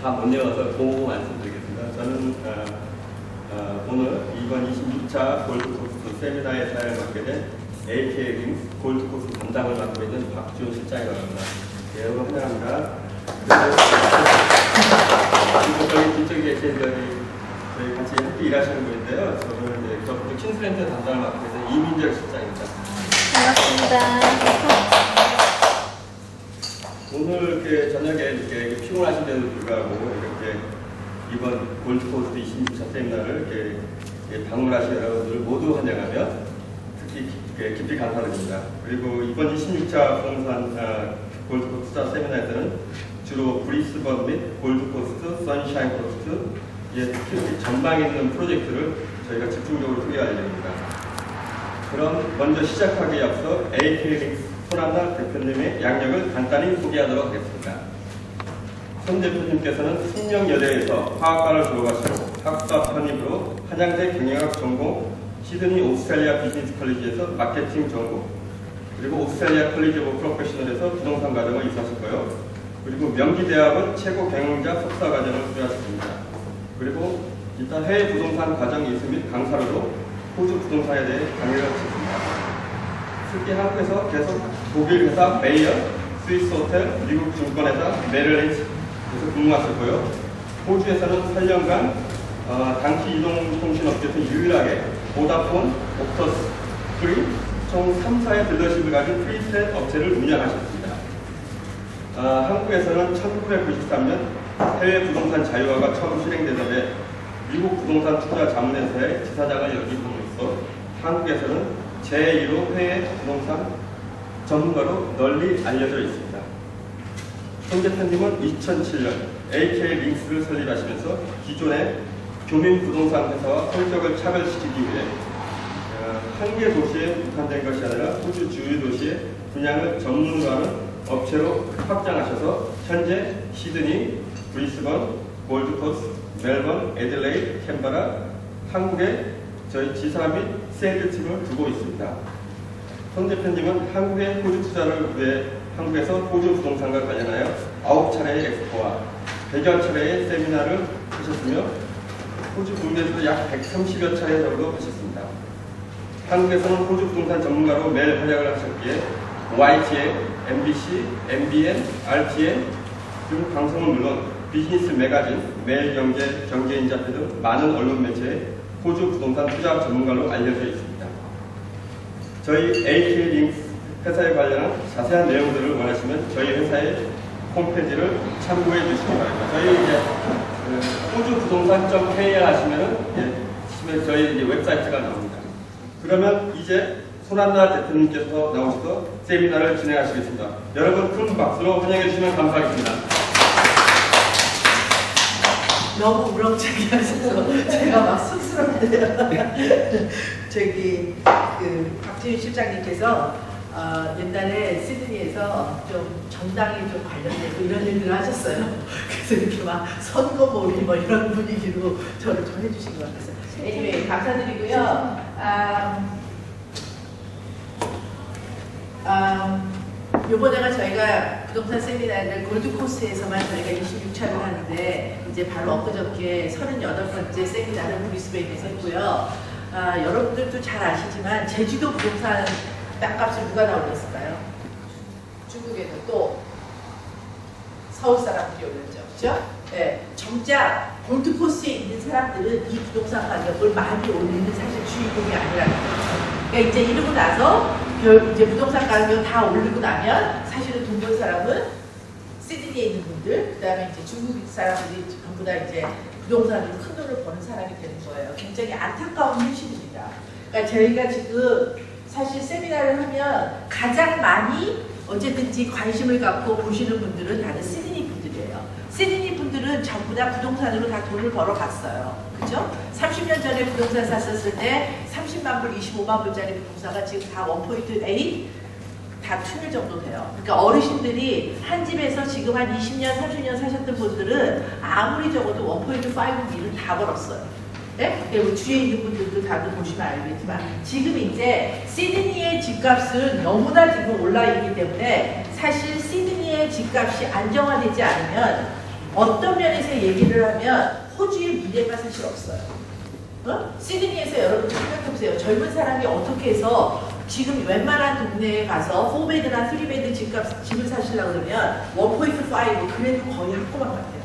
다 못 외워서 보고 말씀드리겠습니다. 저는 오늘 이번 26차 골드코스트 세미나에 사연을 맡게 된 AK링 골드코스트 담당을 맡고 있는 박지훈 실장이라고 합니다. 네, 여러분 환영합니다. 그리고 저희 뒤쪽에 계신 저희 같이 함께 일하시는 분인데요. 저는 이제 적극 킹스랜드 담당을 맡고 있는 이민정 실장입니다. 반갑습니다. 오늘 이렇게 저녁에 이렇게 피곤하신데도 불구하고 이렇게 이번 골드코스트 26차 세미나를 이렇게 방문하신 여러분들 모두 환영하며 특히 깊이 감사드립니다. 그리고 이번 26차 부동산 골드코스트 세미나에서는 주로 브리스번 및 골드코스트, 선샤인 코스트 특히 전망 있는 프로젝트를 저희가 집중적으로 소개할 예정입니다. 그럼 먼저 시작하기에 앞서 AK링 손한나 대표님의 양력을 간단히 소개하도록 하겠습니다. 손 대표님께서는 숙명여대에서 화학과를 졸업하시고 학사 편입으로 한양대 경영학 전공, 시드니 오스트레일리아 비즈니스 컬리지에서 마케팅 전공, 그리고 오스트레일리아 컬리지 오브 프로페셔널에서 부동산 과정을 이수하셨고요. 그리고 명기대학원 최고 경영자 석사 과정을 수료하셨습니다. 그리고 일단 해외 부동산 과정 이수 및 강사로도 호주 부동산에 대해 강의를 하셨습니다. 특히 한국에서 계속 독일 회사 메이어, 스위스 호텔, 미국 증권회사 메릴린치에서 근무하셨고요. 호주에서는 8년간 단기 이동통신업계에서 유일하게 보다폰, 옵터스, 프리 총 3사의 딜러십을 가진 프리셋 업체를 운영하셨습니다. 한국에서는 1993년 해외 부동산 자유화가 처음 실행되던 미국 부동산 투자 자문회사의 지사장을 역임함으로써 한국에서는 제1호 해외 부동산 전문가로 널리 알려져 있습니다. 손 대표님은 2007년 AK링스를 설립하시면서 기존의 교민 부동산 회사와 성격을 차별시키기 위해 한 개 도시에 국한된 것이 아니라 호주 주요 도시에 분양을 전문화하는 업체로 확장하셔서 현재 시드니, 브리스번, 골드코스트, 멜번, 애들레이드, 캔버라, 한국에 저희 지사 및 세일즈 팀을 두고 있습니다. 손 대표님은 한국의 호주 투자를 위해 한국에서 호주 부동산과 관련하여 9차례의 엑스포와 100여 차례의 세미나를 하셨으며 호주 국내에서도 약 130여 차례 정도 하셨습니다. 한국에서는 호주 부동산 전문가로 매일 활약을 하셨기에 YTN, MBC, MBN, RTN 등 방송은 물론 비즈니스 매거진, 매일경제, 경제인자표 등 많은 언론 매체에 호주 부동산 투자 전문가로 알려져 있습니다. 저희 AK링 회사에 관련한 자세한 내용들을 원하시면 저희 회사의 홈페이지를 참고해 주시기 바랍니다. 저희 이제 호주부동산.kr 하시면은 저희 이제 웹사이트가 나옵니다. 그러면 이제 손한나 대표님께서 나오셔서 세미나를 진행하시겠습니다. 여러분 큰 박수로 환영해 주시면 감사하겠습니다. 너무 우렁차게 하셔서 제가 막 쑥스럽네요. 박지훈 실장님께서 옛날에 시드니에서 좀 정당에 좀 관련되고 이런 일들을 하셨어요. 그래서 이렇게 막 선거몰이 뭐 이런 분위기로 저를 좀 해주신 것 같아서. anyway, 감사드리고요. 요번에가 저희가 부동산 세미나를 골드코스트에서만 저희가 26차를 하는데 이제 바로 엊그저께 38번째 세미나를 브리스베인에서 했고요. 여러분들도 잘 아시지만 제주도 부동산 땅값을 누가 다 올렸을까요? 중국에는 또 서울 사람들이 올렸죠. 그렇죠? 네, 정작 골드코스트에 있는 사람들은 이 부동산 가격을 많이 올리는 사실 주인공이 아니라는 거죠. 그러니까 이제 이러고 나서 이제 부동산 가격 다 오르고 나면 사실은 돈 벌 사람은 시드니에 있는 분들, 그다음에 이제 중국 사람들이 전부 다 이제 부동산으로 큰 돈을 버는 사람이 되는 거예요. 굉장히 안타까운 현실입니다. 그러니까 저희가 지금 사실 세미나를 하면 가장 많이 어쨌든지 관심을 갖고 보시는 분들은 다들 시드니 분들이에요. 시드니 분들은 전부 다 부동산으로 다 돈을 벌어 갔어요. 그죠? 30년 전에 부동산 샀었을 때 30만 불, 25만 불짜리 부동산가 지금 다 1.8 다 2일 정도 돼요. 그러니까 어르신들이 한 집에서 지금 한 20년, 30년 사셨던 분들은 아무리 적어도 1.5 다 벌었어요. 네? 주위에 있는 분들도 다들 보시면 알겠지만 지금 이제 시드니의 집값은 너무나 지금 올라 있기 때문에 사실 시드니의 집값이 안정화되지 않으면 어떤 면에서 얘기를 하면 호주의 미래가 사실 없어요. 시드니에서 여러분 생각해보세요. 젊은 사람이 어떻게 해서 지금 웬만한 동네에 가서 4베드나 3베드 집을 사시려고 그러면 1.5 그래도 거의 한꺼번에 같아요.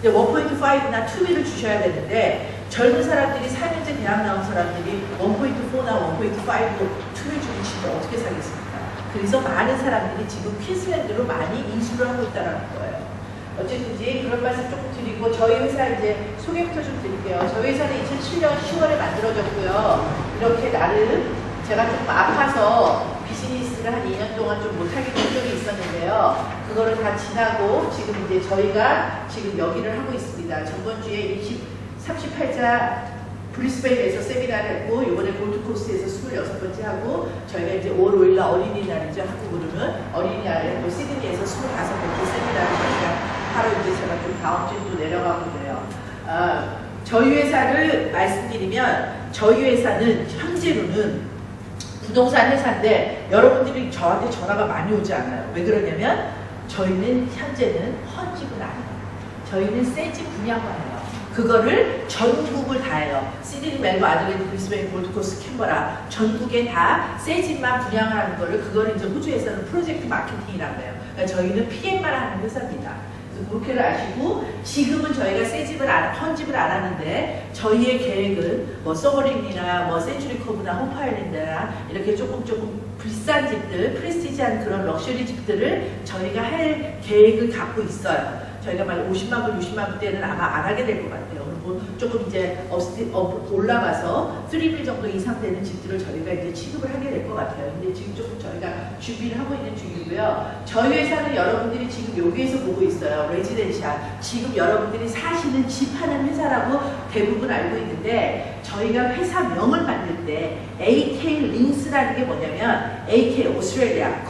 1.5나 2B를 주셔야 되는데 젊은 사람들이 4년제 대학 나온 사람들이 1.4나 1.5로 2를 주면 진짜 어떻게 사겠습니까? 그래서 많은 사람들이 지금 퀸슬랜드로 많이 이주를 하고 있다는 거예요. 어쨌든지 그런 말씀 조금 드리고 저희 회사 이제 소개부터 좀 드릴게요. 저희 회사는 2007년 10월에 만들어졌고요. 이렇게 나름 제가 조금 아파서 비즈니스를 한 2년 동안 좀 못하게 된 적이 있었는데요. 그거를 다 지나고 지금 이제 저희가 지금 여기를 하고 있습니다. 저번 주에 38자 브리스베이에서 세미나를 했고 이번에 골드코스트에서 26번째 하고 저희가 이제 5월 5일 날 어린이날이죠. 한국으로는 어린이날에 또 시드니에서 25번째 세미나를 저희가 하루 이제 제가 좀 다음 주에 또 내려가고 그래요. 저희 회사를 말씀드리면 저희 회사는 현재로는 부동산 회사인데 여러분들이 저한테 전화가 많이 오지 않아요. 왜 그러냐면 저희는 현재는 헌집은 안 해요. 저희는 새 집 분양만 해요. 그거를 전국을 다 해요. 시드니, 멜버, 아들레이드, 브리스베인, 골드코스트, 캔버라 전국에 다 새 집만 분양하는 거를 그거를 이제 호주에서는 프로젝트 마케팅이라고 해요. 그러니까 저희는 PM만 하는 회사입니다. 그렇게를 아시고 지금은 저희가 새 집을 헌집을 안 하는데 저희의 계획은 뭐 서버링이나 뭐 센츄리 커브나 홈파일랜드나 이렇게 조금 비싼 집들, 프레스티지한 그런 럭셔리 집들을 저희가 할 계획을 갖고 있어요. 저희가 막 50만 불, 60만 불대는 아마 안 하게 될 것 같아요. 그리고 조금 이제 올라가서 3빌 정도 이상 되는 집들을 저희가 이제 취급을 하게 될 것 같아요. 근데 지금 조금 저희가 준비를 하고 있는 중이고요. 저희 회사는 여러분들이 지금 여기에서 보고 있어요. 레지덴셜. 지금 여러분들이 사시는 집 하는 회사라고 대부분 알고 있는데 저희가 회사명을 만들 때 AK 링스라는 게 뭐냐면 AK 오스트레일리아,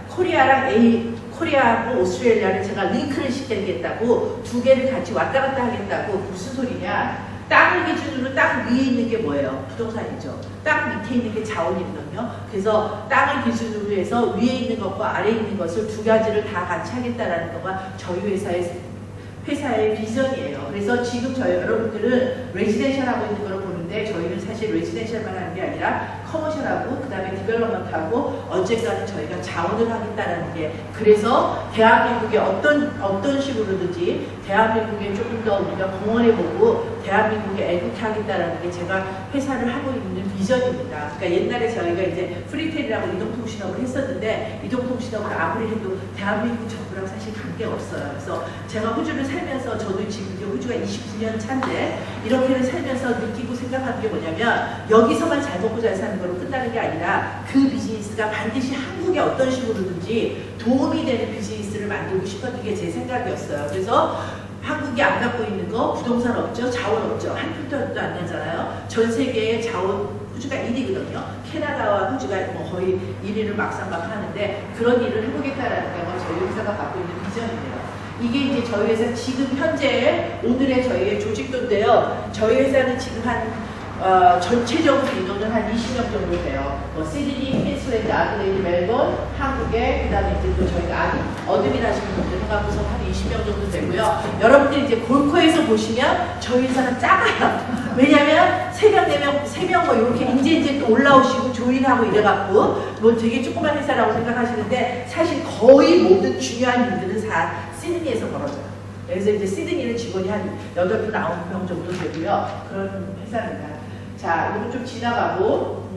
코리아랑 코리아하고 오스트레일리아를 제가 링크를 시키겠다고 두 개를 같이 왔다 갔다 하겠다고 무슨 소리냐. 땅을 기준으로 땅 위에 있는 게 뭐예요? 부동산이죠. 땅 밑에 있는 게 자원이거든요. 그래서 땅을 기준으로 해서 위에 있는 것과 아래에 있는 것을 두 가지를 다 같이 하겠다라는 거가 저희 회사의 비전이에요. 그래서 지금 저희 여러분들은 레지덴셜 하고 있는 걸 보는데 저희는 사실 레지덴셜만 하는 게 아니라 커머셜하고 그 다음에 디벨롭먼트하고 언젠가는 저희가 자원을 하겠다는 게 그래서 대한민국에 어떤 식으로든지 대한민국에 조금 더 우리가 공헌해보고 대한민국에 애국하겠다는 게 제가 회사를 하고 있는 비전입니다. 그러니까 옛날에 저희가 이제 프리테일이라고 이동통신업을 했었는데 이동통신업을 아무리 해도 대한민국 정부랑 사실 관계가 없어요. 그래서 제가 호주를 살면서 저도 지금 이제 호주가 29년 차인데 이렇게를 살면서 느끼고 생각하는 게 뭐냐면 여기서만 잘 먹고 잘 사는 걸로 끝나는 게 아니라 그 비즈니스가 반드시 한국에 어떤 식으로든지 도움이 되는 비즈니스를 만들고 싶었던 게 제 생각이었어요. 그래서 한국이 안 갖고 있는 거 부동산 없죠, 자원 없죠, 한 푼도 안 나잖아요. 전 세계의 자원 호주가 1위거든요. 캐나다와 호주가 뭐 거의 1위를 막상 하는데 그런 일을 해보겠다라는 게 저희 회사가 갖고 있는 비전입니다. 이게 이제 저희 회사 지금 현재 오늘의 저희의 조직도인데요. 저희 회사는 지금 전체적으로 인원은 한 20명 정도 돼요. 뭐 시드니, 퀸슬랜드, 아들레이드, 멜번, 한국에 그다음에 이제 또 저희가 어드민 하시는 분들 해갖고서 한 20명 정도 되고요. 여러분들이 이제 골코에서 보시면 저희 회사는 작아요. 왜냐면 3명, 4명, 3명 뭐 이렇게 이제 또 올라오시고 조인하고 이래갖고 뭐 되게 조그만 회사라고 생각하시는데 사실 거의 모든 중요한 일들은 다 시드니에서 벌어져요. 그래서 이제 시드니는 직원이 한 8분, 9명 정도 되고요. 그런 회사입니다. 자, 이거 좀 지나가고,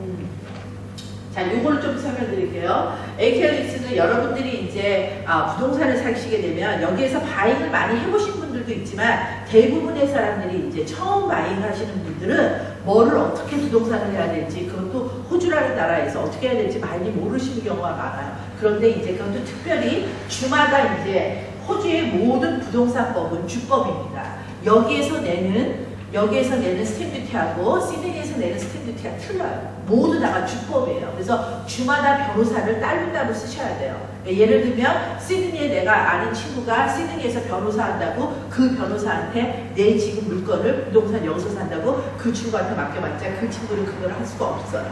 자, 요거를 좀 설명드릴게요. AKLX는 여러분들이 이제 부동산을 사시게 되면 여기에서 바잉을 많이 해보신 분들도 있지만 대부분의 사람들이 이제 처음 바잉 하시는 분들은 뭐를 어떻게 부동산을 해야 될지 그것도 호주라는 나라에서 어떻게 해야 될지 많이 모르시는 경우가 많아요. 그런데 이제 그것도 특별히 주마다 이제 호주의 모든 부동산법은 주법입니다. 여기에서 내는 스탬프 듀티하고 시드니에서 내는 스탬프 듀티가 틀려요. 모두 다가 주법이에요. 그래서 주마다 변호사를 따로 쓰셔야 돼요. 예를 들면 시드니에 내가 아는 친구가 시드니에서 변호사 한다고 그 변호사한테 내 지금 물건을 부동산 여기서 산다고 그 친구한테 맡겨봤자 그 친구는 그걸 할 수가 없어요.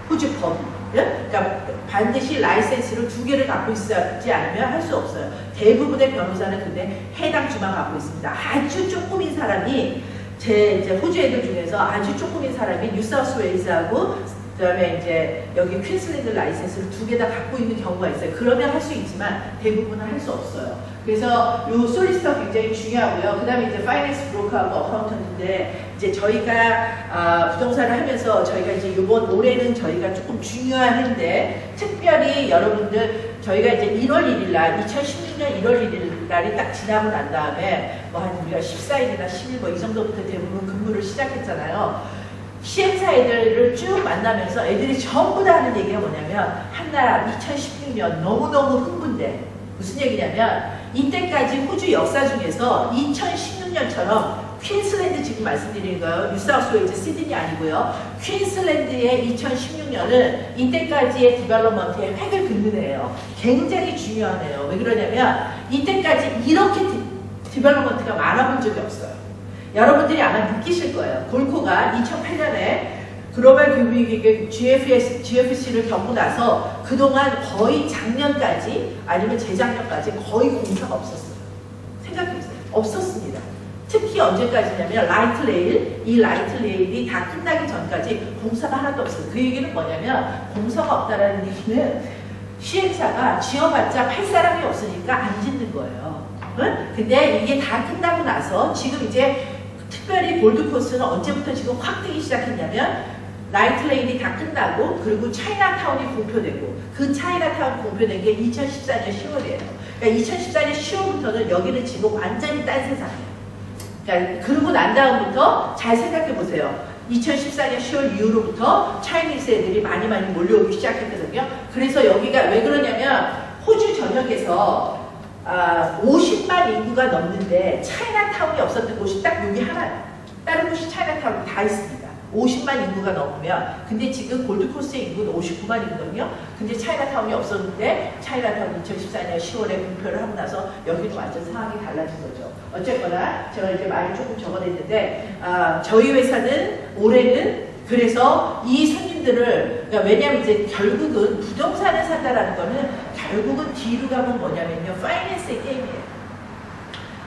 호주 법이. 예? 그러니까 반드시 라이센스를 2개를 갖고 있지 않으면 할 수 없어요. 대부분의 변호사는 근데 해당 주만 갖고 있습니다. 아주 조금인 사람이 이제 호주 애들 중에서 아주 조금인 사람이 뉴사우스웨일즈하고 그다음에 이제 여기 퀸슬랜드 라이센스를 2개 다 갖고 있는 경우가 있어요. 그러면 할 수 있지만 대부분은 할 수 없어요. 그래서 요 솔리스터 굉장히 중요하고요. 그다음에 이제 파이낸스 브로커하고 어카운턴트인데 이제 저희가 부동산을 하면서 저희가 이제 이번 올해는 저희가 조금 중요한 해인데 특별히 여러분들 저희가 이제 1월 1일 날 2016년 1월 1일 날이 딱 지나고 난 다음에 뭐 한 우리가 14일이나 10일 뭐 이 정도부터 대부분 근무를 시작했잖아요. 시행사 애들을 쭉 만나면서 애들이 전부 다 하는 얘기가 뭐냐면 한나라 2016년 너무너무 흥분돼. 무슨 얘기냐면 이때까지 호주 역사 중에서 2016년처럼 퀸슬랜드 지금 말씀드리는 거예요. 뉴사우스웨일즈 시드니 아니고요. 퀸슬랜드의 2016년은 이때까지의 디벨롭먼트의 획을 긋는 해예요. 굉장히 중요한 해예요. 왜 그러냐면 이때까지 이렇게 디벨롭먼트가 많아본 적이 없어요. 여러분들이 아마 느끼실 거예요. 골코가 2008년에 글로벌 교육위기 GFC를 겪고 나서 그동안 거의 작년까지 아니면 재작년까지 거의 공사가 없었어요. 생각해보세요. 없었습니다. 특히 언제까지냐면 라이트 레일, 이 라이트 레일이 다 끝나기 전까지 공사가 하나도 없어요. 그 얘기는 뭐냐면 공사가 없다라는 얘기는 시행사가 지어봤자 팔 사람이 없으니까 안 짓는 거예요. 응? 근데 이게 다 끝나고 나서 지금 이제 특별히 골드코스트는 언제부터 지금 확 뜨기 시작했냐면 라이트 레인이 다 끝나고 그리고 차이나타운이 공표되고 그 차이나타운 공표된 게 2014년 10월이에요. 그러니까 2014년 10월부터는 여기는 지금 완전히 딴 세상이에요. 그러니까 그러고 난 다음부터 잘 생각해 보세요. 2014년 10월 이후로부터 차이니스 애들이 많이 몰려오기 시작했거든요. 그래서 여기가 왜 그러냐면 호주 전역에서 50만 인구가 넘는데 차이나타운이 없었던 곳이 딱 여기 하나예요. 다른 곳이 차이나타운이 다 있습니다. 50만 인구가 넘으면 근데 지금 골드코스트의 인구는 59만이거든요. 근데 차이나타운이 없었는데 차이나타운 2014년 10월에 공표를 하고 나서 여기는 완전 상황이 달라진 거죠. 어쨌거나 제가 이제 말을 조금 적어냈는데 저희 회사는 올해는 그래서 이 손님들을 그러니까 왜냐하면 이제 결국은 부동산을 산다라는 거는 결국은 뒤로 가면 뭐냐면요 파이낸스의 게임이에요.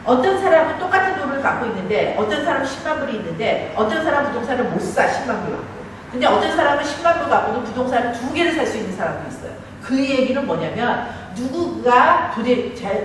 어떤 사람은 똑같은 돈을 갖고 있는데 어떤 사람은 10만 불이 있는데 어떤 사람은 부동산을 못 사 10만 불 갖고 근데 어떤 사람은 10만 불 갖고도 부동산을 2개를 살 수 있는 사람도 있어요. 그 얘기는 뭐냐면 누구가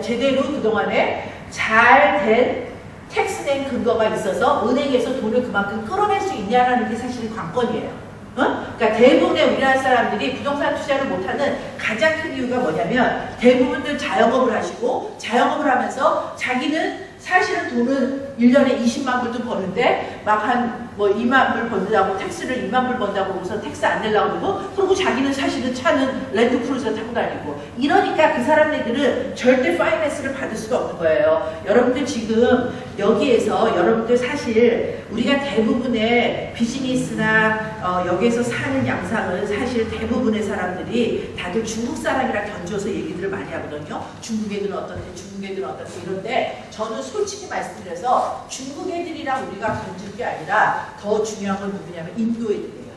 제대로 그동안에 잘된 텍스 낸 근거가 있어서 은행에서 돈을 그만큼 끌어낼 수 있냐라는 게 사실은 관건이에요. 그러니까 대부분의 우리나라 사람들이 부동산 투자를 못하는 가장 큰 이유가 뭐냐면 대부분들 자영업을 하시고 자영업을 하면서 자기는 사실은 돈은 1년에 20만 불도 버는데 막 한 뭐 2만 불 번다고 텍스를 2만 불 번다고 우선 텍스 안 내려고 그러고 그리고 자기는 사실은 차는 랜드크루저 타고 다니고 이러니까 그 사람들은 절대 파이낸스를 받을 수가 없는 거예요. 여러분들 지금 여기에서 여러분들 사실 우리가 대부분의 비즈니스나 여기에서 사는 양상은 사실 대부분의 사람들이 다들 중국 사람이라 견주어서 얘기들을 많이 하거든요. 중국 애들은 어떤데 중국 애들은 어떤데 이런데 저는 솔직히 말씀드려서 중국 애들이랑 우리가 견줄 게 아니라 더 중요한 건 누구냐면 인도 애들이에요.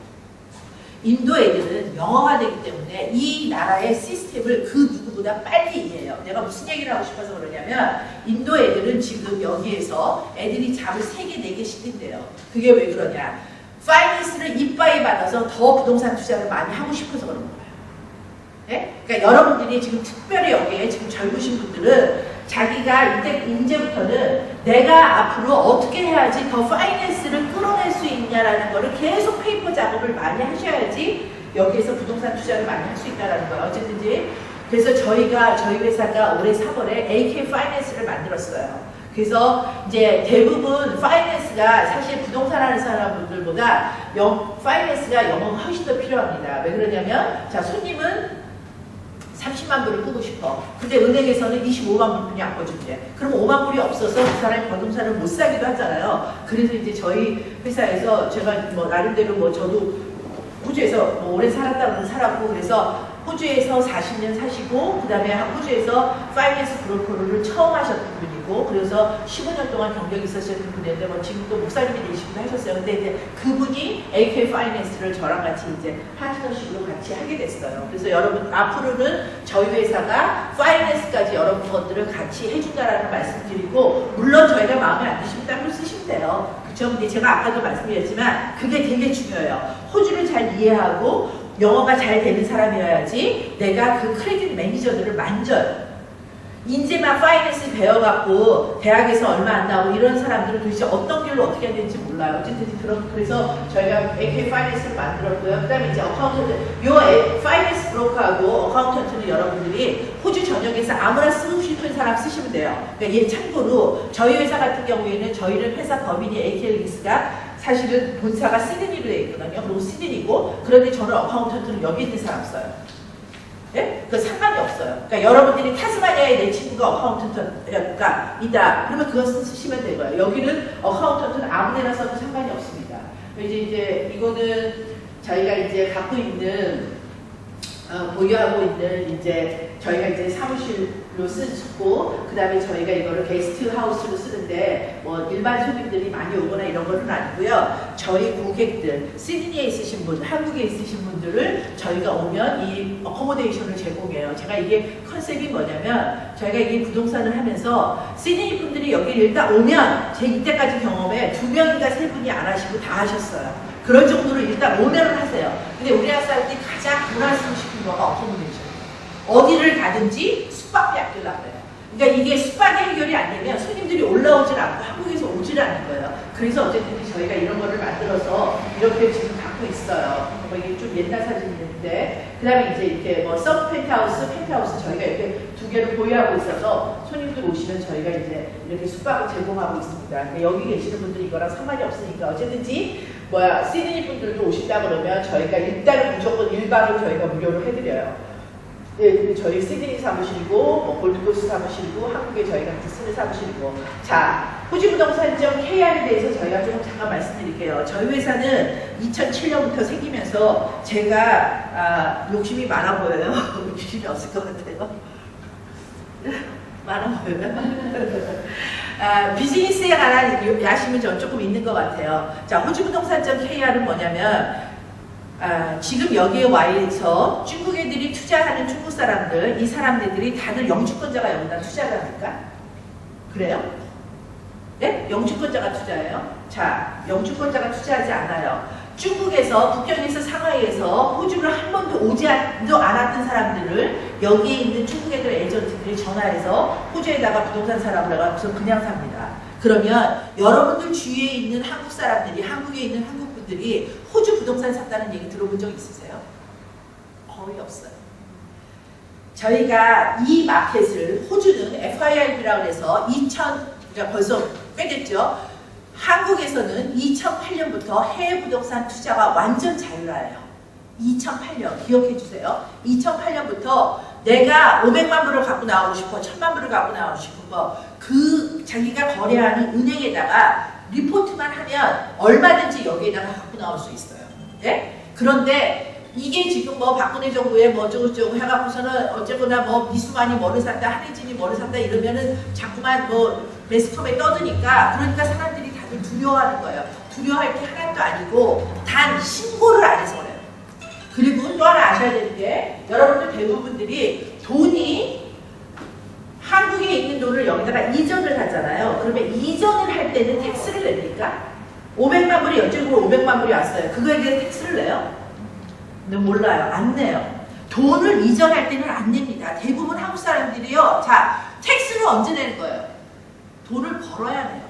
인도 애들은 영어가 되기 때문에 이 나라의 시스템을 그 누구보다 빨리 이해해요. 내가 무슨 얘기를 하고 싶어서 그러냐면 인도 애들은 지금 여기에서 애들이 잠을 3개, 4개씩 뛴대요. 그게 왜 그러냐. 파이낸스를 이빠이 받아서 더 부동산 투자를 많이 하고 싶어서 그런 거예요. 네? 그러니까 여러분들이 지금 특별히 여기에 지금 젊으신 분들은 자기가 이제부터는 내가 앞으로 어떻게 해야지 더 파이낸스를 끌어낼 수 있냐라는 거를 계속 페이퍼 작업을 많이 하셔야지 여기에서 부동산 투자를 많이 할 수 있다는 거예요. 어쨌든지 그래서 저희 회사가 올해 3월에 AK 파이낸스를 만들었어요. 그래서 이제 대부분 파이낸스가 사실 부동산 하는 사람들보다 파이낸스가 영어가 훨씬 더 필요합니다. 왜 그러냐면 자 손님은 30만 불을 끄고 싶어. 근데 은행에서는 25만 불뿐이 안 꺼준대. 그럼 5만 불이 없어서 그 사람이 부동산을 못 사기도 하잖아요. 그래서 이제 저희 회사에서 제가 뭐 나름대로 뭐 저도 호주에서 뭐 오래 살았다고는 살았고 그래서 호주에서 40년 사시고 그 다음에 호주에서 파이낸스 브로커를 처음 하셨던 분이고 분이고, 그래서 15년 동안 경력이 있으셨던 분인데, 뭐 지금도 목사님이 되시기도 하셨어요. 근데 이제 그분이 AK 파이낸스를 저랑 같이 이제 파트너십으로 같이 하게 됐어요. 그래서 여러분, 앞으로는 저희 회사가 파이낸스까지 여러분 것들을 같이 해준다라는 말씀 드리고, 물론 저희가 마음에 안 드시면 따로 쓰시면 돼요. 그렇죠? 근데 제가 아까도 말씀드렸지만, 그게 되게 중요해요. 호주를 잘 이해하고, 영어가 잘 되는 사람이어야지 내가 그 크레딧 매니저들을 만져요. 이제만 파이낸스 배워갖고 대학에서 얼마 안 나오고 이런 사람들은 도대체 어떤 길로 어떻게 해야 될지 몰라요. 어쨌든 그래서 저희가 AK 파이낸스를 만들었고요. 그 다음에 이제 어카운턴트, 요 파이낸스 브로커하고 어카운턴트는 여러분들이 호주 전역에서 아무나 쓰고 싶은 사람 쓰시면 돼요. 그러니까 얘 참고로 저희 회사 같은 경우에는 저희는 회사 법인이 AK 링스가 사실은 본사가 시드니로 되어 있거든요. 그리고 시드니고, 그런데 저는 어카운턴트는 여기 있는 사람 써요. 예? 그 상관이 없어요. 그러니까 여러분들이 타스마니아에 내 친구가 어카운턴트가 있다. 그러면 그거 쓰시면 되고요. 여기는 어카운턴트는 아무데나 써도 상관이 없습니다. 이제 이거는 저희가 이제 갖고 있는 보유하고 있는 이제 저희가 이제 사무실로 쓰고, 그 다음에 저희가 이거를 게스트 하우스로 쓰는데 뭐 일반 손님들이 많이 오거나 이런 거는 아니고요. 저희 고객들, 시드니에 있으신 분, 한국에 있으신 분들을 저희가 오면 이 어코모데이션을 제공해요. 제가 이게 컨셉이 뭐냐면, 저희가 이게 부동산을 하면서 시드니 분들이 여기 일단 오면, 제 이때까지 경험에 2명인가 3분이 안 하시고 다 하셨어요. 그런 정도로 일단 오면을 하세요. 근데 우리나라 사람들이 가장 돈 안 쓰고 싶은 거가 어코모데이션. 어디를 가든지 숙박비 아끼려고 해요. 그러니까 이게 숙박이 해결이 안 되면 손님들이 올라오질 않고 한국에서 오질 않는 거예요. 그래서 어쨌든 저희가 이런 거를 만들어서 이렇게 지금 갖고 있어요. 뭐 이게 좀 옛날 사진인데, 그 다음에 이제 이렇게 뭐 서브 펜트하우스, 저희가 이렇게 2개를 보유하고 있어서 손님들 오시면 저희가 이제 이렇게 숙박을 제공하고 있습니다. 그러니까 여기 계시는 분들이 이거랑 상관이 없으니까 어쨌든지 시드니 분들도 오신다 그러면 저희가 일단은 무조건 1박을 저희가 무료로 해드려요. 네, 저희 시드니 사무실이고, 뭐 골드코스트 사무실이고, 한국에 저희가 쓰는 사무실이고. 자, 호주부동산점 KR에 대해서 저희가 좀 잠깐 말씀드릴게요. 저희 회사는 2007년부터 생기면서 제가 욕심이 많아 보여요. 욕심이 없을 것 같아요. 많아 보여요. 비즈니스에 관한 야심은 전 조금 있는 것 같아요. 자, 호주부동산점 KR은 뭐냐면, 지금 여기에 와 있어 중국 애들이 투자하는 중국 사람들, 이 사람들이 다들 영주권자가 여기다 투자를 합니까? 그래요? 네? 영주권자가 투자해요? 자, 영주권자가 투자하지 않아요. 중국에서, 북경에서, 상하이에서 호주를 한 번도 오지 않았던 사람들을 여기에 있는 중국 애들 에이전트들이 전화해서 호주에다가 부동산 사라고 해서 그냥 삽니다. 그러면 여러분들 주위에 있는 한국 사람들이, 한국에 있는 한국 분들이 호주 부동산 샀다는 얘기 들어본 적 있으세요? 거의 없어요. 저희가 이 마켓을, 호주는 FIRB라고 해서 그러니까 벌써 꽤 됐죠. 한국에서는 2008년부터 해외 부동산 투자가 완전 자율화예요. 2008년 기억해 주세요. 2008년부터 내가 500만 불을 갖고 나오고 싶어, 1000만 불을 갖고 나오고 싶어, 그 자기가 거래하는 은행에다가 리포트만 하면 얼마든지 여기에다가 갖고 나올 수 있어요. 네? 그런데 이게 지금 뭐 박근혜 정부에 뭐 어쩌고저쩌고 해갖고서는 어쨌거나 뭐 미수만이 뭐를 샀다, 한혜진이 뭐를 샀다 이러면은 자꾸만 뭐 매스컴에 떠드니까, 그러니까 사람들이 다들 두려워하는 거예요. 두려워할 게 하나도 아니고 단 신고를 안 해서 그래요. 그리고 또 하나 아셔야 되는 게, 여러분들 대부분들이 돈이 한국에 있는 돈을 여기다가 이전을 하잖아요. 그러면 이전을 할 때는 텍스를 냅니까? 500만 불이 여쪽으로 500만 불이 왔어요. 그거에 대해 텍스를 내요? 근데 몰라요. 안 내요. 돈을 이전할 때는 안 냅니다. 대부분 한국 사람들이요. 자, 텍스는 언제 내는 거예요? 돈을 벌어야 돼요.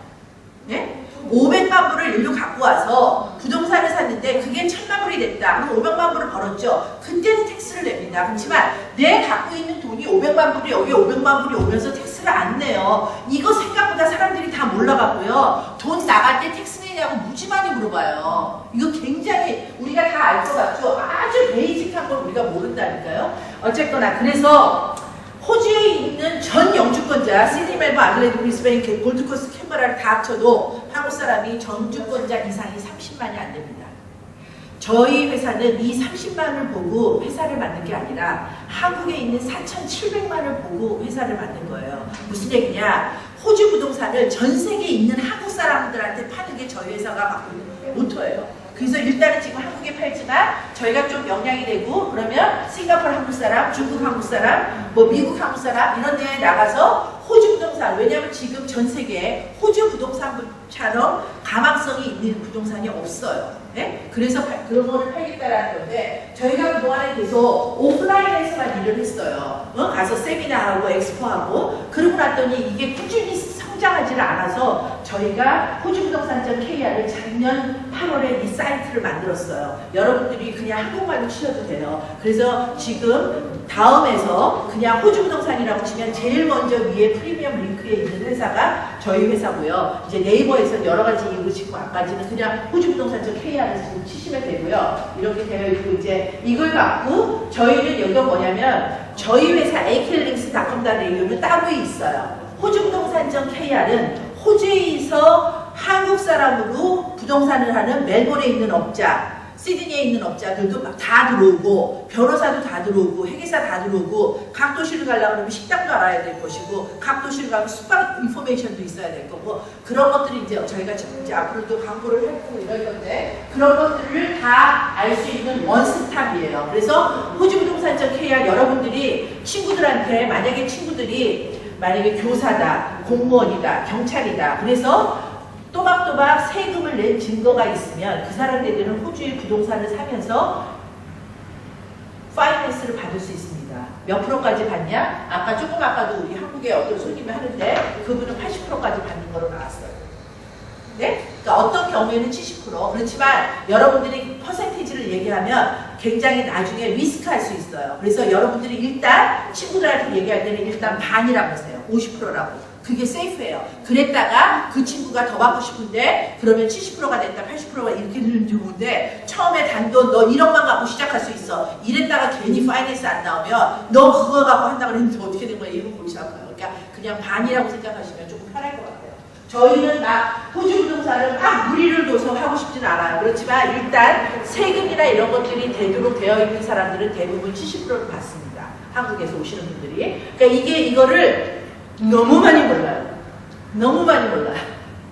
네? 500만 불을 일로 갖고 와서 부동산을 샀는데 그게 1000만 불이 됐다. 그럼 500만 불을 벌었죠. 그때는 텍스를 냅니다. 그렇지만 내 갖고 있는 돈이 500만 불이 여기 500만 불이 오면서 텍스를 안 내요. 이거 생각보다 사람들이 다 몰라갖고요. 돈 나갈 때 텍스 내냐고 무지 많이 물어봐요. 이거 굉장히 우리가 다 알 것 같죠? 아주 베이직한 걸 우리가 모른다니까요. 어쨌거나 그래서 호주에 있는 전 영주권자, 시드니, 멜버, 아들레이드, 브리스베인, 골드코스트, 캔버라를 다 합쳐도 한국 사람이 전주권자 이상이 30만이 안 됩니다. 저희 회사는 이 30만을 보고 회사를 만든 게 아니라 한국에 있는 4,700만을 보고 회사를 만든 거예요. 무슨 얘기냐? 호주 부동산을 전 세계에 있는 한국 사람들한테 파는 게 저희 회사가 갖고 있는 모토예요. 그래서 일단은 지금 한국에 팔지만 저희가 좀 영향이 되고 그러면 싱가포르 한국 사람, 중국 한국 사람, 뭐 미국 한국 사람 이런 데에 나가서 호주 부동산, 왜냐하면 지금 전 세계에 호주 부동산처럼 가망성이 있는 부동산이 없어요. 네? 그래서 그런 거를 팔겠다라는 건데 저희가 그동안에 계속 오프라인에서만 일을 했어요. 가서 세미나하고 엑스포하고 그러고 났더니 이게 꾸준히 성장하지를 않아서 저희가 호주부동산.kr을 작년 8월에 이 사이트를 만들었어요. 여러분들이 그냥 한국말로 치셔도 돼요. 그래서 지금 다음에서 그냥 호주부동산이라고 치면 제일 먼저 위에 프리미엄 링크에 있는 회사가 저희 회사고요. 이제 네이버에서 여러 가지 이유로 지금 아까지는 그냥 호주부동산.kr을 지금 치시면 되고요. 이렇게 되어 있고 이제 이걸 갖고 저희는 여기가 뭐냐면 저희 회사 akllinks.com.au는 따로 있어요. 호주부동산.kr은 호주에서 한국 사람으로 부동산을 하는 멜번에 있는 업자, 시드니에 있는 업자들도 막 다 들어오고 변호사도 다 들어오고 회계사 다 들어오고 각 도시를 가려고 그러면 식당도 알아야 될 것이고 각 도시를 가면 숙박 인포메이션도 있어야 될 거고 그런 것들이 이제 저희가 이제 앞으로도 광고를 하고 이럴 건데 그런 것들을 다 알 수 있는 원스톱이에요. 그래서 호주부동산.kr 여러분들이 친구들한테 만약에 교사다, 공무원이다, 경찰이다. 그래서 또박또박 세금을 낸 증거가 있으면 그 사람들은 호주의 부동산을 사면서 파이낸스를 받을 수 있습니다. 몇 프로까지 받냐? 아까도 우리 한국의 어떤 손님이 하는데 그분은 80%까지 받는 거로 나왔어요. 네? 그러니까 어떤 경우에는 70%. 그렇지만 여러분들이 퍼센티지를 얘기하면 굉장히 나중에 리스크할 수 있어요. 그래서 여러분들이 일단 친구들한테 얘기할 때는 일단 반이라고 하세요. 50%라고. 그게 세이프예요. 그랬다가 그 친구가 더 받고 싶은데 그러면 70%가 됐다, 80%가 이렇게 되는 좋은데 처음에 단돈 너 1억만 갖고 시작할 수 있어. 이랬다가 괜히 파이낸스 안 나오면 너 그거 갖고 한다고 그랬는데 어떻게 된 거야? 이런 골치 아파요. 그러니까 그냥 반이라고 생각하시면 조금 편할 것 같아요. 저희는 막 호주부동산을 막 무리를 둬서 하고 싶지는 않아요. 그렇지만 일단 세금이나 이런 것들이 되도록 되어 있는 사람들은 대부분 70%를 받습니다. 한국에서 오시는 분들이. 그러니까 이거를 너무 많이 몰라요. 너무 많이 몰라요.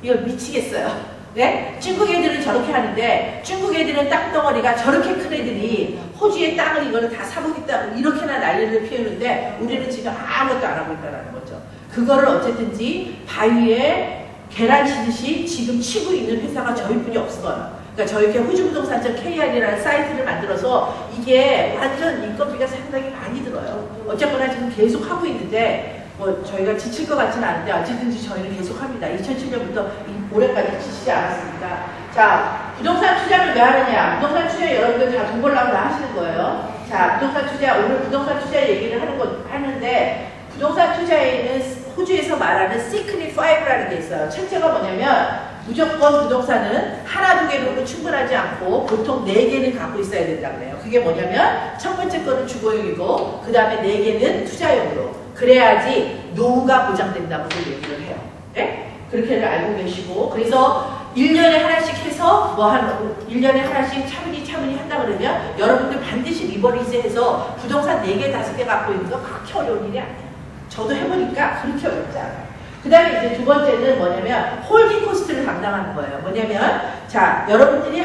이거 미치겠어요. 네? 중국 애들은 저렇게 하는데 중국 애들은 땅덩어리가 저렇게 큰 애들이 호주의 땅을 이거를 다 사보겠다고 이렇게나 난리를 피우는데 우리는 지금 아무것도 안 하고 있다는 거죠. 그거를 어쨌든지 바위에 계란 치듯이 지금 치고 있는 회사가 저희뿐이 없어요. 그러니까 저희가 호주부동산.kr이라는 사이트를 만들어서 이게 완전 인건비가 상당히 많이 들어요. 어쨌거나 지금 계속 하고 있는데 뭐 저희가 지칠 것 같지는 않은데 어쨌든지 저희는 계속 합니다. 2007년부터 올해까지 지치지 않았으니까. 자, 부동산 투자를 왜 하느냐? 부동산 투자 여러분들 다 돈 벌려고 다 하시는 거예요. 자, 부동산 투자, 오늘 부동산 투자 얘기를 하는데 부동산 투자에는 호주에서 말하는 시크릿 5라는 게 있어요. 첫째가 뭐냐면 무조건 부동산은 하나, 두 개로는 충분하지 않고 보통 4개는 갖고 있어야 된다고 그래요. 그게 뭐냐면 첫 번째 거는 주거용이고 그 다음에 4개는 투자용으로. 그래야지 노후가 보장된다고 얘기를 해요. 네? 그렇게를 알고 계시고 그래서 1년에 하나씩 해서 1년에 하나씩 차분히 한다 그러면 여러분들 반드시 리버리지해서 부동산 4개, 5개 갖고 있는 거 그렇게 어려운 일이 아니에요. 저도 해보니까 그렇게 어렵지 않아요. 그 다음에 이제 두 번째는 뭐냐면 홀딩 코스트를 감당하는 거예요. 뭐냐면 자 여러분들이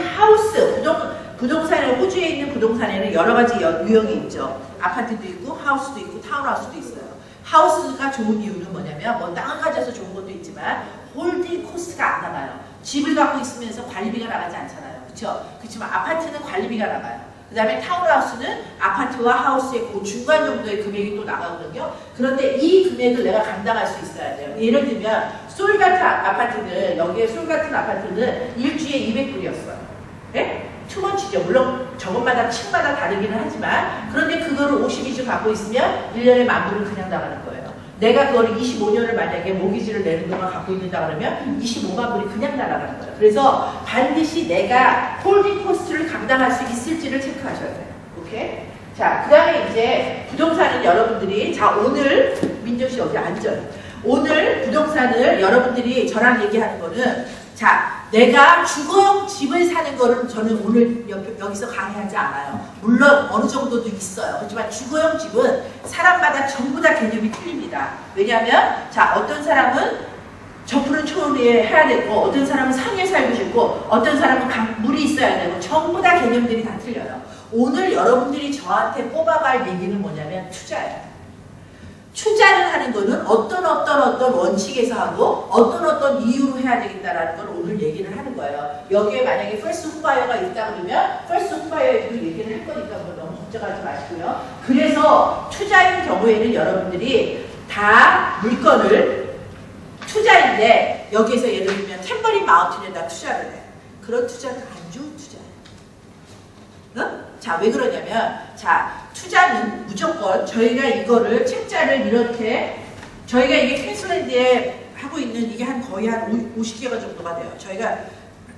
부동산에 호주에 있는 부동산에는 여러 가지 유형이 있죠. 아파트도 있고 하우스도 있고 타운하우스도 있어요. 하우스가 좋은 이유는 뭐냐면 뭐 땅을 가져서 좋은 것도 있지만 홀딩 코스트가 안 나가요. 집을 갖고 있으면서 관리비가 나가지 않잖아요. 그렇죠? 그렇지만 아파트는 관리비가 나가요. 그 다음에 타운하우스는 아파트와 하우스의 그 중간 정도의 금액이 또 나가거든요. 그런데 이 금액을 내가 감당할 수 있어야 돼요. 예를 들면 솔 같은 아파트는 여기에 솔 같은 아파트는 일주에 200불이었어요. 네? 투머치죠. 물론 저것마다 층마다 다르기는 하지만 그런데 그거를 52주 갖고 있으면 1년에 10,000불은 그냥 나가는 거예요. 내가 그거를 25년을 만약에 모기지를 내는 동안 갖고 있는다 그러면 25만 불이 그냥 날아가는 거예요. 그래서 반드시 내가 홀딩 코스트를 감당할 수 있을지를 체크하셔야 돼요. 오케이? 자, 그 다음에 이제 부동산은 여러분들이 자 오늘 민정씨 여기 앉아요. 오늘 부동산을 여러분들이 저랑 얘기하는 거는 자 내가 주거용 집을 사는 거를 저는 오늘 여기서 강의하지 않아요. 물론 어느 정도도 있어요. 그렇지만 주거용 집은 사람마다 전부 다 개념이 틀립니다. 왜냐하면 자 어떤 사람은 강물에 해야 되고, 어떤 사람은 산에 살고 싶고, 어떤 사람은 물이 있어야 되고, 전부 다 개념들이 다 틀려요. 오늘 여러분들이 저한테 뽑아갈 얘기는 뭐냐면 투자예요. 투자를 하는 거는 어떤 원칙에서 하고 어떤 이유로 해야 되겠다라는 걸 오늘 얘기를 하는 거예요. 여기에 만약에 펄스 홈바이어가 있다 그러면 펄스 홈바이어에도 얘기를 할 거니까 뭐 너무 걱정하지 마시고요. 그래서 투자인 경우에는 여러분들이 다 물건을 투자인데 여기에서 예를 들면 템버린 마운틴에다 투자를 해. 그런 투자는 안 좋은 투자예요. 응? 자, 왜 그러냐면, 자, 투자는 무조건 저희가 이거를 책자를 이렇게, 저희가 이게 퀸슬랜드에 하고 있는 이게 거의 한 50개가 정도가 돼요. 저희가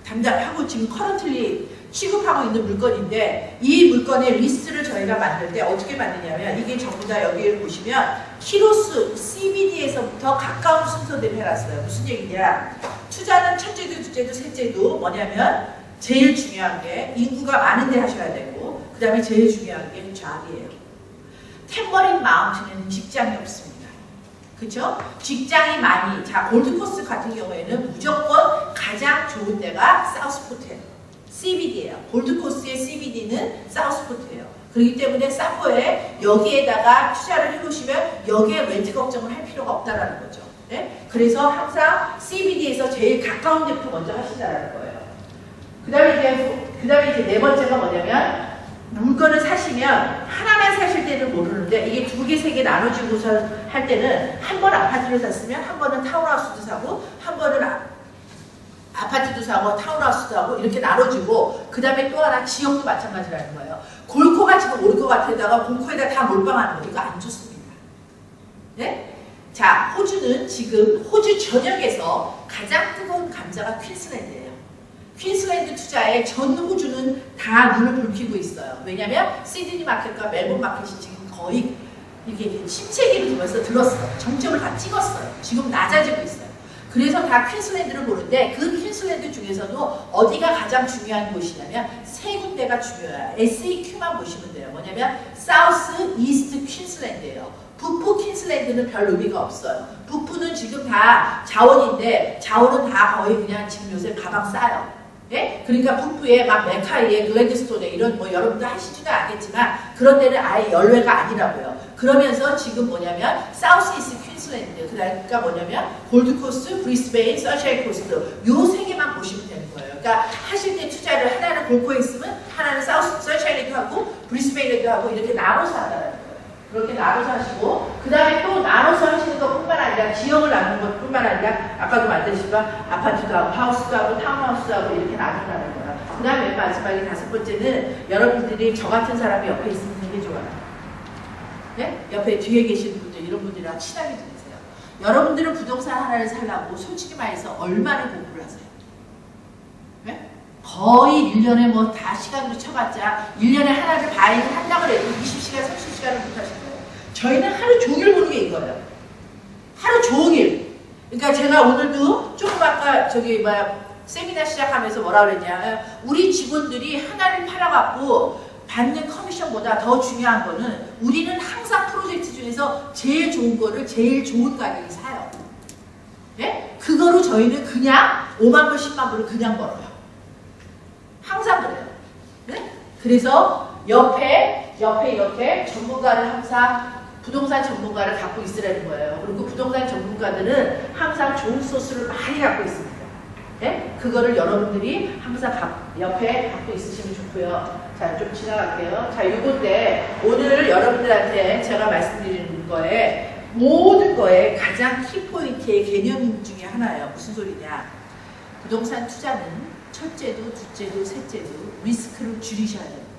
담당하고 지금 커런틀리 취급하고 있는 물건인데, 이 물건의 리스트를 저희가 만들 때 어떻게 만드냐면, 이게 전부 다 여기를 보시면 키로수, CBD에서부터 가까운 순서대로 해놨어요. 무슨 얘기냐? 투자는 첫째도, 둘째도, 셋째도 뭐냐면, 제일 중요한 게 인구가 많은 데 하셔야 되고, 그 다음에 제일 중요한 게 좌기예요. 템버린 마운틴에는 직장이 없습니다. 그쵸? 직장이 많이, 자, 골드코스트 같은 경우에는 무조건 가장 좋은 데가 사우스포트예요. CBD예요. 골드코스트의 CBD는 사우스포트예요. 그렇기 때문에 사포에 여기에다가 투자를 해놓으시면 여기에 렌트 걱정을 할 필요가 없다라는 거죠. 네? 그래서 항상 CBD에서 제일 가까운 데부터 먼저 하신다는 거예요. 그 다음에 이제 네 번째가 뭐냐면, 물건을 사시면 하나만 사실 때는 모르는데, 이게 두 개, 세 개 나눠주고서 할 때는 한 번 아파트를 샀으면 한 번은 타운하우스도 사고, 한 번은 아파트도 사고, 타운하우스도 사고, 이렇게 나눠주고, 그 다음에 또 하나 지역도 마찬가지라는 거예요. 골코가 지금 오를 것 같아다가 골코에다 다 몰빵하는 거, 이거 안 좋습니다. 네? 자, 호주는 지금 호주 전역에서 가장 뜨거운 감자가 퀸슬랜드예요. 퀸슬랜드 투자에 전 호주는 다 눈을 붉히고 있어요. 왜냐면 시드니 마켓과 멜번 마켓이 지금 거의 이렇게 침체기를 들었어요. 정점을 다 찍었어요. 지금 낮아지고 있어요. 그래서 다 퀸슬랜드를 보는데, 그 퀸슬랜드 중에서도 어디가 가장 중요한 곳이냐면 세 군데가 중요해요. SEQ만 보시면 돼요. 뭐냐면 사우스 이스트 퀸슬랜드예요. 북부 퀸슬랜드는 별 의미가 없어요. 북부는 지금 다 자원인데, 자원은 다 거의 그냥 지금 요새 가방 싸요. 예? 그러니까 북부에 막 메카이에 글래드스톤에 이런 뭐 여러분들 하시지도 않겠지만 그런 데는 아예 열외가 아니라고요. 그러면서 지금 뭐냐면 사우스 이스트 퀸슬랜드, 그러니까 뭐냐면 골드코스트, 브리스베인, 선샤인 코스트, 요 세 개만 보시면 되는 거예요. 그러니까 하실 때 투자를 하나는 골코에 있으면 하나는 사우스 선샤인에도 하고 브리스베인에도 하고 이렇게 나눠서 한다는 거예요. 그렇게 나눠서 하시고, 그 다음에 또 나눠서 하시는 것 뿐만 아니라, 지역을 나누는 것 뿐만 아니라, 아까도 말씀드렸지만 아파트도 하고 하우스도 하고 타운하우스도 하고 이렇게 나눈다는 거예요. 그 다음에 마지막에 다섯 번째는, 여러분들이 저 같은 사람이 옆에 있으면 되게 좋아요. 네? 옆에 뒤에 계시는 분들, 이런 분들이랑 친하게 지내세요. 여러분들은 부동산 하나를 살려고 솔직히 말해서 얼마나 공부를 하세요? 네? 거의 1년에 뭐 다 시간으로 쳐봤자 1년에 하나를 봐야 한다고 해도 20시간, 30시간을 못 하실 거예요. 저희는 하루 종일 보는 게 이거예요. 하루 종일. 그러니까 제가 오늘도 조금 아까 세미나 시작하면서 뭐라 그랬냐, 우리 직원들이 하나를 팔아갖고 받는 커미션보다 더 중요한 거는, 우리는 항상 프로젝트 중에서 제일 좋은 거를 제일 좋은 가격에 사요. 네? 그거로 저희는 그냥 5만 불, 10만 불을 그냥 벌어요. 항상 그래요. 네? 그래서 옆에 이렇게 전문가를 항상, 부동산 전문가를 갖고 있으라는 거예요. 그리고 부동산 전문가들은 항상 좋은 소스를 많이 갖고 있습니다. 네? 그거를 여러분들이 항상 옆에 갖고 있으시면 좋고요. 자, 좀 지나갈게요. 자, 요건데 오늘 여러분들한테 제가 말씀드리는 거에, 모든 거에 가장 키포인트의 개념 중에 하나예요. 무슨 소리냐? 부동산 투자는 첫째도, 둘째도, 셋째도 리스크를 줄이셔야 돼요.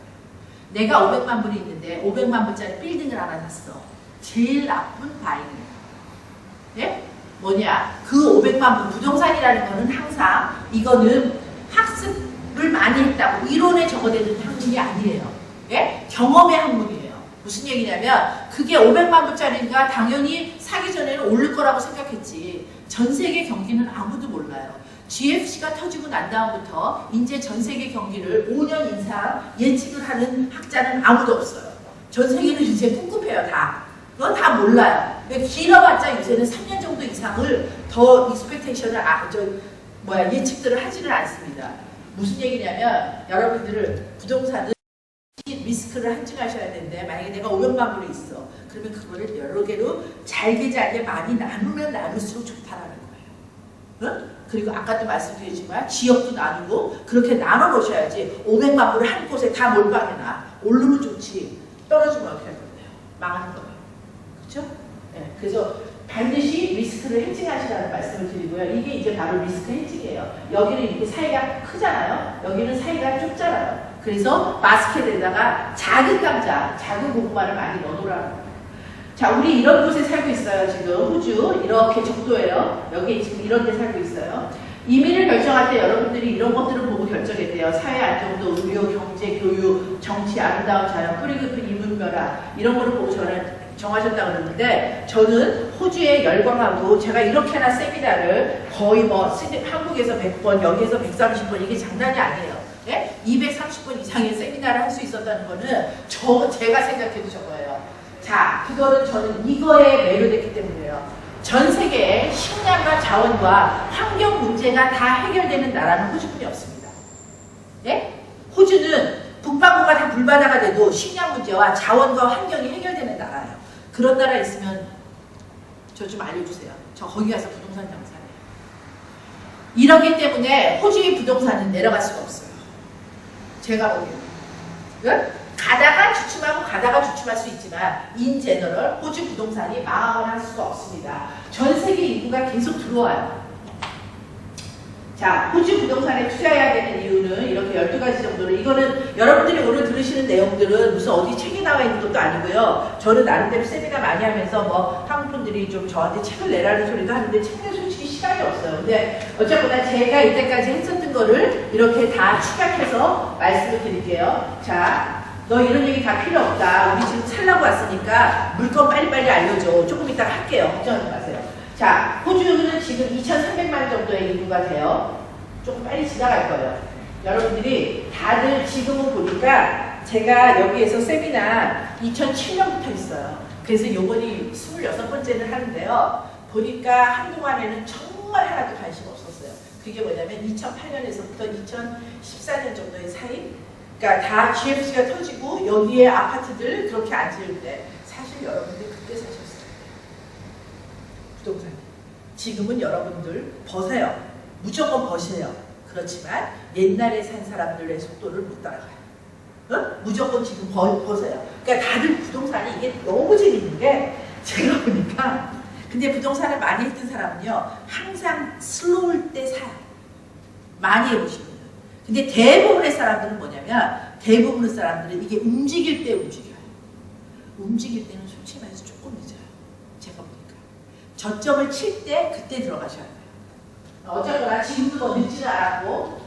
내가 500만 불이 있는데 500만 불짜리 빌딩을 하나 샀어. 제일 나쁜 바잉이에요. 예? 뭐냐? 그 500만 불, 부동산이라는 거는 항상 이거는 학습을 많이 했다고 이론에 적어내는 학문이 아니에요. 예? 경험의 학문이에요. 무슨 얘기냐면, 그게 500만 불짜리니까 당연히 사기 전에는 오를 거라고 생각했지. 전 세계 경기는 아무도 몰라요. GFC가 터지고 난 다음부터 이제 전 세계 경기를 5년 이상 예측을 하는 학자는 아무도 없어요. 전 세계는 이제 꿉꿉해요, 다. 그건 다 몰라요. 길어봤자 요새는 3년 정도 이상을 더 익스펙테이션을 예측들을 하지는 않습니다. 무슨 얘기냐면 여러분들을 부동산은 리스크를 한증하셔야 되는데 만약에 내가 500만 불이 있어. 그러면 그거를 여러 개로 잘게 많이 나누면 나눌수록 좋다라는 거예요. 응? 그리고 아까도 말씀드렸지만 지역도 나누고 그렇게 나눠 놓으셔야지 500만 불을 한 곳에 다 몰빵해놔. 오르면 좋지. 떨어지면 어떻게 할 건데요? 망하는 거예요. 그렇죠? 네, 그래서 반드시 리스크를 헤징하시라는 말씀을 드리고요. 이게 이제 바로 리스크 헤징이에요. 여기는 이렇게 사이가 크잖아요. 여기는 사이가 좁잖아요. 그래서 바스켓에다가 작은 감자, 작은 고구마를 많이 넣어놓으라는 거예요. 자, 우리 이런 곳에 살고 있어요. 지금 호주 이렇게 적도예요. 여기 지금 이런 데 살고 있어요. 이민을 결정할 때 여러분들이 이런 것들을 보고 결정했대요. 사회 안정도, 의료, 경제, 교육, 정치, 아름다운 자연, 뿌리 깊은 인문멸화 이런 거를 보고 정하셨다고 그러는데 저는 호주에 열광하고 제가 이렇게나 세미나를 거의 한국에서 100번, 여기에서 130번 이게 장난이 아니에요. 네? 230번 이상의 세미나를 할 수 있었다는 거는 제가 생각해도 저거예요. 자, 그거는 저는 이거에 매료됐기 때문에요. 전 세계에 식량과 자원과 환경 문제가 다 해결되는 나라는 호주뿐이 없습니다. 네? 호주는 북반구가 다 불바다가 돼도 식량 문제와 자원과 환경이 해결되는 나라예요. 그런 나라 있으면 저 좀 알려주세요. 저 거기 가서 부동산 장사해요. 이러기 때문에 호주의 부동산은 내려갈 수가 없어요. 제가 보기에는. 가다가 주춤할 수 있지만 인 제너럴 호주 부동산이 망할 수가 없습니다. 전 세계 인구가 계속 들어와요. 자, 호주 부동산에 투자해야 되는 이유는 이렇게 12가지 정도로 이거는 여러분들이 오늘 들으시는 내용들은 무슨 어디 책에 나와 있는 것도 아니고요. 저는 나름대로 세미나 많이 하면서 한국 분들이 좀 저한테 책을 내라는 소리도 하는데 책은 솔직히 시간이 없어요. 근데 어쨌거나 제가 이때까지 했었던 거를 이렇게 다 축약해서 말씀을 드릴게요. 자, 너 이런 얘기 다 필요 없다. 우리 지금 살라고 왔으니까 물건 빨리빨리 알려줘. 조금 이따가 할게요. 걱정하지 마세요. 자, 호주는 지금 2,300만 정도의 인구가 돼요. 조금 빨리 지나갈 거예요. 여러분들이 다들 지금은 보니까 제가 여기에서 세미나 2007년부터 있어요. 그래서 요번이 26번째를 하는데요. 보니까 한동안에는 정말 하나도 관심 없었어요. 그게 뭐냐면 2008년에서부터 2014년 정도의 사이 그러니까 다 GFC가 터지고 여기에 아파트들 그렇게 안 지을 때 사실 여러분들 그때 사셨어요. 부동산. 지금은 여러분들 버세요. 무조건 버세요. 그렇지만 옛날에 산 사람들의 속도를 못 따라가요. 어? 무조건 지금 버세요. 그러니까 다들 부동산이 이게 너무 재밌는 게 제가 보니까 근데 부동산을 많이 했던 사람은요 항상 슬로울 때 사요. 많이 해보시면. 근데 대부분의 사람들은 뭐냐면 대부분의 사람들은 이게 움직일 때 움직여요. 움직일 때는 솔직히 말해서 조금 늦어요. 제가 보니까. 저점을 칠 때 그때 들어가셔야 돼요. 어쨌거나 지금도 뭐 늦지는 않았고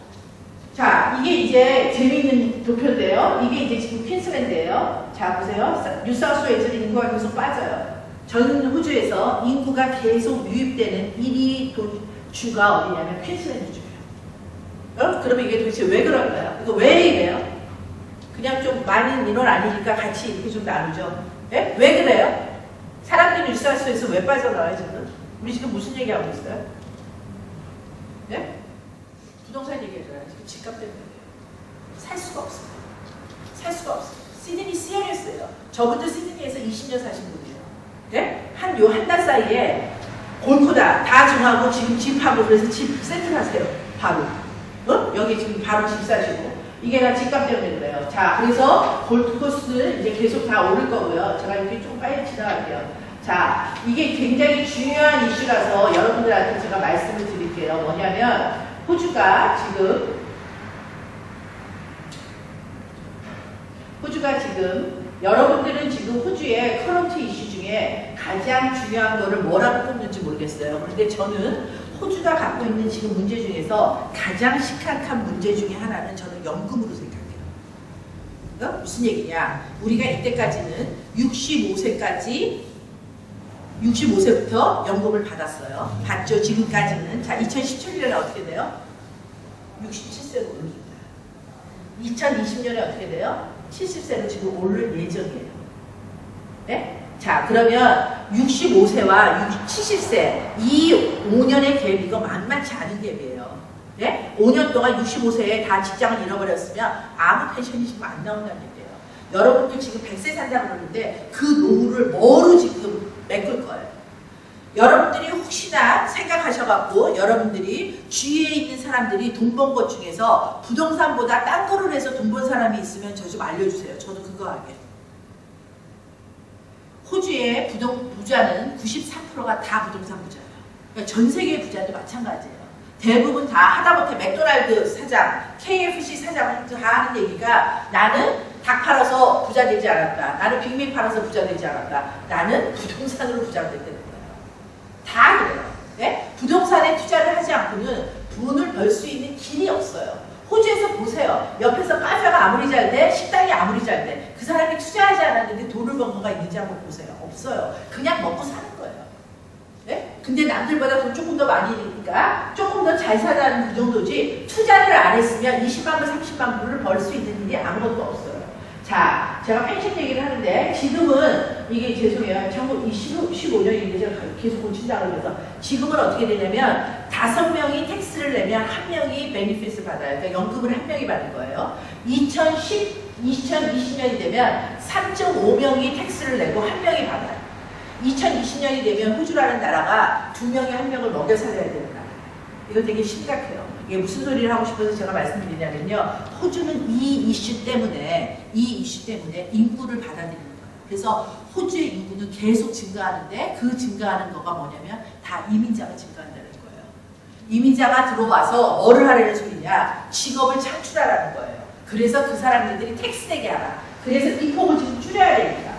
자 이게 이제 재미있는 도표인데요. 이게 이제 지금 퀸슬랜드예요. 자 보세요. 뉴사우스웨일즈는 인구가 계속 빠져요. 전 호주에서 인구가 계속 유입되는 1위 주가 어디냐면 퀸슬랜드 주예요. 그러면 이게 도대체 왜 그럴까요? 이거 왜 이래요? 그냥 좀 많은 인원 아니니까 같이 이렇게 좀 나누죠. 네? 왜 그래요? 사람들이 뉴사우스에서 왜 빠져나와요 지금? 우리 지금 무슨 얘기하고 있어요? 네? 부동산 얘기해줘요. 지금 집값 때문에 살 수가 없어요. 살 수가 없어요. 시드니 CRS예요. 저분도 시드니에서 20년 사신 분이에요. 네? 한 달 사이에 골프다 다 정하고 지금 집하고 그래서 집 세트하세요. 바로. 여기 지금 바로 집 사시고 이게 다 집값 때문에 그래요. 자, 그래서 골프코스는 이제 계속 다 오를 거고요. 제가 이렇게 좀 빨리 지나갈게요. 자, 이게 굉장히 중요한 이슈라서 여러분들한테 제가 말씀을 드릴게요. 뭐냐면 호주가 지금 여러분들은 지금 호주의 커런트 이슈 중에 가장 중요한 거를 뭐라고 꼽는지 모르겠어요. 그런데 저는 호주가 갖고 있는 지금 문제 중에서 가장 심각한 문제 중에 하나는 저는 연금으로 생각해요. 무슨 얘기냐? 우리가 이때까지는 65세부터 연금을 받았어요. 받죠. 지금까지는. 자, 2017년에 어떻게 돼요? 67세로 오릅니다. 2020년에 어떻게 돼요? 70세로 지금 오를 예정이에요. 네? 자, 그러면 65세와 70세 이 5년의 갭 이거 만만치 않은 갭이에요. 네? 5년 동안 65세에 다 직장을 잃어버렸으면 아무 펜션이 지금 안 나온다는 얘기예요. 여러분들 지금 100세 산다고 그러는데 그 노후를 뭐로 지금 메꿀 거예요. 여러분들이 혹시나 생각하셔갖고 여러분들이 주위에 있는 사람들이 돈 번 것 중에서 부동산보다 딴 거를 해서 돈 번 사람이 있으면 저 좀 알려주세요. 저도 그거 하게. 호주의 부자는 93%가 다 부동산 부자예요. 그러니까 전 세계의 부자도 마찬가지예요. 대부분 다 하다못해 맥도날드 사장, KFC 사장 다 하는 얘기가 나는 닭 팔아서 부자 되지 않았다. 나는 빅맥 팔아서 부자 되지 않았다. 나는 부동산으로 부자가 됐다는 거예요. 다 그래요. 네? 부동산에 투자를 하지 않고는 돈을 벌 수 있는 길이 없어요. 호주에서 보세요. 옆에서 카페가 아무리 잘 돼, 식당이 아무리 잘 돼. 그 사람이 투자하지 않았는데 돈을 번 거가 있는지 한번 보세요. 없어요. 그냥 먹고 사는 거예요. 네? 근데 남들보다 돈 조금 더 많이 내니까 조금 더 잘 사다는 그 정도지 투자를 안 했으면 20만 불, 30만 불을 벌 수 있는 일이 아무것도 없어요. 자, 제가 펜션 얘기를 하는데 지금은 이게 죄송해요. 15년인데 제가 계속 고친다고 그래서 지금은 어떻게 되냐면 5명이 텍스를 내면 1명이 베니핏을 받아요. 그러니까 연금을 1명이 받는 거예요. 2020년이 되면 3.5명이 텍스를 내고 1명이 받아요. 2020년이 되면 호주라는 나라가 2명이 1명을 먹여 살려야 되는 나라. 이거 되게 심각해요. 이게 무슨 소리를 하고 싶어서 제가 말씀드리냐면요. 호주는 이 이슈 때문에 인구를 받아들이는 거예요. 그래서 호주의 인구는 계속 증가하는데 그 증가하는 거가 뭐냐면 다 이민자가 증가한다는 거예요. 이민자가 들어와서 뭐를 하려는 소리냐? 직업을 창출하라는 거예요. 그래서 그 사람들이 텍스 내게 하라. 그래서 이 폭을 지금 줄여야 되니까.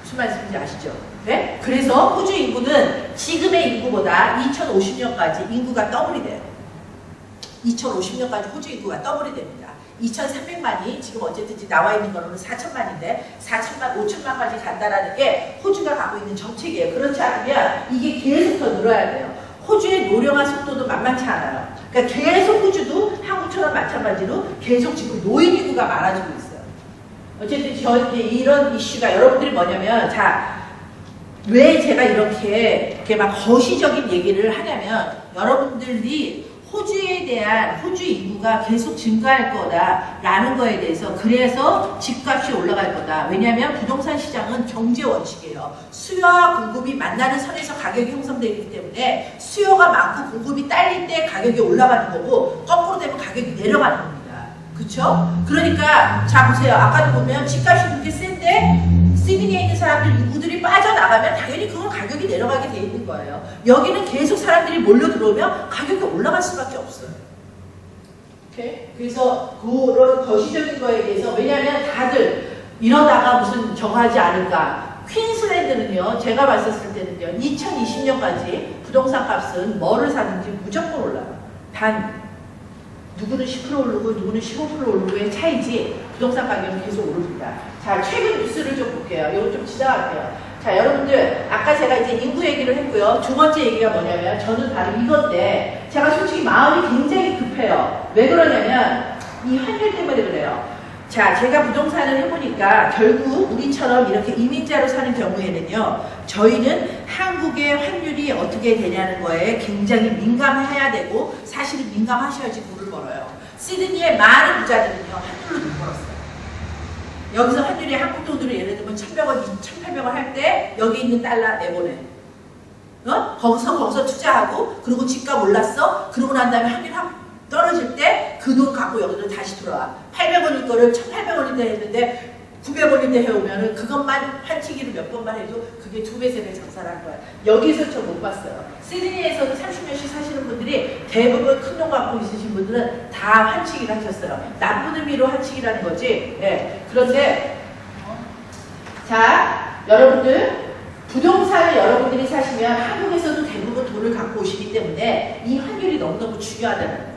무슨 말씀인지 아시죠? 네? 그래서 호주 인구는 지금의 인구보다 2050년까지 인구가 더블이 돼요. 2050년까지 호주 인구가 더블이 됩니다. 2,300만이 지금 어쨌든 나와 있는 거로는 4천만인데 4천만, 5천만까지 간다라는 게 호주가 갖고 있는 정책이에요. 그렇지 않으면 이게 계속 더 늘어야 돼요. 호주의 노령화 속도도 만만치 않아요. 그러니까 계속 호주도 한국처럼 마찬가지로 계속 지금 노인 인구가 많아지고 있어요. 어쨌든 이런 이슈가 여러분들이 뭐냐면 자, 왜 제가 이렇게 막 거시적인 얘기를 하냐면 여러분들이 호주에 대한 호주 인구가 계속 증가할 거다라는 거에 대해서 그래서 집값이 올라갈 거다. 왜냐하면 부동산 시장은 경제 원칙이에요. 수요와 공급이 만나는 선에서 가격이 형성되기 때문에 수요가 많고 공급이 딸릴 때 가격이 올라가는 거고 거꾸로 되면 가격이 내려가는 겁니다. 그쵸? 그러니까 자 보세요. 아까도 보면 집값이 그렇게 센데 시드니에 있는 사람들 인구들이 빠져나가면 당연히 그건 가격이 내려가게 돼 있는 거예요. 여기는 계속 사람들이 몰려 들어오면 가격이 올라갈 수밖에 없어요. 오케이? 그래서 그런 거시적인 거에 대해서 왜냐하면 다들 이러다가 무슨 정하지 않을까. 퀸슬랜드는요. 제가 봤었을 때는요. 2020년까지 부동산 값은 뭐를 사든지 무조건 올라요. 단 누구는 10% 오르고 누구는 15% 오르고의 차이지 부동산 가격은 계속 오릅니다. 자, 최근 뉴스를 좀 볼게요. 이거 좀 지나갈게요. 자, 여러분들 아까 제가 이제 인구 얘기를 했고요. 두 번째 얘기가 뭐냐면 저는 바로 이건데 제가 솔직히 마음이 굉장히 급해요. 왜 그러냐면 이 환율 때문에 그래요. 자, 제가 부동산을 해보니까 결국 우리처럼 이렇게 이민자로 사는 경우에는요. 저희는 한국의 환율이 어떻게 되냐는 거에 굉장히 민감해야 되고 사실은 민감하셔야지 돈을 벌어요. 시드니의 많은 부자들은요. 환율로 돈 벌었어요. 여기서 환율이 한국 돈으로 예를 들면 1,100원, 1,800원 할 때 여기 있는 달러 내보내. 거기서 투자하고 그리고 집값 올랐어. 그러고 난 다음에 환율 떨어질 때 그 돈 갖고 여기로 다시 돌아와. 800원일 거를 1,800원인데 했는데 900원인데 해오면은 그것만 환치기를 몇 번만 해도 그게 2배, 3배 장사를 한 거야. 여기서 저 못 봤어요. 시드니에서도 30년씩 사시는 분들이 대부분 큰 돈 갖고 있으신 분들은 다 환치기를 하셨어요. 나쁜 의미로 환치기라는 거지. 네. 그런데 자, 여러분들 부동산을 여러분들이 사시면 한국에서도 대부분 돈을 갖고 오시기 때문에 이 환율이 너무너무 중요하다는 거예요.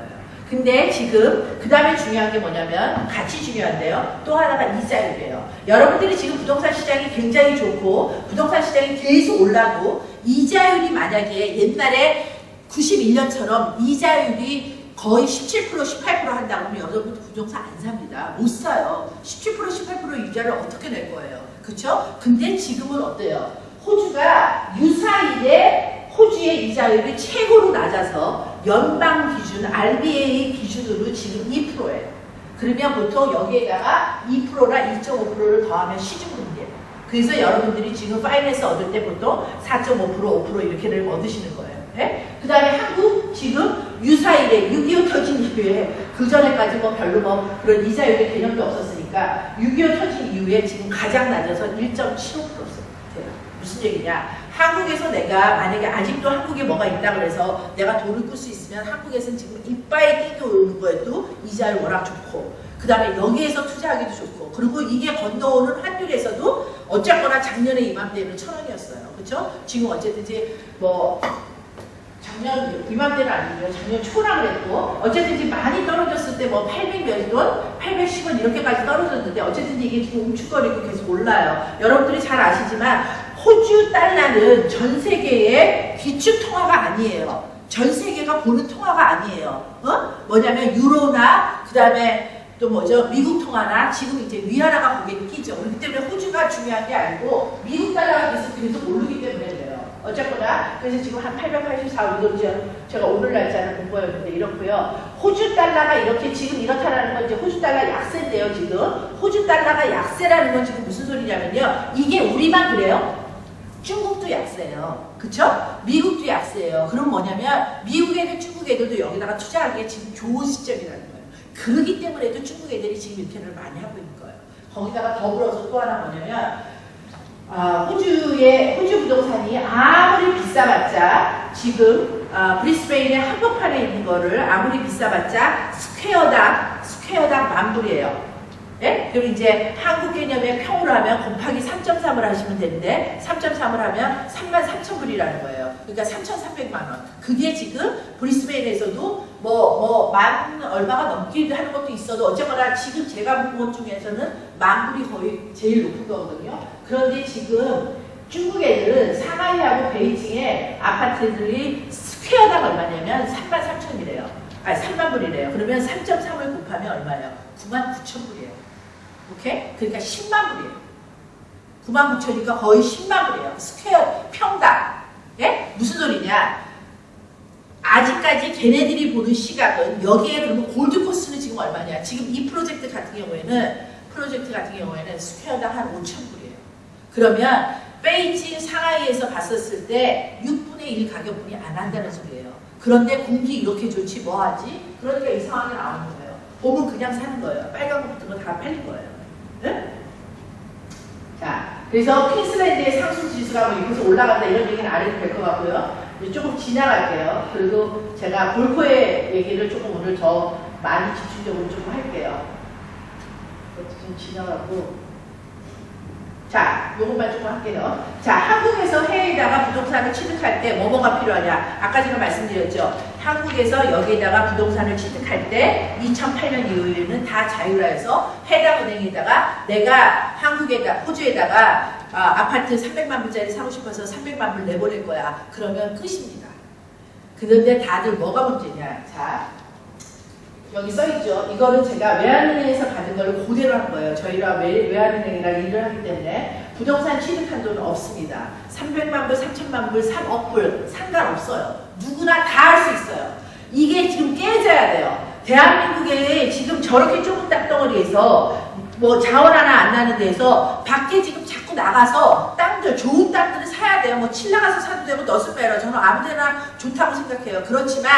근데 지금 그 다음에 중요한 게 뭐냐면 같이 중요한데요. 또 하나가 이자율이에요. 여러분들이 지금 부동산 시장이 굉장히 좋고 부동산 시장이 계속 올라도 이자율이 만약에 옛날에 91년처럼 이자율이 거의 17%, 18% 한다고 하면 여러분들 부동산 안 삽니다. 못 사요. 17%, 18% 이자를 어떻게 낼 거예요? 그쵸? 근데 지금은 어때요? 호주가 유사일에 호주의 이자율이 최고로 낮아서 연방 기준, RBA 기준으로 지금 2%예요. 그러면 보통 여기에다가 2%나 2.5%를 더하면 시중금리예요. 그래서 여러분들이 지금 파이낸스 얻을 때 보통 4.5%, 5% 이렇게를 얻으시는 거예요. 네? 그 다음에 한국 지금 유사일에 6.25 터진 이후에 그 전에까지 뭐 별로 뭐 그런 이자율의 개념도 없었으니까 6.25 터진 이후에 지금 가장 낮아서 1.75%예요. 무슨 얘기냐? 한국에서 내가 만약에 아직도 한국에 뭐가 있다 그래서 내가 돈을 끌 수 있으면 한국에서는 지금 이빠이 땡겨오는 거에도 이자율 워낙 좋고 그 다음에 여기에서 투자하기도 좋고 그리고 이게 건너오는 환율에서도 어쨌거나 작년에 이맘때는 1,000원이었어요. 그렇죠? 지금 어쨌든지 뭐 작년 이맘때는 아니고요. 작년 초라 그랬고 어쨌든지 많이 떨어졌을 때 뭐 800 몇 원, 810원 이렇게까지 떨어졌는데 어쨌든지 이게 지금 움츠거리고 계속 올라요. 여러분들이 잘 아시지만 호주 달러는 전 세계의 기축 통화가 아니에요. 전 세계가 보는 통화가 아니에요. 뭐냐면 유로나 그 다음에 또 뭐죠? 미국 통화나 지금 이제 위안화가 거기에 끼죠. 그렇기 때문에 호주가 중요한 게 아니고 미국 달러가 계속 모르기 때문에 그래요. 어쨌거나 그래서 지금 한 884, 이거 제가 오늘 날짜를 본 거였는데 이렇고요. 호주 달러가 이렇게 지금 이렇다라는 건 이제 호주 달러 약세인데요. 지금 호주 달러가 약세라는 건 지금 무슨 소리냐면요. 이게 우리만 그래요. 중국도 약세예요. 그쵸? 미국도 약세예요. 그럼 뭐냐면 미국 애들, 중국 애들도 여기다가 투자하기에 지금 좋은 시점이라는 거예요. 그러기 때문에도 중국 애들이 지금 이렇게를 많이 하고 있는 거예요. 거기다가 더불어서 또 하나 뭐냐면 호주 부동산이 아무리 비싸봤자 지금 브리스베인의 한복판에 있는 거를 아무리 비싸봤자 스퀘어당 10,000불이에요. 예? 그리고 이제 한국 개념의 평으로 하면 곱하기 3.3을 하시면 되는데 3.3을 하면 33,000불이라는 거예요. 그러니까 3,300만 원. 그게 지금 브리스베인에서도 만 얼마가 넘기도 하는 것도 있어도 어쨌거나 지금 제가 본 것 중에서는 10,000불이 거의 제일 높은 거거든요. 그런데 지금 중국 애들은 상하이하고 베이징의 아파트들이 스퀘어당 얼마냐면 33,000이래요. 아니 30,000불이래요. 그러면 3.3을 곱하면 얼마예요? 99,000불이에요. 오케이? 그러니까 100,000불이에요. 99,000이니까 거의 100,000불이에요. 스퀘어 평당. 예? 무슨 소리냐? 아직까지 걔네들이 보는 시각은 여기에 그러면 골드코스트는 지금 얼마냐? 지금 이 프로젝트 같은 경우에는 스퀘어당 한 5,000불이에요. 그러면 베이징, 상하이에서 봤었을 때 6분의 1 가격분이 안 한다는 소리예요. 그런데 공기 이렇게 좋지 뭐 하지? 그러니까 이상하게 나오는 거예요. 보면 그냥 사는 거예요. 빨간 거 붙은 거 다 팔린 거예요. 네? 자, 그래서 퀸슬랜드의 상승 지수가 뭐 이렇게 올라간다 이런 얘기는 안 해도 될 것 같고요. 조금 지나갈게요. 그리고 제가 골코의 얘기를 조금 오늘 더 많이 집중적으로 조금 할게요. 좀 지나가고. 자, 요것만 조금 할게요. 자, 한국에서 해외에다가 부동산을 취득할 때 뭐가 필요하냐? 아까 제가 말씀드렸죠. 한국에서 여기에다가 부동산을 취득할 때 2008년 이후에는 다 자율화해서 해당 은행에다가 내가 호주에다가 아파트 300만 불짜리 사고 싶어서 300만 불 내보낼 거야. 그러면 끝입니다. 그런데 다들 뭐가 문제냐? 자, 여기 써있죠. 이거는 제가 외환은행에서 받은 걸 그대로 한 거예요. 저희가 외환은행이랑 일을 하기 때문에 부동산 취득한 돈은 없습니다. 300만 불, 3천만 불, 3억 불 상관없어요. 누구나 다 할 수 있어요. 이게 지금 깨져야 돼요. 대한민국에 지금 저렇게 좁은 땅덩어리에서 뭐 자원 하나 안 나는 데서 밖에 지금 자꾸 나가서 땅들, 좋은 땅들을 사야 돼요. 뭐 칠 나가서 사도 되고 너스 빼라. 저는 아무 데나 좋다고 생각해요. 그렇지만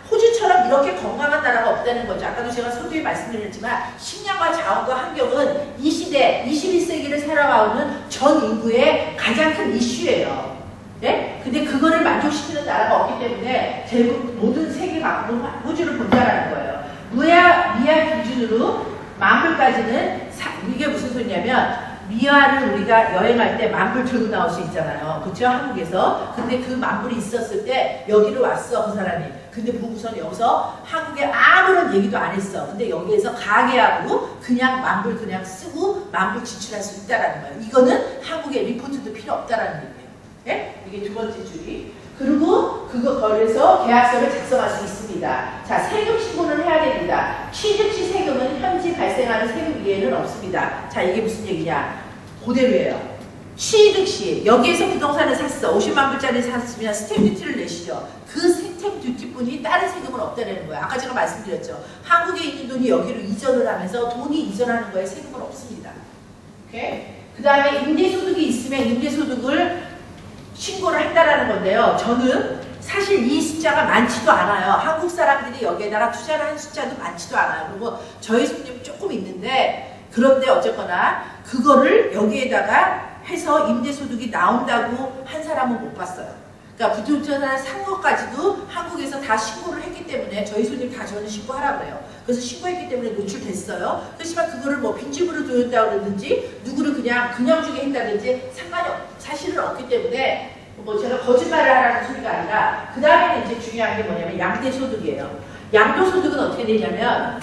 호주처럼 이렇게 건강한 나라가 없다는 거죠. 아까도 제가 서두에 말씀드렸지만 식량과 자원과 환경은 이 시대, 21세기를 살아가는 전 인구의 가장 큰 이슈예요. 네? 근데 그거를 만족시키는 나라가 없기 때문에 대부분 모든 세계가 호주를 본다라는 거예요. 미아 기준으로 10,000불까지는 이게 무슨 소리냐면 미아를 우리가 여행할 때 10,000불 들고 나올 수 있잖아요. 그렇죠? 한국에서. 근데 그 10,000불이 있었을 때 여기로 왔어, 그 사람이. 근데 보고선 여기서 한국에 아무런 얘기도 안 했어. 근데 여기에서 가게하고 그냥 10,000불 그냥 쓰고 10,000불 지출할 수 있다라는 거예요. 이거는 한국에 리포트도 필요 없다라는 얘기예요. 네? 이게 두 번째 줄이. 그리고 그거 거래서 계약서를 작성할 수 있습니다. 자, 세금 신고를 해야 됩니다. 취득 시 세금은 현지 발생하는 세금 이외에는 없습니다. 자, 이게 무슨 얘기냐? 그대로예요. 취득시 여기에서 부동산을 샀어. 50만 불짜리 샀으면 스탬프 듀티를 내시죠. 그 스탬프 듀티뿐이 다른 세금은 없다는 거예요. 아까 제가 말씀드렸죠. 한국에 있는 돈이 여기로 이전을 하면서 돈이 이전하는 거에 세금은 없습니다. 오케이? 그 다음에 임대소득이 있으면 임대소득을 신고를 한다라는 건데요. 저는 사실 이 숫자가 많지도 않아요. 한국 사람들이 여기에다가 투자를 한 숫자도 많지도 않아요. 그리고 저희 손님 조금 있는데, 그런데 어쨌거나 그거를 여기에다가 해서 임대소득이 나온다고 한 사람은 못 봤어요. 그러니까 부동산을 산 것까지도 한국에서 다 신고를 했기 때문에 저희 손님 다 저는 신고하라 그래요. 그래서 신고했기 때문에 노출됐어요. 그렇지만 그거를 뭐 빈집으로 들였다고 그러든지 누구를 그냥 주게 한다든지 상관이 사실은 없기 때문에 뭐 제가 거짓말을 하라는 소리가 아니라, 그 다음에는 이제 중요한 게 뭐냐면 양도소득이에요. 양도소득은 어떻게 되냐면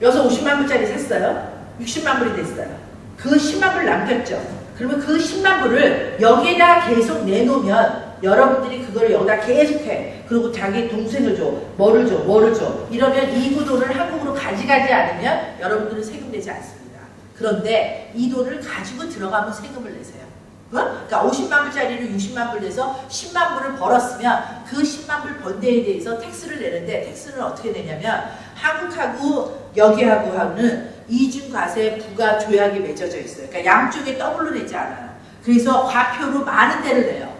여기서 50만 불짜리 샀어요. 60만 불이 됐어요. 그 10만 불 남겼죠. 그러면 그 10만 불을 여기에다 계속 내놓으면 여러분들이 그걸 여기다 계속해. 그리고 자기 동생을 줘, 뭐를 줘. 이러면 이 돈을 한국으로 가져가지 않으면 여러분들은 세금 내지 않습니다. 그런데 이 돈을 가지고 들어가면 세금을 내세요. 그러니까 50만 불짜리를 60만 불 내서 10만 불을 벌었으면 그 10만 불 번 데에 대해서 텍스를 내는데, 텍스는 어떻게 내냐면 한국하고 여기하고 하는 이중과세 부가 조약이 맺어져 있어요. 그러니까 양쪽에 더블로 내지 않아요. 그래서 과표로 많은 데를 내요.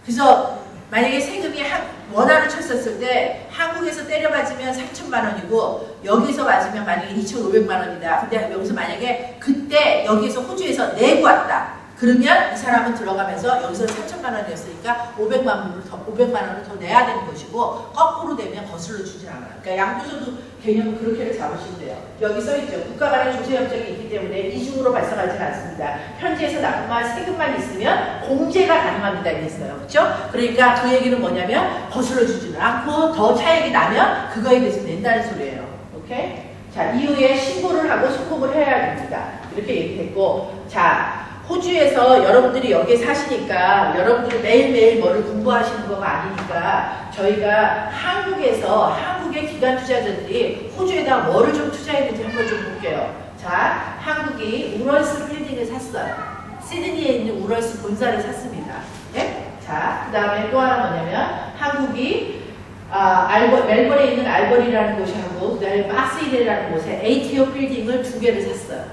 그래서 만약에 세금이 원화를 쳤었을 때 한국에서 때려 맞으면 3천만 원이고 여기서 맞으면 만약에 2,500만 원이다. 근데 여기서 만약에 그때 여기에서 호주에서 내고 왔다. 그러면 이 사람은 들어가면서 여기서 3천만 원이었으니까 500만 원을 더 내야 되는 것이고, 거꾸로 되면 거슬러 주진 않아요. 그러니까 양도소득 개념은 그렇게를 잡으시면 돼요. 여기 써있죠. 국가 간의 조세협정이 있기 때문에 이중으로 발생하지는 않습니다. 현지에서 납부만 세금만 있으면 공제가 가능합니다. 이랬어요. 그렇죠? 그러니까 그 얘기는 뭐냐면 거슬러 주지는 않고 더 차액이 나면 그거에 대해서 낸다는 소리예요. 오케이? 자, 이후에 신고를 하고 송금을 해야 됩니다. 이렇게 얘기했고, 자, 호주에서 여러분들이 여기에 사시니까 여러분들이 매일매일 뭐를 공부하시는 거가 아니니까 저희가 한국의 기관 투자자들이 호주에다 뭐를 좀 투자했는지 한번 좀 볼게요. 자, 한국이 우럴스 빌딩을 샀어요. 시드니에 있는 우럴스 본사를 샀습니다. 예? 자, 그 다음에 또 하나 뭐냐면 한국이 멜번에 있는 알버리라는 곳하고 그 다음에 박스힐이라는 곳에 ATO 빌딩을 2개를 샀어요.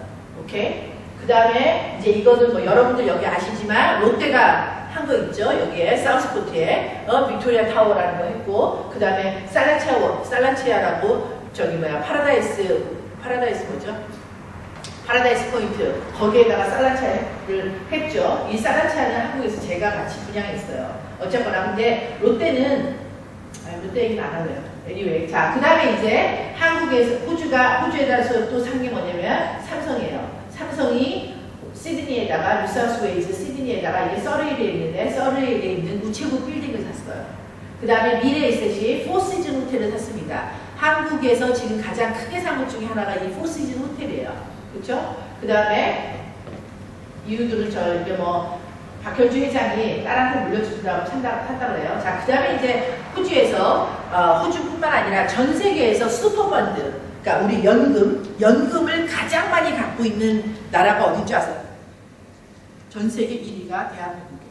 오케이? 그 다음에 이제 이거는 뭐 여러분들 여기 아시지만 롯데가 한 거 있죠. 여기에 사우스포트에 빅토리아 타워라는 거 했고, 그 다음에 살란치아라고 저기 뭐야 파라다이스 뭐죠? 파라다이스 포인트 거기에다가 살란치아를 했죠. 이 살란치아는 한국에서 제가 같이 분양했어요. 어쨌거나 근데 롯데 얘기는 안 하네요. anyway, 자, 그 다음에 이제 한국에서 호주에다서 또 산 게 뭐냐면 삼성이에요. 삼성이 시드니에다가 뉴사우스웨일즈 시드니에다가 이게 서레일에 있는데 서레일에 있는 우체국 빌딩을 샀어요. 그 다음에 미래에셋이 포시즌 호텔을 샀습니다. 한국에서 지금 가장 크게 산 것 중에 하나가 이 포시즌 호텔이에요. 그렇죠? 그 다음에 이유들은 이제 뭐 박현주 회장이 딸한테 물려준다고 산다고 해요. 자, 그 다음에 이제 호주에서 호주뿐만 아니라 전 세계에서 슈퍼펀드, 그러니까 우리 연금을 가장 많이 갖고 있는 나라가 어딘 줄 아세요? 전 세계 1위가 대한민국이에요.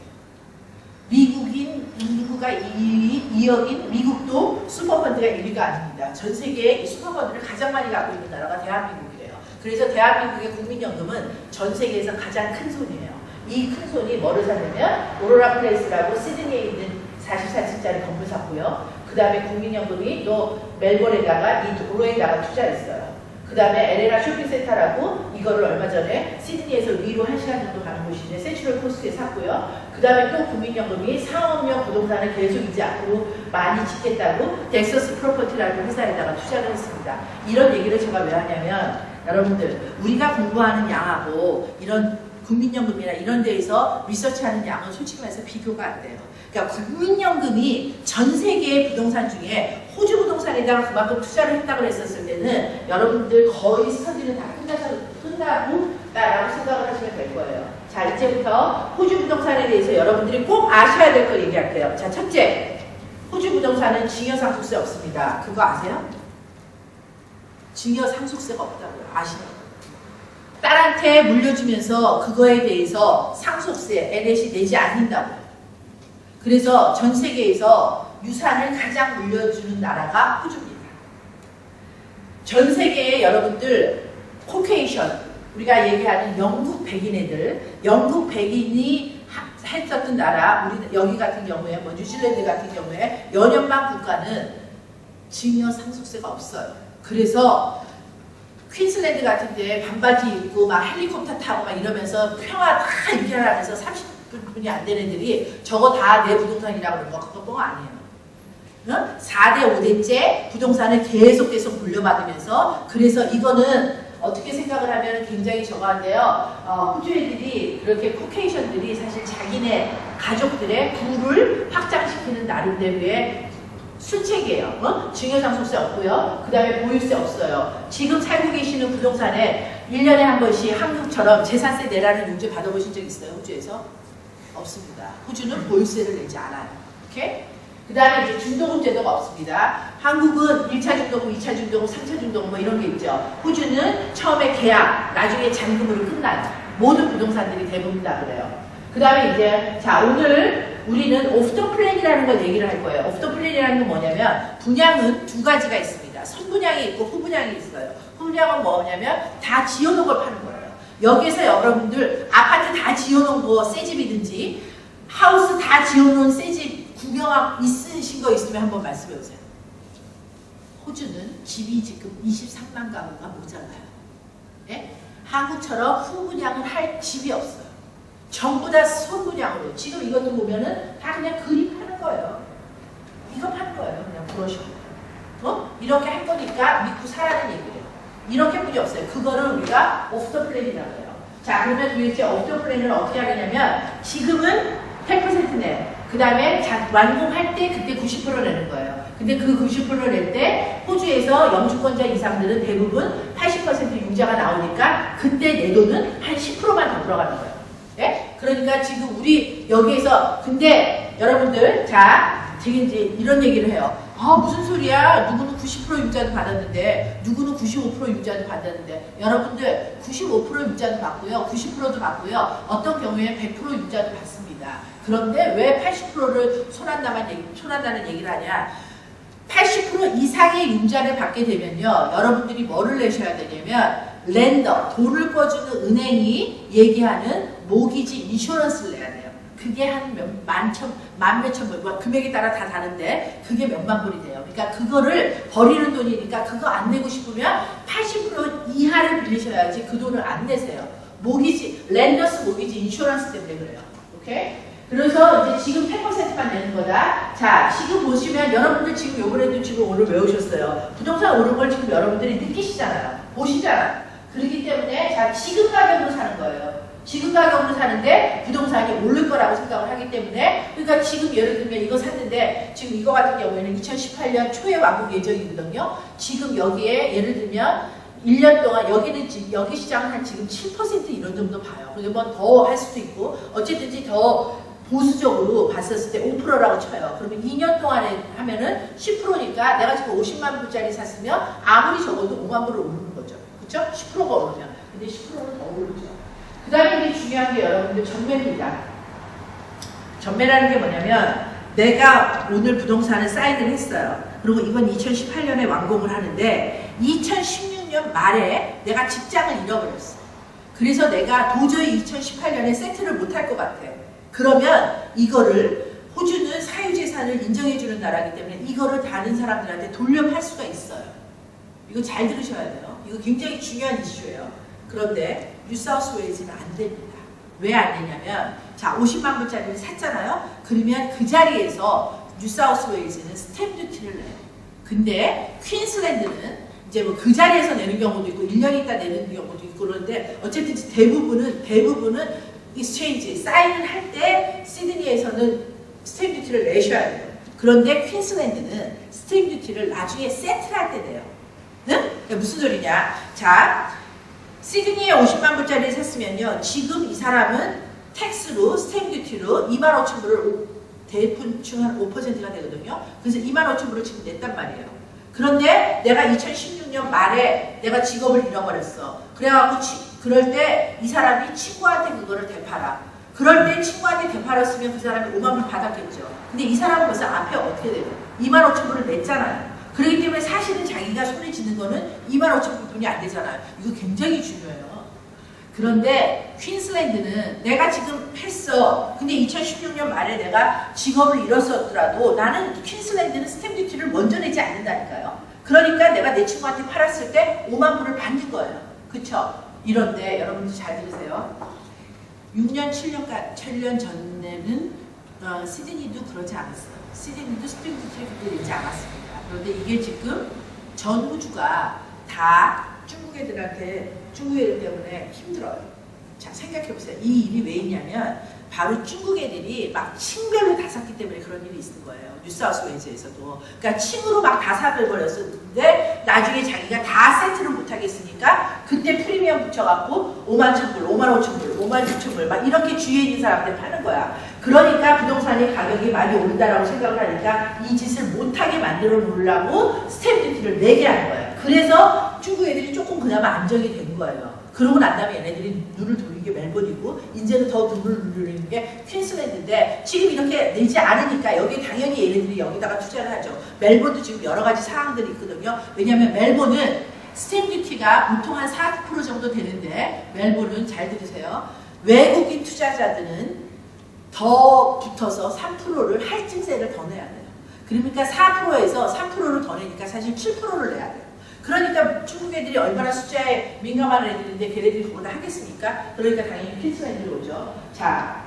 미국인 인구가 2억인 미국도 슈퍼펀드가 1위가 아닙니다. 전 세계에 슈퍼펀드를 가장 많이 갖고 있는 나라가 대한민국이에요. 그래서 대한민국의 국민연금은 전 세계에서 가장 큰 손이에요. 이 큰 손이 뭐를 샀냐면 오로라 플레이스라고 시드니에 있는 44층짜리 건물 샀고요. 그 다음에 국민연금이 또 멜번에다가 이 도로에다가 투자했어요. 그 다음에 에레나 쇼핑센터라고 이거를 얼마 전에 시드니에서 위로 1시간 정도 가는 곳인데 센트럴 코스트에 샀고요. 그 다음에 또 국민연금이 상업용 부동산을 계속 이제 앞으로 많이 짓겠다고 덱서스 프로퍼티라는 회사에다가 투자를 했습니다. 이런 얘기를 제가 왜 하냐면 여러분들 우리가 공부하는 양하고 이런 국민연금이나 이런 데에서 리서치하는 양은 솔직히 말해서 비교가 안 돼요. 그러니까 국민연금이 전 세계의 부동산 중에 호주 부동산에다가 그만큼 투자를 했다고 했었을 때는 여러분들 거의 스터디는 다 끝나고 라고 생각을 하시면 될 거예요. 자, 이제부터 호주 부동산에 대해서 여러분들이 꼭 아셔야 될 거 얘기할게요. 자, 첫째, 호주 부동산은 증여상속세 없습니다. 그거 아세요? 증여상속세가 없다고요. 아시나요? 딸한테 물려주면서 그거에 대해서 상속세 NHC 내지 않는다고. 그래서 전 세계에서 유산을 가장 물려주는 나라가 호주입니다. 전 세계에 여러분들 코케이션, 우리가 얘기하는 영국 백인 애들, 영국 백인이 했었던 나라, 우리 여기 같은 경우에 뭐 뉴질랜드 같은 경우에 연연방 국가는 증여 상속세가 없어요. 그래서 퀸슬랜드 같은 데 반바지 입고 막 헬리콥터 타고 막 이러면서 평화 다 이렇게 하면서 30분이 안 되는 애들이 저거 다 내 부동산이라고 그러는 거 그거 뻥 아니에요. 응? 4대 5대째 부동산을 계속 물려받으면서, 그래서 이거는 어떻게 생각을 하면 굉장히 저거한데요. 호주 애들이 그렇게 코케이션들이 사실 자기네 가족들의 부를 확장시키는 나름대로의 순책이에요. 증여상속세 없고요. 그 다음에 보유세 없어요. 지금 살고 계시는 부동산에 1년에 한 번씩 한국처럼 재산세 내라는 용지 받아보신 적 있어요? 호주에서? 없습니다. 호주는 보유세를 내지 않아요. 오케이? 그 다음에 이제 중도금 제도가 없습니다. 한국은 1차 중도금, 2차 중도금, 3차 중도금 뭐 이런 게 있죠. 호주는 처음에 계약, 나중에 잔금으로 끝나요. 모든 부동산들이 대부분 다 그래요. 그 다음에 이제 자 오늘 우리는 오프 더 플랜이라는 걸 얘기를 할 거예요. 오프 더 플랜이라는 건 뭐냐면 분양은 두 가지가 있습니다. 선분양이 있고 후분양이 있어요. 후분양은 뭐냐면 다 지어놓은 걸 파는 거예요. 여기서 여러분들 아파트 다 지어놓은 거 새 집이든지 하우스 다 지어놓은 새 집 구경하고 있으신 거 있으면 한번 말씀해 보세요. 호주는 집이 지금 23만 가구가 모자라요. 예? 한국처럼 후분양을 할 집이 없어요. 전부 다 선분양으로. 지금 이것도 보면은 다 그냥 그림 파는 거예요. 이거 파는 거예요. 그냥 브러쉬. 이렇게 할 거니까 믿고 사라는 얘기예요. 이렇게 뿐이 없어요. 그거를 우리가 오프 더 플랜이라고 해요. 자, 그러면 도대체 오프 더 플랜을 어떻게 하느냐면 지금은 100% 내. 그 다음에 완공할 때 그때 90% 내는 거예요. 근데 그 90%를 낼 때 호주에서 영주권자 이상들은 대부분 80% 융자가 나오니까 그때 내 돈은 한 10%만 더 들어가는 거예요. 네? 그러니까 지금 우리 여기에서 근데 여러분들 자 지금 이제 이런 얘기를 해요. 아 무슨 소리야? 누구는 90% 융자도 받았는데 누구는 95% 융자도 받았는데 여러분들 95% 융자도 받고요. 90%도 받고요. 어떤 경우에 100% 융자도 받습니다. 그런데 왜 80%를 손한다는 얘기를 하냐? 80% 이상의 융자를 받게 되면요. 여러분들이 뭐를 내셔야 되냐면 렌더, 돈을 꿔주는 은행이 얘기하는 모기지 인슈런스를 내야 돼요. 그게 한 만몇천 불, 금액에 따라 다 다른데 그게 몇만 불이 돼요. 그러니까 그거를 버리는 돈이니까 그거 안 내고 싶으면 80% 이하를 빌리셔야지 그 돈을 안 내세요. 모기지, 렌더스 모기지 인슈런스 때문에 그래요. 오케이? 그래서 이제 지금 100%만 내는 거다. 자, 지금 보시면 여러분들 지금 요번에도 지금 오늘 외우셨어요. 부동산 오른 걸 지금 여러분들이 느끼시잖아요. 보시잖아요. 그렇기 때문에 자, 지금 가격으로 사는 거예요. 지금 가격으로 사는데 부동산이 오를 거라고 생각을 하기 때문에 그러니까 지금 예를 들면 이거 샀는데 지금 이거 같은 경우에는 2018년 초에 완공 예정이거든요. 지금 여기에 예를 들면 1년 동안 여기 시장은 한 지금 7% 이런 정도 봐요. 그리고 뭐 더 할 수도 있고 어쨌든지 더 보수적으로 봤었을 때 5%라고 쳐요. 그러면 2년 동안에 하면은 10%니까 내가 지금 50만 불짜리 샀으면 아무리 적어도 5만 불을 오르는 거죠. 그렇죠? 10%가 오르면. 근데 10%는 더 오르죠. 그 다음에 이제 중요한 게 여러분들 전매입니다. 전매라는 게 뭐냐면 내가 오늘 부동산을 사인을 했어요. 그리고 이건 2018년에 완공을 하는데 2016년 말에 내가 직장을 잃어버렸어. 그래서 내가 도저히 2018년에 세트를 못할 것 같아. 그러면 이거를 호주는 사유재산을 인정해주는 나라이기 때문에 이거를 다른 사람들한테 돌려팔 수가 있어요. 이거 잘 들으셔야 돼요. 이거 굉장히 중요한 이슈예요. 그런데 뉴사우스웨일즈는 안 됩니다. 왜 안 되냐면 자 50만 불짜리를 샀잖아요. 그러면 그 자리에서 뉴사우스웨일즈는 스탬프 듀티를 내요. 근데 퀸슬랜드는 이제 뭐 그 자리에서 내는 경우도 있고 1년 있다 내는 경우도 있고 그런데 어쨌든 대부분은 익스체인지 사인을 할 때 시드니에서는 스탬프 듀티를 내셔야 돼요. 그런데 퀸슬랜드는 스탬프 듀티를 나중에 세트를 할 때 내요. 응? 무슨 소리냐? 자, 시드니에 50만 불짜리를 샀으면요. 지금 이 사람은 텍스로 스탬프 듀티로 2만 5천 불을 대충 한 5%가 되거든요. 그래서 2만 5천 불을 지금 냈단 말이에요. 그런데 내가 2016년 말에 내가 직업을 잃어버렸어. 그래갖고 그럴 때 이 사람이 친구한테 그거를 되팔아. 그럴 때 친구한테 되팔았으면 그 사람이 5만 불 받았겠죠. 근데 이 사람은 벌써 앞에 어떻게 돼요? 2만 5천 불을 냈잖아요. 그렇기 때문에 사실은 자기가 손에 쥐는 거는 2만 5천 불 돈이 안 되잖아요. 이거 굉장히 중요해요. 그런데 퀸슬랜드는 내가 지금 했어. 근데 2016년 말에 내가 직업을 잃었었더라도 나는 퀸슬랜드는 스탬프 듀티를 먼저 내지 않는다니까요. 그러니까 내가 내 친구한테 팔았을 때 5만 불을 받는 거예요. 그쵸? 이런데 여러분들 잘 들으세요. 6년, 7년 전에는 시드니도 그러지 않았어요. 시드니도 스탬프 듀티를 그때 내지 않았습니다. 그런데 이게 지금 전 호주가 다 중국 애들 때문에 힘들어요. 자, 생각해보세요. 이 일이 왜 있냐면 바로 중국 애들이 막 층별로 다 샀기 때문에 그런 일이 있는 거예요. 뉴사우스웨일즈에서도. 그러니까 층으로 막 다 사버렸었는데 나중에 자기가 다 세트를 못하겠으니까 그때 프리미엄 붙여갖고 5만 1,000불, 5만 5,000불, 5만 6,000불 막 이렇게 주위에 있는 사람한테 파는 거야. 그러니까 부동산의 가격이 많이 오른다라고 생각을 하니까 이 짓을 못하게 만들어 놓으려고 스탬프 듀티를 내게 하는 거예요. 그래서 중국 애들이 조금 그나마 안정이 된 거예요. 그러고 난 다음에 얘네들이 눈을 돌린 게 멜번이고 이제는 더 눈을 돌리는 게 퀸슬랜드인데 지금 이렇게 내지 않으니까 여기 당연히 얘네들이 여기다가 투자를 하죠. 멜번도 지금 여러 가지 사항들이 있거든요. 왜냐하면 멜번은 스탬프 듀티가 보통 한 4% 정도 되는데 멜번은 잘 들으세요. 외국인 투자자들은 더 붙어서 3%를 할증세를 더 내야 돼요. 그러니까 4%에서 3%를 더 내니까 사실 7%를 내야 돼요. 그러니까 중국 애들이 얼마나 숫자에 민감한 애들인데 걔네들이 그거다 하겠습니까? 그러니까 당연히 퀸슬랜드로 오죠. 자,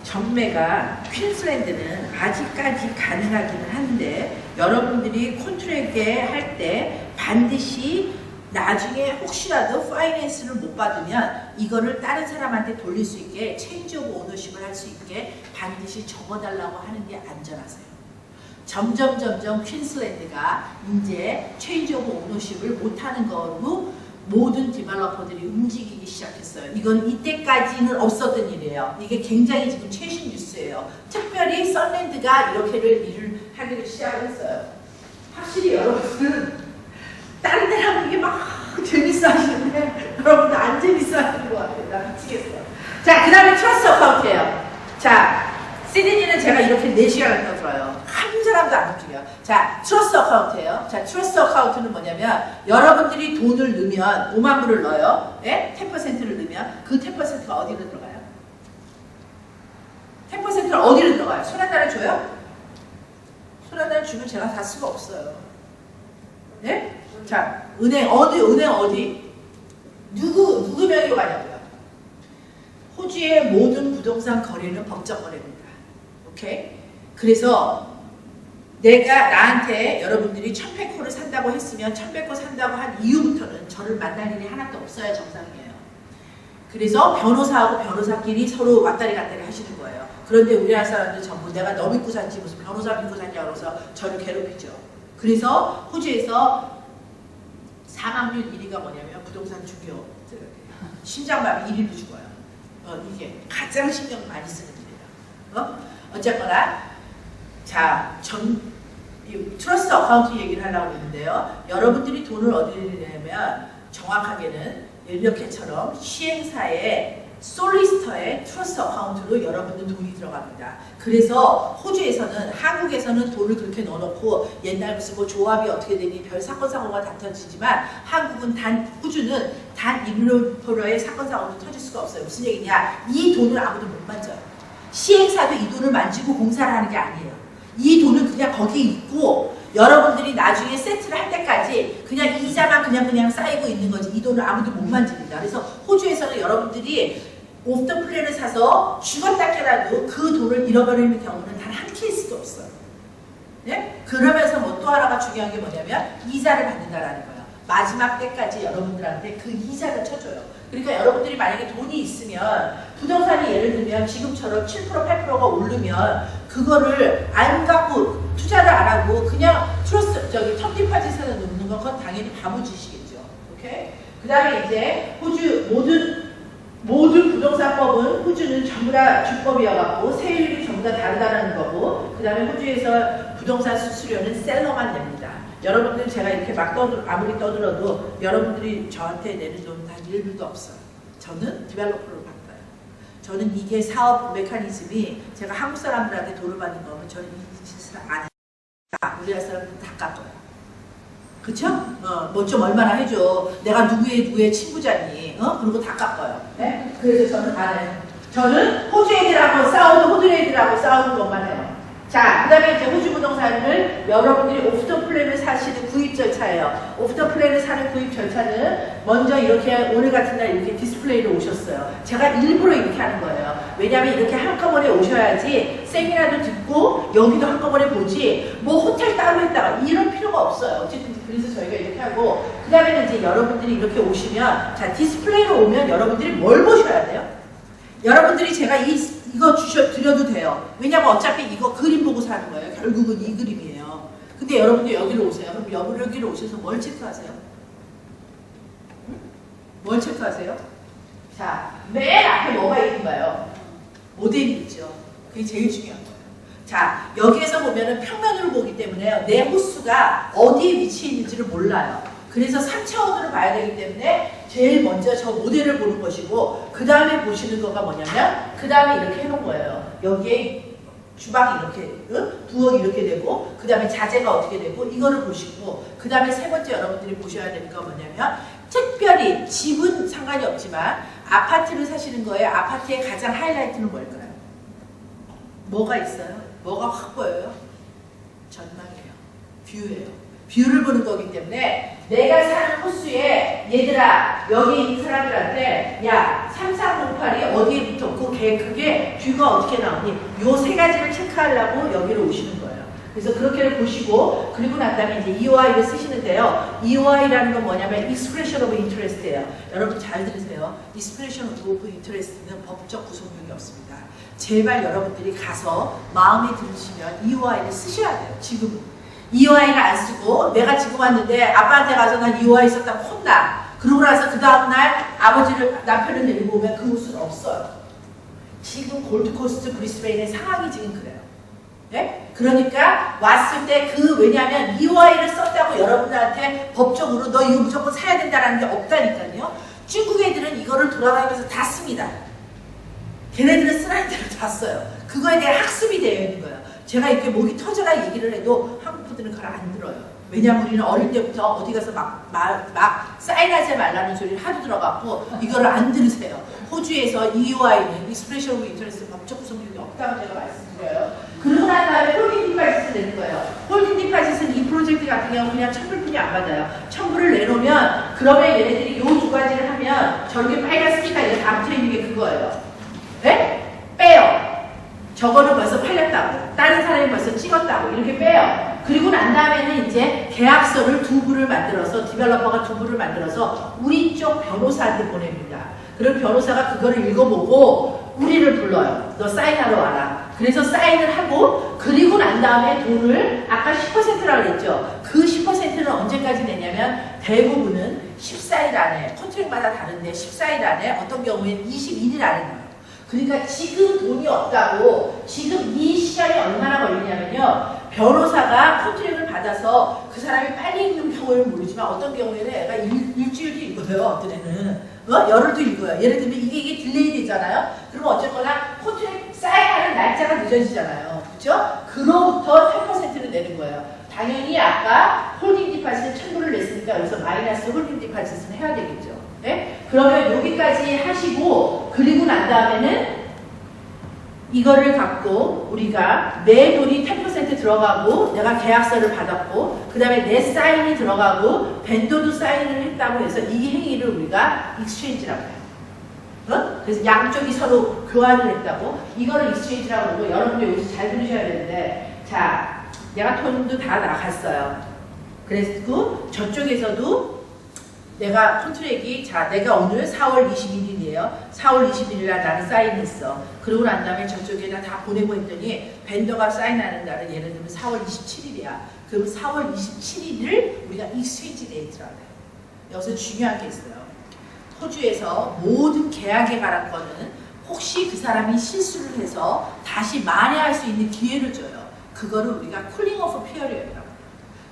전매가 퀸슬랜드는 아직까지 가능하기는 한데 여러분들이 콘트랙에 할 때 반드시 나중에 혹시라도 파이낸스를 못 받으면 이거를 다른 사람한테 돌릴 수 있게 체인지 오브 오너십을 할 수 있게 반드시 적어달라고 하는 게 안전하세요. 점점 퀸슬랜드가 이제 체인지 오브 오너십을 못하는 거로 모든 디벨로퍼들이 움직이기 시작했어요. 이건 이때까지는 없었던 일이에요. 이게 굉장히 지금 최신 뉴스예요. 특별히 썬랜드가 이렇게를 일을 하기를 시작했어요. 확실히 여러분들은 다른 데랑 이게 막 재밌어 하시는데 여러분들 안 재밌어 하시는 것 같아요. 나 미치겠어요. 자, 그 다음에 트러스트 어카운트예요. 자, 시드니는 제가 이렇게 4시간을 떠들어요. 한 사람도 안 움직여요. 자, 트러스트 어카운트예요. 자, 트러스트 어카운트는 뭐냐면 여러분들이 돈을 넣으면 5만 불을 넣어요. 예? 10%를 넣으면 그 10%가 어디로 들어가요? 10%를 어디로 들어가요? 손 하나를 줘요? 손 하나를 주면 제가 다 수가 없어요. 예? 자, 은행 어디? 누구 명의로 가냐고요? 호주의 모든 부동산 거래는 법적 거래입니다. 오케이? 그래서 내가 나한테 여러분들이 1,100호를 산다고 했으면 1,100호 산다고 한 이후부터는 저를 만날 일이 하나도 없어야 정상이에요. 그래서 변호사하고 변호사끼리 서로 왔다리 갔다리 하시는 거예요. 그런데 우리나라 사람들 전부 내가 너 믿고 샀지 무슨 변호사 믿고 샀냐 그러면서 저를 괴롭히죠. 그래서 호주에서 사망률 1위가 뭐냐면 부동산 중개업 심장마비 1위로 죽어요. 이게 가장 신경 많이 쓰는 일이에요. 어쨌거나 자, 트러스트 어카운트 얘기를 하려고 했는데요. 여러분들이 돈을 어디에 내냐면 정확하게는 이렇게처럼 시행사의 솔리스터의 트러스트 어카운트로 여러분들 돈이 들어갑니다. 그래서 호주에서는 한국에서는 돈을 그렇게 넣어놓고 옛날 무슨 뭐 조합이 어떻게 되니 별 사건 사고가 다 터지지만 호주는 단 1%의 사건 사고도 터질 수가 없어요. 무슨 얘기냐? 이 돈을 아무도 못 만져요. 시행사도 이 돈을 만지고 공사를 하는 게 아니에요. 이 돈은 그냥 거기 있고 여러분들이 나중에 세트를 할 때까지 그냥 이자만 그냥 쌓이고 있는 거지 이 돈을 아무도 못 만집니다. 그래서 호주에서는 여러분들이 옵션 플랜을 사서 죽었다 깨라도 그 돈을 잃어버리는 경우는 단 한 케이스도 없어요. 네? 그러면서 뭐 또 하나가 중요한 게 뭐냐면 이자를 받는다라는 거예요. 마지막 때까지 여러분들한테 그 이자를 쳐줘요. 그러니까 여러분들이 만약에 돈이 있으면 부동산이 예를 들면 지금처럼 7% 8%가 오르면 그거를 안 갖고 투자를 안 하고 그냥 텀 디파짓에서 넣는 건 그건 당연히 바보짓이겠죠. 오케이? 그 다음에 이제 호주 모든 부동산법은 호주는 전부 다 주법이어갖고 세율이 전부 다 다르다는 거고 그 다음에 호주에서 부동산 수수료는 셀러만 냅니다. 여러분들 제가 이렇게 막 아무리 떠들어도 여러분들이 저한테 내는 돈은 단 1불도 없어요. 저는 디벨로퍼로 바꿔요. 저는 이게 사업 메커니즘이 제가 한국 사람들한테 돈을 받는 거면 저는 이 짓을 안 해요. 우리나라 사람들은 다 깎아요. 그쵸? 뭐 좀 얼마나 해줘. 내가 누구의 친구잖니. 그리고 다 깎아요. 네? 그래서 저는 안 해요. 저는 호주 애들하고 싸우고 호주 애들하고 싸우는 것만 해요. 자, 그 다음에 이제 호주 부동산을 여러분들이 오프터 플랜을 사시는 구입 절차예요. 오프터 플랜을 사는 구입 절차는 먼저 이렇게 오늘 같은 날 이렇게 디스플레이로 오셨어요. 제가 일부러 이렇게 하는 거예요. 왜냐하면 이렇게 한꺼번에 오셔야지 세미나도 듣고 여기도 한꺼번에 보지 뭐 호텔 따로 했다가 이런 필요가 없어요. 어쨌든 그래서 저희가 이렇게 하고 그 다음에는 이제 여러분들이 이렇게 오시면 자 디스플레이로 오면 여러분들이 뭘 보셔야 돼요? 여러분들이 제가 이거 드려도 돼요. 왜냐면 어차피 이거 그림 보고 사는 거예요. 결국은 이 그림이에요. 근데 여러분들 여기로 오세요. 그럼 여기로 오셔서 뭘 체크하세요? 뭘 체크하세요? 자, 맨 앞에 뭐가 있는가요? 모델이 있죠. 그게 제일 중요한 거예요. 자, 여기에서 보면은 평면으로 보기 때문에 내 호수가 어디에 위치해 있는지를 몰라요. 그래서 3차원으로 봐야 되기 때문에 제일 먼저 저 모델을 보는 것이고 그 다음에 보시는 거가 뭐냐면 그 다음에 이렇게 해놓은 거예요. 여기에 주방이 이렇게 부엌이 이렇게 되고 그 다음에 자재가 어떻게 되고 이거를 보시고 그 다음에 세 번째 여러분들이 보셔야 되는 건 뭐냐면 특별히 집은 상관이 없지만 아파트를 사시는 거에 아파트의 가장 하이라이트는 뭘까요? 뭐가 있어요? 뭐가 확 보여요? 전망이에요. 뷰예요. 뷰를 보는 거기 때문에 내가 사는 호수에 얘들아 여기 있는 사람들한테 야 3308이 어디에 붙었고 그게 뷰가 어떻게 나오니 요 세 가지를 체크하려고 여기로 오시는 거예요. 그래서 그렇게 보시고 그리고 난 다음에 이제 EOI를 쓰시는데요. EOI라는 건 뭐냐면 Expression of Interest예요. 여러분 잘 들으세요. Expression of Interest는 법적 구속력이 없습니다. 제발 여러분들이 가서 마음에 들으시면 EOI를 쓰셔야 돼요. 지금은. EOI를 안 쓰고 내가 지금 왔는데 아빠한테 가서 난 EOI 썼다고 혼나. 그러고 나서 그 다음날 남편을 데리고 오면 그 옷은 없어요. 지금 골드코스트 브리스베인의 상황이 지금 그래요. 네? 그러니까 왔을 때 왜냐하면 EOI를 썼다고 여러분들한테 법적으로 너 이거 무조건 사야 된다는 게 없다니까요. 중국 애들은 이거를 돌아다니면서 다 씁니다. 걔네들은 쓰라는 대로 다 써요. 그거에 대한 학습이 되어 있는 거예요. 제가 이렇게 목이 터져라 얘기를 해도 한국 분들은 그걸 안 들어요. 왜냐면 우리는 어릴 때부터 어디 가서 막 사인하지 말라는 소리를 하도 들어갖고 이거를 안 들으세요. 호주에서 EOI는 Expression of Interest 법적 구속력이 없다고 제가 말씀드려요. 그러고 난 다음에 홀딩 디파짓을 내는 거예요. 홀딩 디파짓은 이 프로젝트 같은 경우 그냥 청불뿐이 안 받아요. 청불을 내놓으면 그러면 얘네들이 요 두 가지를 하면 저렇게 빨간 스티커가 이렇게 다 붙어있는 게 그거예요. 네? 빼요. 저거는 벌써 팔렸다고 다른 사람이 벌써 찍었다고 이렇게 빼요. 그리고 난 다음에는 이제 계약서를 두 부를 만들어서 디벨로퍼가 두 부를 만들어서 우리 쪽 변호사한테 보냅니다. 그럼 변호사가 그거를 읽어보고 우리를 불러요. 너 사인하러 와라. 그래서 사인을 하고 그리고 난 다음에 돈을 아까 10%라고 그랬죠. 그 10%는 언제까지 내냐면 대부분은 14일 안에 컨트랙마다 다른데 14일 안에 어떤 경우에는 21일 안에 나와요. 그러니까 지금 돈이 없다고 지금 이 시간이 얼마나 걸리냐면요. 변호사가 컨트랙을 받아서 그 사람이 빨리 읽는 경우는 모르지만 어떤 경우에는 애가 일주일도 읽어요. 어떤 애는 열흘도 읽어요. 예를 들면 이게 딜레이 되잖아요. 그러면 어쨌거나 컨트랙 사인하는 날짜가 늦어지잖아요. 그렇죠? 그로부터 10%를 내는 거예요. 당연히 아까 홀딩 디파짓을 1000불을 냈으니까 여기서 마이너스 홀딩 디파짓은 해야 되겠죠. 네? 그러면 여기까지 하시고 그리고 난 다음에는 이거를 갖고 우리가 내 돈이 10% 들어가고 내가 계약서를 받았고 그 다음에 내 사인이 들어가고 벤더도 사인을 했다고 해서 이 행위를 우리가 익스체인지라고 해요. 그래서 양쪽이 서로 교환을 했다고 이거를 익스체인지라고 그러고 여러분들 여기서 잘 들으셔야 되는데 자 내가 돈도 다 나갔어요. 그래서 저쪽에서도 내가 컨트랙이 내가 오늘 4월 21일이에요. 4월 21일 날 나는 사인했어. 그러고 난 다음에 저쪽에다 다 보내고 했더니 벤더가 사인하는 날은 예를 들면 4월 27일이야. 그럼 4월 27일을 우리가 익스체인지 데이트라고 해요. 여기서 중요한 게 있어요. 호주에서 모든 계약에 관한 거는 혹시 그 사람이 실수를 해서 다시 만회할 수 있는 기회를 줘요. 그 그거를 우리가 쿨링 오프 피어리어드라고 해요.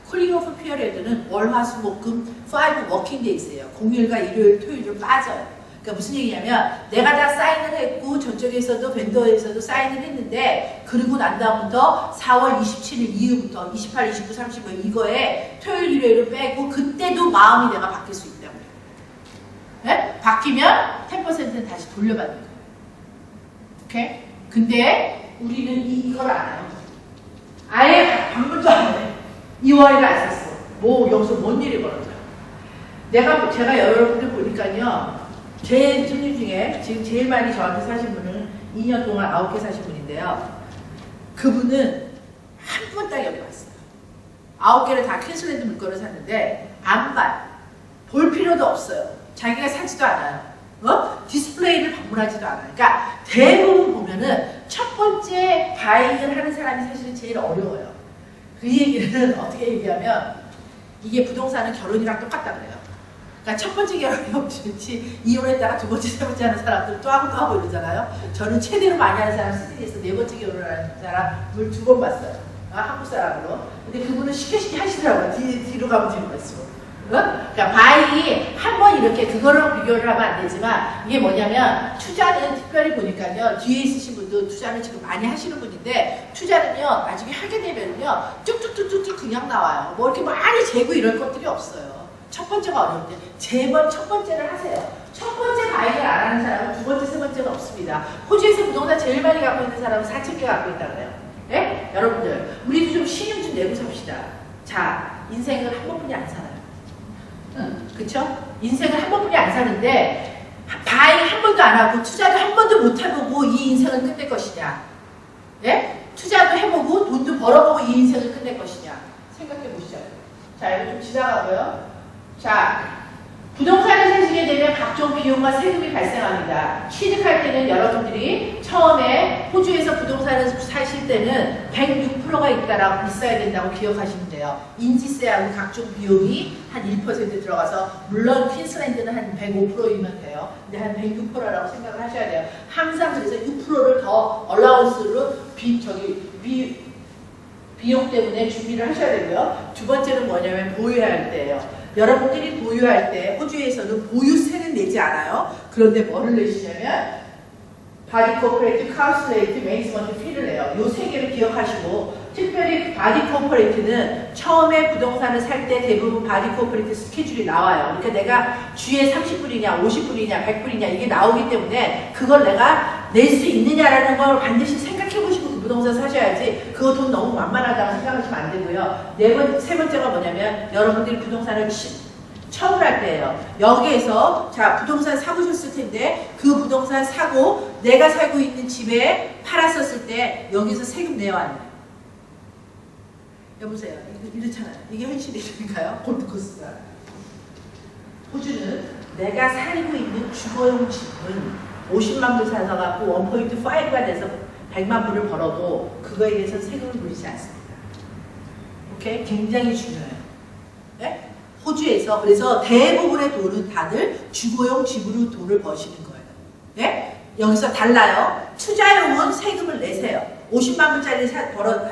쿨링 오프 피어리어드는 월, 화, 수, 목, 금 5 워킹 데이스예요. 공휴일과 일요일, 토요일을 빠져요. 그러니까 무슨 얘기냐면 내가 다 사인을 했고 저쪽에서도 벤더에서도 사인을 했는데 그리고 난 다음부터 4월 27일 이후부터 28, 29, 35 이거에 토요일, 일요일을 빼고 그때도 마음이 내가 바뀔 수 있다고 해요. 네? 바뀌면 10%는 다시 돌려받는 거예요. 오케이? 근데 우리는 이걸 안 해요. 아예 방문도 안 해. 2월이라 안 썼어. 뭐 여기서 뭔 일이 벌어져요. 제가 여러분들 보니까요. 제 손님 중에 지금 제일 많이 저한테 사신 분은 2년 동안 9개 사신 분인데요. 그분은 한 번 딱 여기 왔어요. 9개를 다 퀸슬랜드 물건을 샀는데 안 봐요. 볼 필요도 없어요. 자기가 사지도 않아요. 디스플레이를 방문하지도 않아요. 그러니까 대부분 보면은 첫 번째 바잉을 하는 사람이 사실은 제일 어려워요. 그 얘기는 어떻게 얘기하면 이게 부동산은 결혼이랑 똑같다 그래요. 그러니까 첫 번째 결혼이 없지 이혼했다가 두 번째, 세 번째 하는 사람들 또 하고 또 하고 이러잖아요. 저는 최대로 많이 하는 사람 시드니에서 네 번째 결혼하는 사람을 2번 봤어요. 한국 사람으로. 근데 그분은 쉽게 하시더라고요. 뒤로 가면 뒤로 갈수록. 그러니까 바이 한 번 이렇게 그거랑 비교를 하면 안 되지만 이게 뭐냐면 투자는 특별히 보니까요. 뒤에 있으신 분도 투자는 지금 많이 하시는 분인데 투자는요. 나중에 하게 되면요. 쭉쭉쭉쭉 그냥 나와요. 뭐 이렇게 많이 재고 이럴 것들이 없어요. 첫 번째가 어려운데 제발 첫 번째를 하세요. 첫 번째 바이를 안 하는 사람은 두 번째, 세 번째는 없습니다. 호주에서 부동산 제일 많이 갖고 있는 사람은 4,000개 갖고 있다고 해요. 네? 여러분들 우리도 좀 신용 좀 내고 삽시다. 자, 인생을 한 번뿐이 안 살아요. 그쵸? 인생을 한 번뿐이 안 사는데 바이 한 번도 안 하고 투자도 한 번도 못 해보고 이 인생을 끝낼 것이냐? 예? 투자도 해보고 돈도 벌어보고 이 인생을 끝낼 것이냐? 생각해 보시죠. 자, 이거 좀 지나가고요. 자, 부동산을 사시게 되면 각종 비용과 세금이 발생합니다. 취득할 때는 여러분들이 처음에 호주에서 부동산을 사실 때는 106%가 있어야 된다고 기억하시면 돼요. 인지세하고 각종 비용이 한 1% 들어가서 물론 퀸슬랜드는 한 105%이면 돼요. 근데 한 106%라고 생각을 하셔야 돼요. 항상 그래서 6%를 더 얼라운스로 비용 때문에 준비를 하셔야 되고요. 두 번째는 뭐냐면 보유할 때예요. 여러분들이 보유할 때 호주에서는 보유세는 내지 않아요. 그런데 뭐를 내시냐면 바디 코퍼레이트, 카운슬레이트, 매니지먼트 피를 내요. 요 세 개를 기억하시고 특별히 바디 코퍼레이트는 처음에 부동산을 살 때 대부분 바디 코퍼레이트 스케줄이 나와요. 그러니까 내가 주에 30불이냐 50불이냐 100불이냐 이게 나오기 때문에 그걸 내가 낼 수 있느냐라는 걸 반드시 생각해 보시고 그 부동산 사셔야지 그거 돈 너무 만만하다고 생각하시면 안 되고요. 세 번째가 뭐냐면 여러분들이 부동산을 처음 할 때예요. 여기에서 자 부동산 사보셨을 텐데 그 부동산 사고 내가 살고 있는 집에 팔았었을 때 여기서 세금 내야 하는 거예요. 여보세요. 이렇잖아요. 이게 현실이니까요. 골드코스트가. 호주는 내가 살고 있는 주거용 집은 50만 불 사서 갖고 1.5가 돼서 100만 불을 벌어도 그거에 대해서 세금을 물리지 않습니다. 오케이? 굉장히 중요해요. 네? 호주에서 그래서 대부분의 돈은 다들 주거용 집으로 돈을 버시는 거예요. 네? 여기서 달라요. 투자용은 세금을 내세요. 50만 불짜리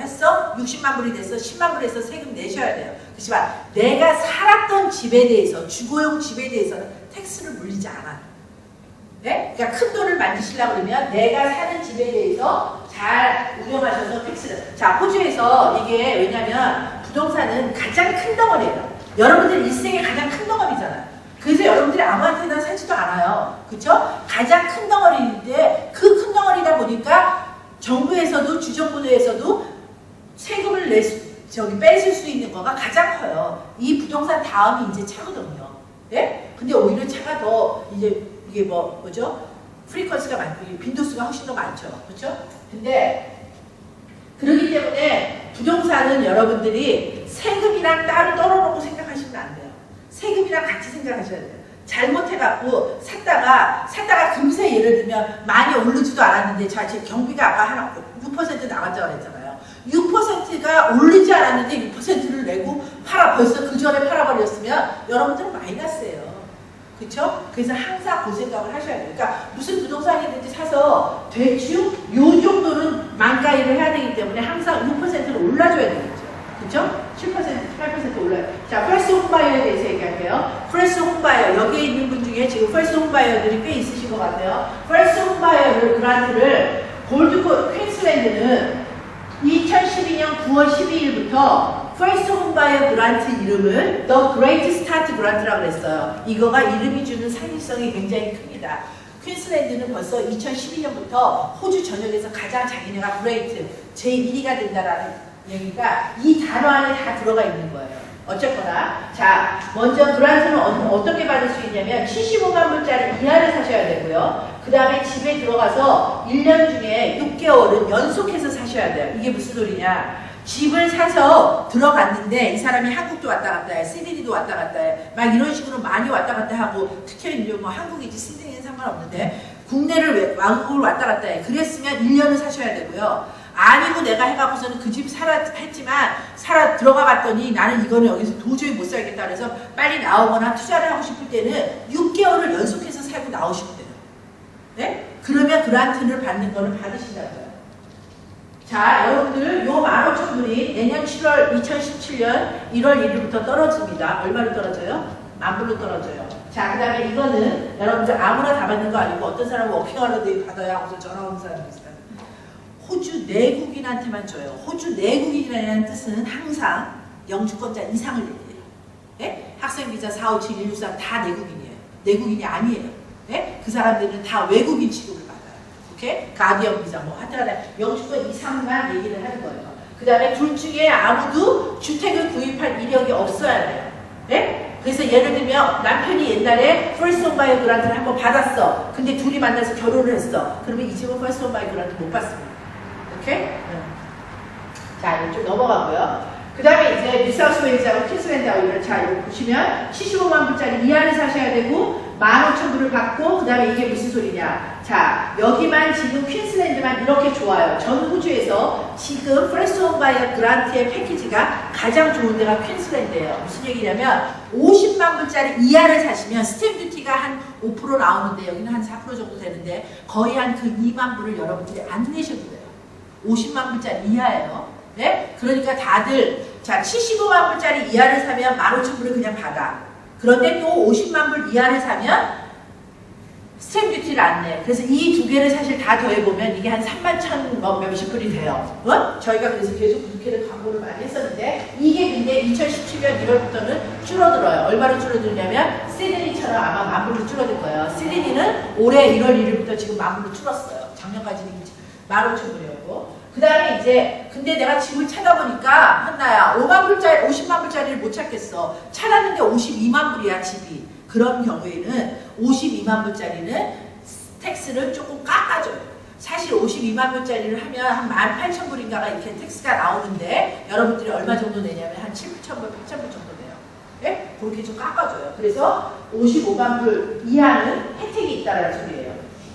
했어? 60만 불이 돼서 10만 불에서 세금 내셔야 돼요. 그렇지만 내가 살았던 집에 대해서 주거용 집에 대해서는 텍스를 물리지 않아요. 네? 그러니까 큰 돈을 만드시려고 그러면 내가 사는 집에 대해서 잘 운영하셔서 텍스를. 자, 호주에서 이게 왜냐면 부동산은 가장 큰 덩어리예요. 여러분들 일생의 가장 큰 덩어리잖아요. 그래서 여러분들이 아무한테나 사지도 않아요. 그쵸? 가장 큰 덩어리인데 그 큰 덩어리다 보니까 정부에서도 주정부에서도 세금을 뺏을 수 있는 거가 가장 커요. 이 부동산 다음이 이제 차거든요. 네? 근데 오히려 차가 더 이게 뭐죠? 프리퀀스가 많고 빈도수가 훨씬 더 많죠. 그렇죠? 근데 그렇기 때문에 부동산은 여러분들이 세금이랑 따로 떨어놓고 생각하시면 안 돼요. 세금이랑 같이 생각하셔야 돼요. 잘못해갖고 샀다가 금세 예를 들면 많이 오르지도 않았는데 자 지금 경비가 아까 6% 나왔다고 그랬잖아요. 6%가 오르지 않았는데 6%를 내고 벌써 그 전에 팔아버렸으면 여러분들은 마이너스예요. 그렇죠? 그래서 항상 그 생각을 하셔야 돼요. 그러니까 무슨 부동산이든지 사서 대충 요 정도는 만가일을 해야 되기 때문에 항상 6%를 올라줘야 되겠죠. 그쵸? 7%, 8% 올라요. 자, 프레스 홈바이어에 대해서 얘기할게요. 프레스 홈바이어, 여기에 있는 분 중에 지금 프레스 홈바이어들이 꽤 있으신 것 같아요. 프레스 홈바이어 그란트를 골드 퀸슬랜드는 2012년 9월 12일부터 프레스 홈바이어 그란트 이름을 The Great Start 그란트라고 그랬어요. 이거가 이름이 주는 상징성이 굉장히 큽니다. 퀸슬랜드는 벌써 2012년부터 호주 전역에서 가장 자기네가 Great, 제1위가 된다라는 얘기가 이 단어 안에 다 들어가 있는 거예요. 어쨌거나 자, 먼저 그란트는 어떻게 받을 수 있냐면 75만 불짜리 이하를 사셔야 되고요. 그 다음에 집에 들어가서 1년 중에 6개월은 연속해서 사셔야 돼요. 이게 무슨 소리냐? 집을 사서 들어갔는데 이 사람이 한국도 왔다 갔다 해, 시드니도 왔다 갔다 해, 막 이런 식으로 많이 왔다 갔다 하고, 특히 이제 뭐 한국이지 시드니는 상관없는데 국내를 왕국을 왔다 갔다 해. 그랬으면 1년을 사셔야 되고요. 아니고 내가 해갖고서는 그 집 했지만 들어가 봤더니 나는 이거는 여기서 도저히 못 살겠다 그래서 빨리 나오거나 투자를 하고 싶을 때는 6개월을 연속해서 살고 나오시면 돼요. 네? 그러면 그란트를 받는 거는 받으신다고요. 자, 여러분들 요 15,000불이 내년 2017년 1월 1일부터 떨어집니다. 얼마로 떨어져요? 10,000불로 떨어져요. 자, 그 다음에 이거는 여러분들 아무나 다 받는 거 아니고 어떤 사람은 워킹홀리데이 받아야 하고서 전화 오는 사람이 있어요. 호주 내국인한테만 줘요. 호주 내국인이라는 뜻은 항상 영주권자 이상을 얘기해요. 네? 학생비자 457, 163 다 내국인이에요. 내국인이 아니에요. 네? 그 사람들은 다 외국인 취급을 받아요. 오케이? 가디언 비자 뭐 하여튼간에 영주권 이상만 얘기를 하는 거예요. 그 다음에 둘 중에 아무도 주택을 구입할 이력이 없어야 돼요. 네? 그래서 예를 들면 남편이 옛날에 퍼스트 홈바이어 그란트를 한번 받았어. 근데 둘이 만나서 결혼을 했어. 그러면 이 집은 퍼스트 홈바이어 그란트 못 받습니다. 오케이? 자, 이거 좀 넘어가고요. 그 다음에 이제 뉴사우스웨일즈하고 퀸슬랜드하고 이런 자, 이거 보시면 75만 불짜리 이하를 사셔야 되고 15,000불을 받고 그 다음에 이게 무슨 소리냐. 자, 여기만 지금 퀸슬랜드만 이렇게 좋아요. 전 호주에서 지금 프레스 홈바이어 그란트의 패키지가 가장 좋은 데가 퀸슬랜드예요. 무슨 얘기냐면 50만 불짜리 이하를 사시면 스탬 듀티가 한 5% 나오는데 여기는 한 4% 정도 되는데 거의 한 그 2만 불을 여러분들이 안 내셔도 돼요. 50만 불짜리 이하예요. 네? 그러니까 다들 자 75만 불짜리 이하를 사면 15,000불을 그냥 받아. 그런데 또 50만 불 이하를 사면 스탬 듀티를 안 내. 그래서 이 두 개를 사실 다 더해보면 이게 한 31,000 몇십 불이 돼요. 저희가 그래서 계속 그렇게 광고를 많이 했었는데 이게 근데 2017년 1월부터는 줄어들어요. 얼마로 줄어들냐면 시드니처럼 아마 10,000불로 줄어들 거예요. 시드니는 올해 1월 1일부터 지금 10,000불로 줄었어요. 작년까지는 15,000불이었고. 그 다음에 이제 근데 내가 집을 찾아보니까 한나야 5만 불짜리 50만 불짜리를 못 찾겠어. 찾았는데 52만 불이야 집이. 그런 경우에는 52만 불짜리는 텍스를 조금 깎아줘요. 사실 52만 불짜리를 하면 한 18,000불인가가 이렇게 텍스가 나오는데 여러분들이 얼마 정도 내냐면 한 7,000불, 8,000불 정도 돼요. 네? 그렇게 좀 깎아줘요. 그래서 55만 불 이하는 혜택이 있다는 소리예요.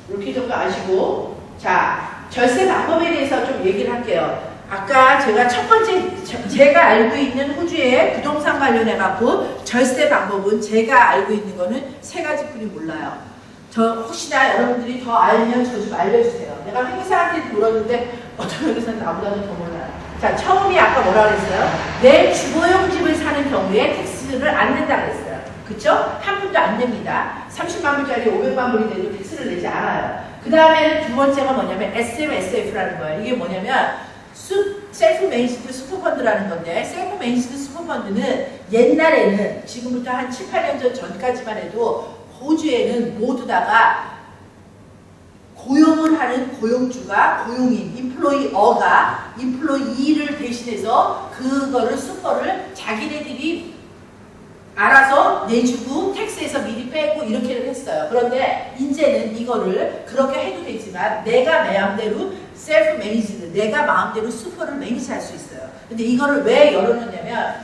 이렇게 정도 아시고 자. 절세 방법에 대해서 좀 얘기를 할게요. 아까 제가 첫 번째 제가 알고 있는 호주의 부동산 관련해 갖고 절세 방법은 제가 알고 있는 거는 3가지뿐이 몰라요. 저 혹시나 여러분들이 더 알면 저 좀 알려주세요. 내가 회계사한테 물었는데 어떤 회계사는 나보다는 더 몰라요. 자, 처음이 아까 뭐라 그랬어요? 내 주거용 집을 사는 경우에 텍스를 안 낸다 그랬어요. 그쵸? 한 푼도 안 냅니다. 30만 불짜리 500만 불이 돼도 텍스를 내지 않아요. 그 다음에는 두 번째가 뭐냐면 SMSF라는 거예요. 이게 뭐냐면 셀프 매니지드 슈퍼펀드라는 건데 셀프 매니지드 슈퍼펀드는 옛날에는 지금부터 한 7, 8년 전까지만 해도 호주에는 모두 다가 고용을 하는 고용주가 고용인, 인플로이어가 인플로이를 대신해서 그거를 슈퍼를 자기네들이 알아서 내주고 텍스에서 미리 빼고 이렇게를 했어요. 그런데 이제는 이거를 그렇게 해도 되지만 내가 마음대로 셀프 매니지드, 내가 마음대로 슈퍼를 매니지할 수 있어요. 근데 이거를 왜 열어놓냐면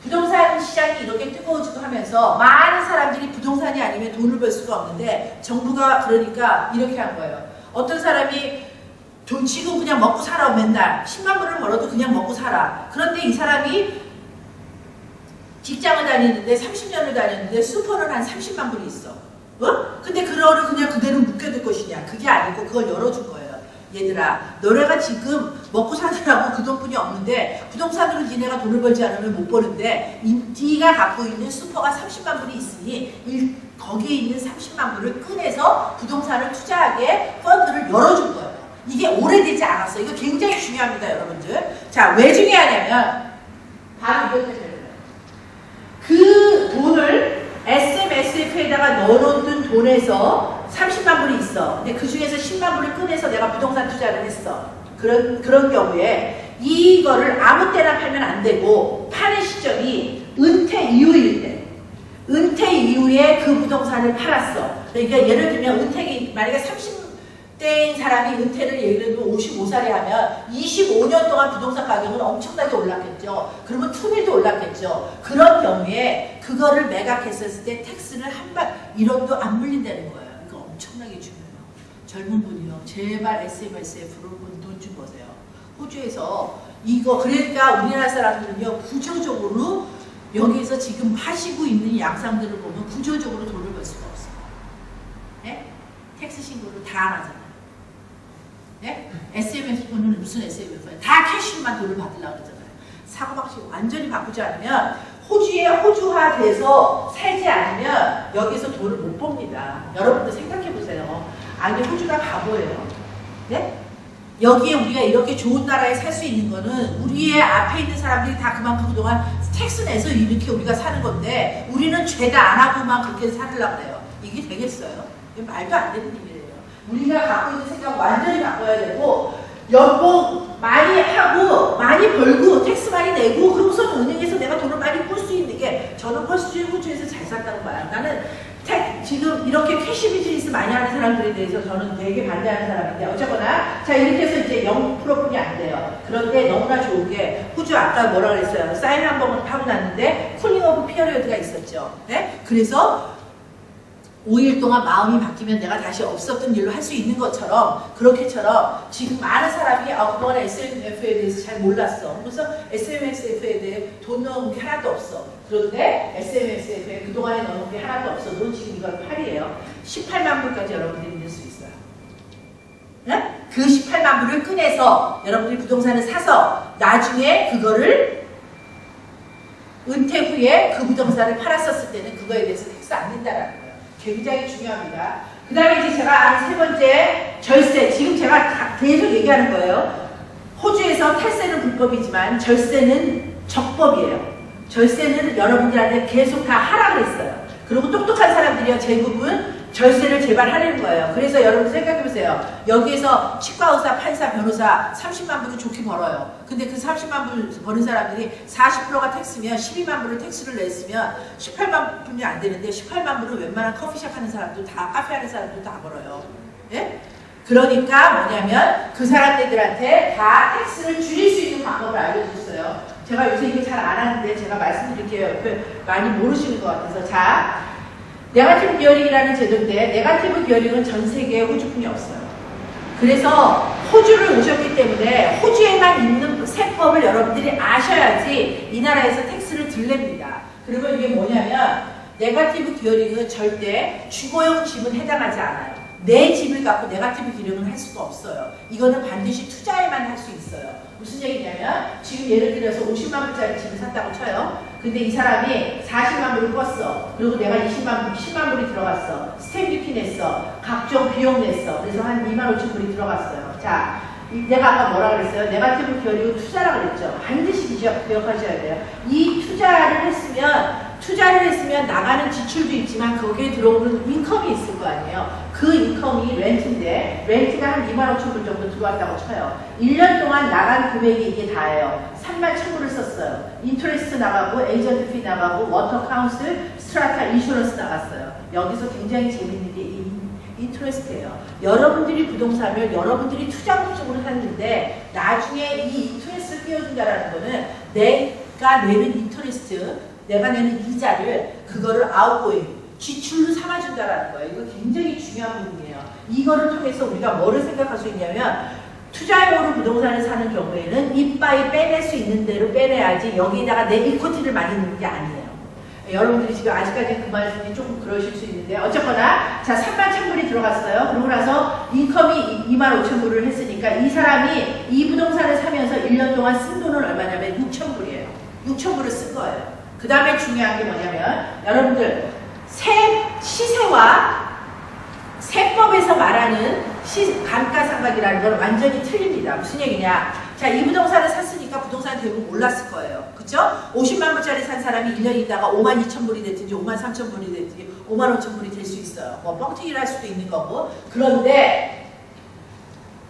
부동산 시장이 이렇게 뜨거워지고 하면서 많은 사람들이 부동산이 아니면 돈을 벌 수가 없는데 정부가 그러니까 이렇게 한 거예요. 어떤 사람이 돈 지금 그냥 먹고 살아 맨날 10만 불을 벌어도 그냥 먹고 살아. 그런데 이 사람이 직장을 다니는데 30년을 다녔는데 슈퍼는 한 30만 불이 있어. 근데 그거를 그냥 그대로 묶여둘 것이냐. 그게 아니고 그걸 열어줄 거예요. 얘들아, 너네가 지금 먹고 사느라고 그 돈뿐이 없는데 부동산으로 니네가 돈을 벌지 않으면 못 버는데 네가 갖고 있는 슈퍼가 30만 불이 있으니 거기에 있는 30만 불을 꺼내서 부동산을 투자하게 펀드를 열어준 거예요. 이게 오래되지 않았어요. 이거 굉장히 중요합니다, 여러분들. 자, 왜 중요하냐면 바로 이것까지 해요. 그 돈을 SMSF에다가 넣어놓은 돈에서 30만 불이 있어. 근데 그 중에서 10만 불을 꺼내서 내가 부동산 투자를 했어. 그런 경우에 이거를 아무 때나 팔면 안 되고 파는 시점이 은퇴 이후일 때. 은퇴 이후에 그 부동산을 팔았어. 그러니까 예를 들면 은퇴기 만약에 30대인 사람이 은퇴를 예를 들면 55살에 하면 25년 동안 부동산 가격은 엄청나게 올랐겠죠. 그러면 투밀도 올랐겠죠. 그런 경우에 그거를 매각했었을 때 텍스를 한 번 1원도 안 물린다는 거예요. 이거 엄청나게 중요해요. 젊은 분이요. 제발 SMSF로 돈 좀 버세요. 호주에서 이거 그러니까 우리나라 사람들은요. 구조적으로 여기에서 지금 하시고 있는 양상들을 보면 구조적으로 돈을 벌 수가 없어요. 네? 텍스 신고를 다 안 하잖아요. 네? SMS는 무슨 SMS예요? 다 캐시만 돈을 받으려고 그러잖아요. 사고방식 완전히 바꾸지 않으면 호주에 호주화돼서 살지 않으면 여기서 돈을 못 법니다. 여러분들 생각해 보세요. 아니 호주가 바보예요. 네? 여기에 우리가 이렇게 좋은 나라에 살 수 있는 거는 우리의 앞에 있는 사람들이 다 그만큼 그동안 텍스 내서 이렇게 우리가 사는 건데 우리는 죄다 안 하고만 그렇게 살으려고 그래요. 이게 되겠어요? 이게 말도 안 되는 일이에요. 우리가 갖고 있는 생각 완전히 바꿔야 되고 연봉 많이 하고 많이 벌고 텍스 많이 내고 그러고서 은행에서 내가 돈을 많이 벌 수 있는 게 저는 호주에서 잘 살다는 거야. 나는 지금 이렇게 캐시 비즈니스 많이 하는 사람들에 대해서 저는 되게 반대하는 사람인데 어쨌거나 자 이렇게 해서 이제 0%뿐이 안 돼요. 그런데 너무나 좋은 게 호주 아까 뭐라 그랬어요? 사인 한 번 하고 났는데 쿨링 오브 피어리어드가 있었죠. 네? 그래서 5일 동안 마음이 바뀌면 내가 다시 없었던 일로 할 수 있는 것처럼 그렇게처럼 지금 많은 사람이 그동안 SMSF에 대해서 잘 몰랐어. 그래서 SMSF에 대해 돈 넣은 게 하나도 없어. 그런데 SMSF에 그동안에 넣은 게 하나도 없어. 넌 지금 이걸 8이에요. 18만 불까지 여러분들이 넣을 수 있어요. 네? 그 18만 불을 꺼내서 여러분들이 부동산을 사서 나중에 그거를 은퇴 후에 그 부동산을 팔았었을 때는 그거에 대해서 텍스 안 낸다라는 거예요. 굉장히 중요합니다. 그 다음에 이제 제가 세 번째 절세. 지금 제가 계속 얘기하는 거예요. 호주에서 탈세는 불법이지만 절세는 적법이에요. 절세는 여러분들한테 계속 다 하라고 했어요. 그리고 똑똑한 사람들이요. 대부분 절세를 제발 하려는 거예요. 그래서 여러분 생각해보세요. 여기에서 치과 의사, 판사, 변호사 30만 불을 좋게 벌어요. 근데 그 30만 불 버는 사람들이 40%가 텍스면 12만 불을 텍스를 냈으면 18만 불이 안 되는데 18만 불은 웬만한 커피숍 하는 사람도 다 카페 하는 사람도 다 벌어요. 예? 그러니까 뭐냐면 그 사람들한테 다 텍스를 줄일 수 있는 방법을 알려줬어요. 제가 요새 이게 잘 안 하는데 제가 말씀드릴게요. 많이 모르시는 것 같아서. 자, 네거티브 기어링이라는 제도인데 네거티브 기어링은 전 세계에 호주뿐이 없어요. 그래서 호주를 오셨기 때문에 호주에만 있는 세법을 여러분들이 아셔야지 이 나라에서 텍스를 덜 냅니다. 그러면 이게 뭐냐면 네거티브 기어링은 절대 주거용 집은 해당하지 않아요. 내 집을 갖고 네거티브 기어링을 할 수가 없어요. 이거는 반드시 투자에만 할 수 있어요. 무슨 얘기냐면 지금 예를 들어서 50만 불짜리 집을 샀다고 쳐요. 근데 이 사람이 40만 불을 껐어. 그리고 내가 10만 불이 들어갔어. 스탬프 듀티 냈어. 각종 비용 냈어. 그래서 한 2만 5천 불이 들어갔어요. 자, 내가 아까 뭐라 그랬어요? 네거티브 기어링은 투자라고 그랬죠. 반드시 기억하셔야 돼요. 이 투자를 했으면 나가는 지출도 있지만 거기에 들어오는 인컴이 있을 거 아니에요. 그 인컴이 렌트인데 렌트가 한 2만 5천 불 정도 들어왔다고 쳐요. 1년 동안 나간 금액이 이게 다예요. 3만 1천 불을 썼어요. 인터레스트 나가고 에이전트 피 나가고 워터 카운슬, 스트라타 인슈런스 나갔어요. 여기서 굉장히 재밌는 게 인터레스트예요. 여러분들이 부동산을 여러분들이 투자 목적으로 샀는데 나중에 이 인터레스트를 띄워준다는 거는 내가 내는 인터레스트, 내가 내는 이자를 그거를 아웃고잉 지출로 삼아준다라는 거예요. 이거 굉장히 중요한 부분이에요. 이거를 통해서 우리가 뭐를 생각할 수 있냐면 투자용으로 부동산을 사는 경우에는 이빠이 빼낼 수 있는 대로 빼내야지 여기다가 내 이코티를 많이 넣는 게 아니에요. 여러분들이 지금 아직까지 그 말씀이 조금 그러실 수 있는데 어쨌거나 자 3만 1,000불이 들어갔어요. 그러고 나서 인컴이 2만 5,000불을 했으니까 이 사람이 이 부동산을 사면서 1년 동안 쓴 돈은 얼마냐면 6,000불이에요. 6,000불을 쓴 거예요. 그 다음에 중요한 게 뭐냐면 여러분들 시세와 세법에서 말하는 감가상각이라는 건 완전히 틀립니다. 무슨 얘기냐? 자, 이 부동산을 샀으니까 부동산 대부분 올랐을 거예요. 그쵸? 50만 불짜리 산 사람이 1년 있다가 5만 2천 불이 됐든지 5만 3천 불이 됐든지 5만 5천 불이 될 수 있어요. 뭐 뻥튀기를 할 수도 있는 거고. 그런데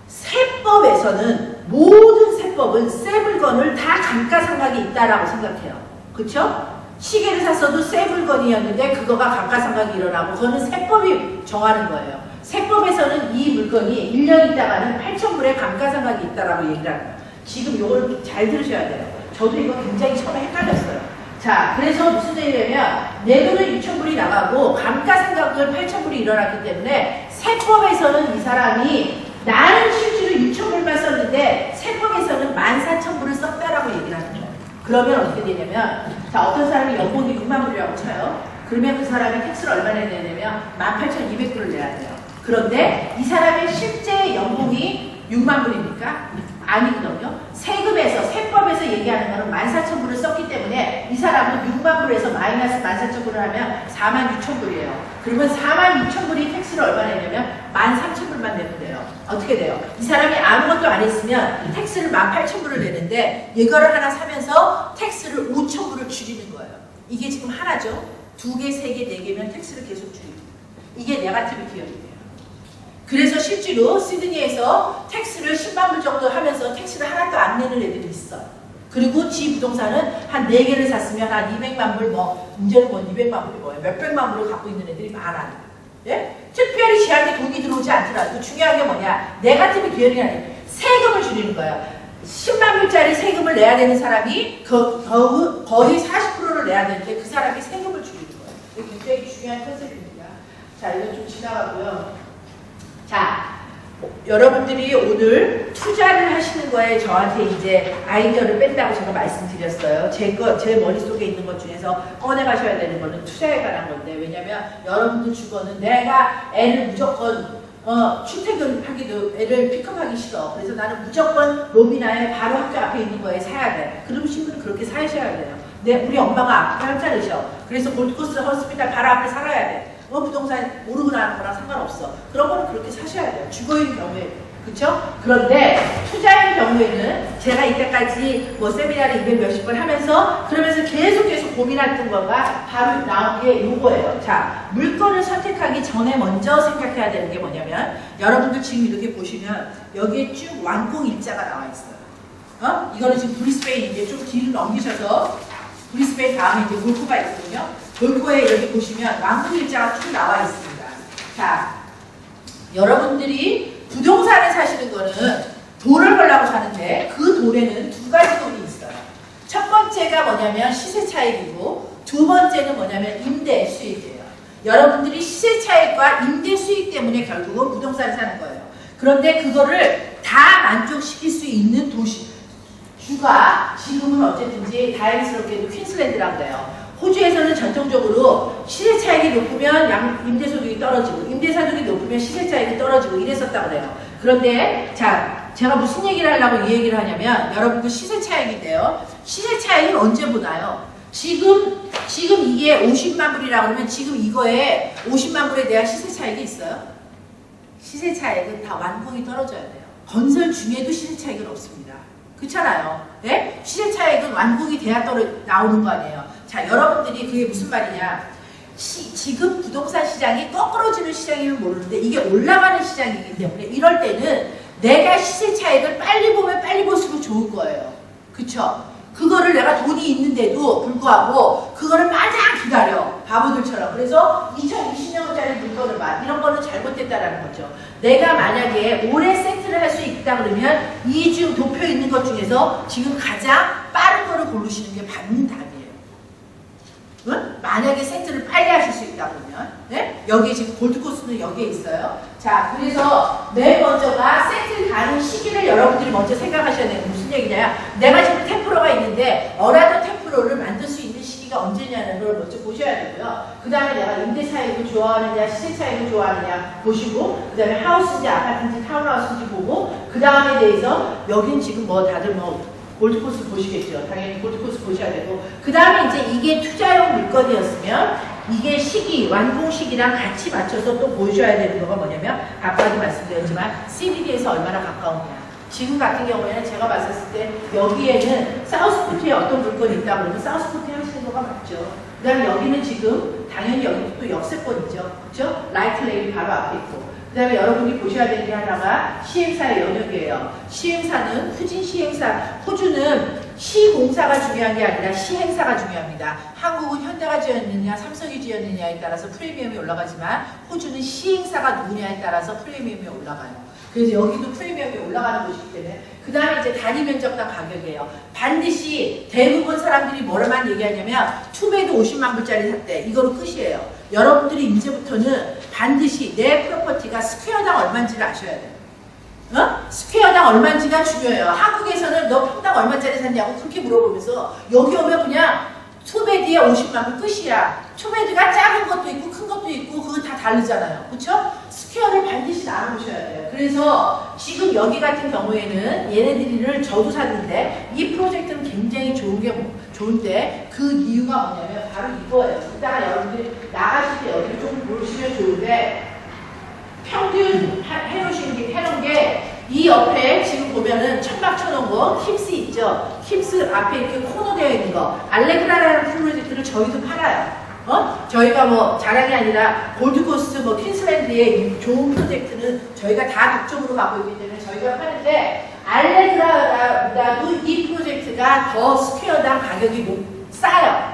세법에서는 모든 세법은 새 물건을 다 감가상각이 있다라고 생각해요. 그쵸? 시계를 샀어도 새 물건이었는데 그거가 감가상각이 일어나고 그거는 세법이 정하는 거예요. 세법에서는 이 물건이 1년 있다가는 8,000불에 감가상각이 있다라고 얘기를 합니다. 지금 이걸 잘 들으셔야 돼요. 저도 이거 굉장히 처음에 헷갈렸어요. 자, 그래서 무슨 얘기냐면 내 돈은 6,000불이 나가고 감가상각을 8,000불이 일어났기 때문에 세법에서는 이 사람이 나는 실제로 6,000불만 썼는데 세법에서는 14,000불을 썼다라고 얘기를 하는 거예요. 그러면 어떻게 되냐면 자, 어떤 사람이 연봉이 6만 불이라고 쳐요. 그러면 그 사람이 텍스를 얼마나 내야 되냐면 18,200불을 내야 돼요. 그런데 이 사람의 실제 연봉이 6만 불입니까? 아니거든요. 세금에서, 세법에서 얘기하는 거는 14,000불을 썼기 때문에 이 사람은 6만 불에서 마이너스 14,000불을 하면 46,000불이에요. 그러면 46,000불이 텍스를 얼마 내냐면 13,000불만 내면 돼요. 어떻게 돼요? 이 사람이 아무것도 안 했으면 텍스를 18,000불을 내는데 이거를 하나 사면서 텍스를 5,000불을 줄이는 거예요. 이게 지금 하나죠. 2개, 3개, 4개면 텍스를 계속 줄입니다. 이게 네거티브 기업이에요. 그래서 실제로 시드니에서 텍스를 10만 불 정도 하면서 텍스를 하나도 안 내는 애들이 있어. 그리고 지 부동산은 한 4개를 샀으면 한 200만 불, 문제는 200만 불이 뭐예요? 몇백만 불을 갖고 있는 애들이 많아요. 예? 특별히 지한테 돈이 들어오지 않더라도 중요한 게 뭐냐? 네거티브 기업이 아니라 세금을 줄이는 거예요. 10만 불짜리 세금을 내야 되는 사람이 거의 40%를 내야 되는데 그 사람이 세금을 줄이는 거예요. 이게 굉장히 중요한 컨셉입니다. 자, 이거 좀 지나가고요. 자, 여러분들이 오늘 투자를 하시는 거에 저한테 이제 아이디어를 뺀다고 제가 말씀드렸어요. 제 머릿속에 있는 것 중에서 꺼내가셔야 되는 거는 투자에 관한 건데, 왜냐면 여러분들 주거는 내가 애를 무조건 출퇴근하기도 애를 픽업하기 싫어. 그래서 나는 무조건 로미나에 바로 학교 앞에 있는 거에 사야 돼. 그러신 분은 그렇게 사셔야 돼요. 우리 엄마가 앞에 한자르셔. 그래서 골드코스트 호스피탈 바로 앞에 살아야 돼. 부동산 오르고 나는 거랑 상관없어. 그런 거는 그렇게 사셔야 돼요. 주거인 경우에. 그쵸? 그런데 투자인 경우에는 제가 이때까지 세미나를 200 몇십 번 하면서 그러면서 계속 고민했던 거가 바로 나온 게 요거예요. 자, 물건을 선택하기 전에 먼저 생각해야 되는 게 뭐냐면 여러분들 지금 이렇게 보시면 여기에 쭉 완공 일자가 나와 있어요. 이거는 지금 브리스베인인데 좀 뒤로 넘기셔서 브리스베인 다음에 이제 골프가 있거든요. 골프에 여기 보시면 완공 일자가 쭉 나와 있습니다. 자, 여러분들이 부동산을 사시는 거는 돈을 벌려고 사는데 그 돈에는 두 가지 돈이 있어요. 첫 번째가 뭐냐면 시세 차익이고 두 번째는 뭐냐면 임대 수익이에요. 여러분들이 시세 차익과 임대 수익 때문에 결국은 부동산을 사는 거예요. 그런데 그거를 다 만족시킬 수 있는 주가 지금은 어쨌든지 다행스럽게도 퀸슬랜드라고 그래요. 호주에서는 전통적으로 시세 차익이 높으면 임대소득이 떨어지고 임대소득이 높으면 시세 차익이 떨어지고 이랬었다고 그래요. 그런데 자, 제가 무슨 얘기를 하려고 이 얘기를 하냐면 여러분들 시세 차익인데요. 시세 차익은 언제 보나요? 지금 이게 50만 불이라고 그러면 지금 이거에 50만 불에 대한 시세 차익이 있어요? 시세 차익은 다 완공이 떨어져야 돼요. 건설 중에도 시세 차익은 없습니다. 그렇잖아요. 네? 시세 차익은 완공이 돼야 나오는 거 아니에요. 자, 여러분들이 그게 무슨 말이냐. 지금 부동산 시장이 거꾸로지는 시장이면 모르는데 이게 올라가는 시장이기 때문에 이럴 때는 내가 시세 차익을 빨리 보면 빨리 볼수록 좋을 거예요. 그쵸? 그거를 내가 돈이 있는데도 불구하고 그거를 마냥 기다려. 바보들처럼. 그래서 2020년짜리 물건을 봐. 이런 거는 잘못됐다라는 거죠. 내가 만약에 올해 세트를 할 수 있다 그러면 이 중 도표 있는 것 중에서 지금 가장 빠른 거를 고르시는 게 맞는 답이에요. 응? 만약에 세트를 빨리 하실 수 있다 그러면 네? 여기 지금 골드코스는 여기에 있어요. 자, 그래서 맨 먼저가 세트 가는 시기를 여러분들이 먼저 생각하셔야 돼요. 무슨 얘기냐? 내가 지금 템프로가 있는데 어라더 템프로를 만들 수 있는 시기가 언제냐는 걸 먼저 보셔야 되고요. 그 다음에 내가 임대 차익을 좋아하느냐, 시세 차익을 좋아하느냐 보시고, 그 다음에 하우스인지 아파트인지 타운하우스인지 보고, 그 다음에 대해서 여긴 지금 뭐 다들 뭐 골드코스 보시겠죠. 당연히 골드코스 보셔야 되고, 그 다음에 이제 이게 투자용 물건이었으면 이게 시기, 완공 시기랑 같이 맞춰서 또 보셔야 되는 거가 뭐냐면 아까도 말씀드렸지만 CBD에서 얼마나 가까우냐. 지금 같은 경우에는 제가 봤을 때 여기에는 사우스포트에 어떤 물건이 있다 그러면 사우스포트에 하시는 거가 맞죠. 그 다음에 여기는 지금 당연히 여기도 또 역세권이죠. 그렇죠? 라이트 레일 바로 앞에 있고. 그 다음에 여러분이 보셔야 되는 게 하나가 시행사의 영역이에요. 시행사는 후진 시행사, 호주는 시공사가 중요한 게 아니라 시행사가 중요합니다. 한국은 현대가 지었느냐 삼성이 지었느냐에 따라서 프리미엄이 올라가지만 호주는 시행사가 누구냐에 따라서 프리미엄이 올라가요. 그래서 여기도 프리미엄이 올라가는 곳이기 때문에 그 다음에 이제 단위 면적당 가격이에요. 반드시 대부분 사람들이 뭐라만 얘기하냐면 투베드 50만 불짜리 샀대. 이거로 끝이에요. 여러분들이 이제부터는 반드시 내 프로퍼티가 스퀘어당 얼마인지를 아셔야 돼요. 스퀘어당 얼마인지가 중요해요. 한국에서는 너 평당 얼마짜리 샀냐고 그렇게 물어보면서 여기 오면 그냥 투베드에 50만 불 끝이야. 투베드가 작은 것도 있고 큰 것도 있고 그거 다 다르잖아요. 그렇죠? 스퀘어를 반드시 나눠보셔야 돼요. 그래서 지금 여기 같은 경우에는 얘네들을 저도 샀는데 이 프로젝트는 굉장히 좋은데 그 이유가 뭐냐면 바로 이거예요. 이따가 여러분들이 나가실 때 여기를 좀 보시면 좋은데 평균 해놓은 게 이 옆에 지금 보면은 천막 쳐놓은 거 킵스 있죠? 킵스 앞에 이렇게 코너 되어 있는 거 알레그라라는 프로젝트를 저희도 팔아요. 저희가 뭐 자랑이 아니라 골드코스트 뭐 퀸슬랜드의 좋은 프로젝트는 저희가 다 독점으로 가고 있기 때문에 저희가 파는데 알레그라보다도 이 프로젝트가 더 스퀘어당 가격이 싸요.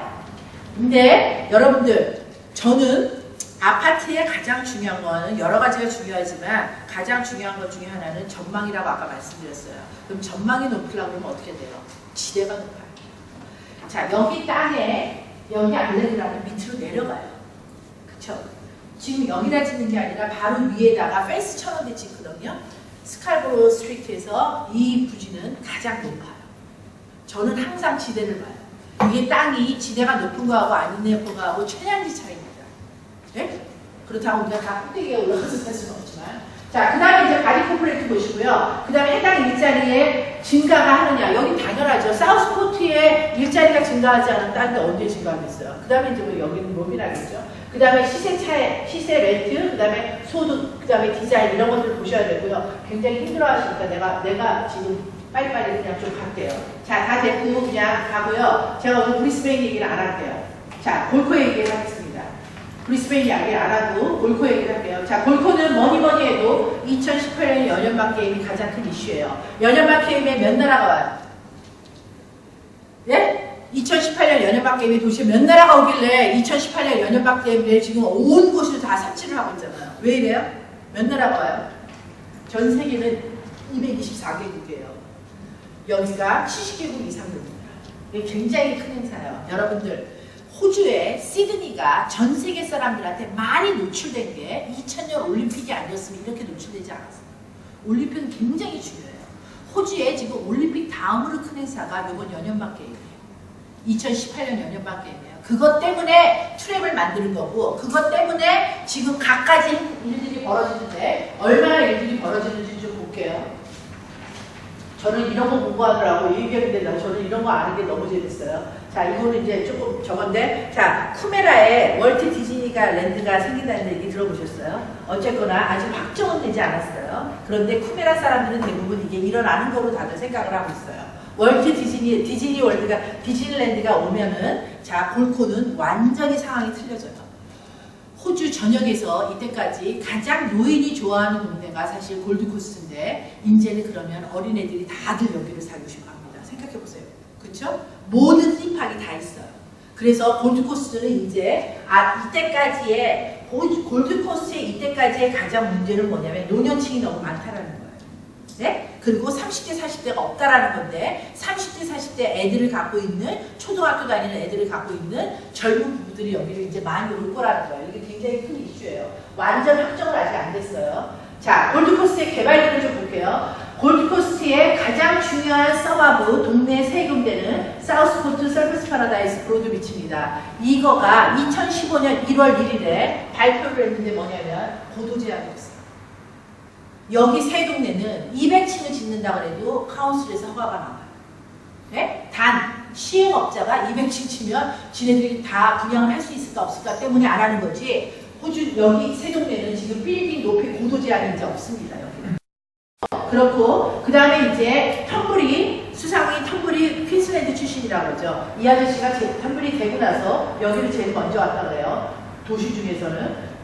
근데 여러분들 저는 아파트의 가장 중요한 거는 여러 가지가 중요하지만 가장 중요한 것 중에 하나는 전망이라고 아까 말씀드렸어요. 그럼 전망이 높으려고 하면 어떻게 돼요? 지대가 높아요. 자, 여기 땅에 여기 알레그라는 밑으로 내려가요. 그쵸? 지금 여기다 짓는 게 아니라 바로 위에다가 펜스 천원대 짓거든요. 스칼보로 스트리트에서 이 부지는 가장 높아요. 저는 항상 지대를 봐요. 이게 땅이 지대가 높은 거하고 안 높은 거하고 천양지 차이입니다. 네? 그렇다고 우리가 다 꼭대기에 올라가서 살 수는 없지만. 자, 그 다음에 이제 바디코 플레이트 보시고요. 그 다음에 해당 일자리에 증가가 하느냐. 여기 당연하죠. 사우스포트에 일자리가 증가하지 않은 딴데 언제 증가하겠어요. 그 다음에 이제 뭐 여기는 로비라겠죠. 그 다음에 시세 렌트, 그 다음에 소득, 그 다음에 디자인 이런 것들을 보셔야 되고요. 굉장히 힘들어하시니까 내가 지금 빨리빨리 그냥 좀 갈게요. 자, 다 됐고 그냥 가고요. 제가 오늘 브리스베인 얘기를 안 할게요. 자, 골코 얘기를 하겠습니다. 브리스베인 이야기 안 하고 골코 얘기를 할게요. 자, 골코는 뭐니 해도 2018년 연연방 게임이 가장 큰 이슈예요. 연연방 게임에 몇 나라가 와요? 예? 2018년 연연방 게임에 도대체 몇 나라가 오길래 2018년 연연방 게임에 지금 온 곳을 다 삽질을 하고 있잖아요. 왜 이래요? 몇 나라가 와요? 전 세계는 224개국이에요. 여기가 70개국 이상 됩니다. 이게 굉장히 큰 행사예요. 여러분들 호주의 시드니가 전 세계 사람들한테 많이 노출된 게 2000년 올림픽이 아니었으면 이렇게 노출되지 않았어요. 올림픽은 굉장히 중요해요. 호주에 지금 올림픽 다음으로 큰 행사가 이번 연연방 게임이에요. 2018년 연연방 게임이에요. 그것 때문에 트랩을 만드는 거고 그것 때문에 지금 갖가지 일들이 벌어지는데 얼마나 일들이 벌어지는지 좀 볼게요. 저는 이런 거 공부하느라고 얘기했는데 저는 이런 거 아는 게 너무 재밌어요. 자, 이거는 이제 조금 저건데, 자, 쿠메라에 월트 디즈니가 랜드가 생긴다는 얘기 들어보셨어요? 어쨌거나 아직 확정은 되지 않았어요. 그런데 쿠메라 사람들은 대부분 이게 일어나는 거로 다들 생각을 하고 있어요. 월트 디즈니 월드가 디즈니랜드가 오면은 자, 골코는 완전히 상황이 틀려져요. 호주 전역에서 이때까지 가장 노인이 좋아하는 동네가 사실 골드코스트인데 이제는 그러면 어린애들이 다들 여기를 살고 싶어 합니다. 생각해보세요. 그렇죠? 모든 힙합이 다 있어요. 그래서 골드코스트는 이제 이때까지의 골드코스트의 이때까지의 가장 문제는 뭐냐면 노년층이 너무 많다라는 거예요. 네? 그리고 30대 40대가 없다라는 건데 30대 40대 애들을 갖고 있는 초등학교 다니는 애들을 갖고 있는 젊은 부부들이 여기를 이제 많이 올 거라는 거예요. 이게 굉장히 큰 이슈예요. 완전 확정은 아직 안 됐어요. 자, 골드코스트의 개발률을 좀 볼게요. 골드코스트의 가장 중요한 서바브 동네 세 군데는 사우스포트, 서비스 파라다이스, 브로드비치입니다. 이거가 2015년 1월 1일에 발표를 했는데 뭐냐면 고도 제한이 없어요. 여기 세 동네는 200층을 짓는다고 해도 카운슬에서 허가가 나와요. 네? 단 시행업자가 200층 치면 지네들이 다 분양을 할 수 있을까 없을까 때문에 안 하는 거지. 호주 여기 세 동네는 지금 빌딩 높이 고도 제한이 이제 없습니다. 여기는. 그렇고 그 다음에 이제 텀블이 수상이 텀블이 퀸슬랜드 출신이라고 그러죠. 이 아저씨가 텀블이 되고 나서 여기를 제일 먼저 왔다 그래요. 도시 중에서는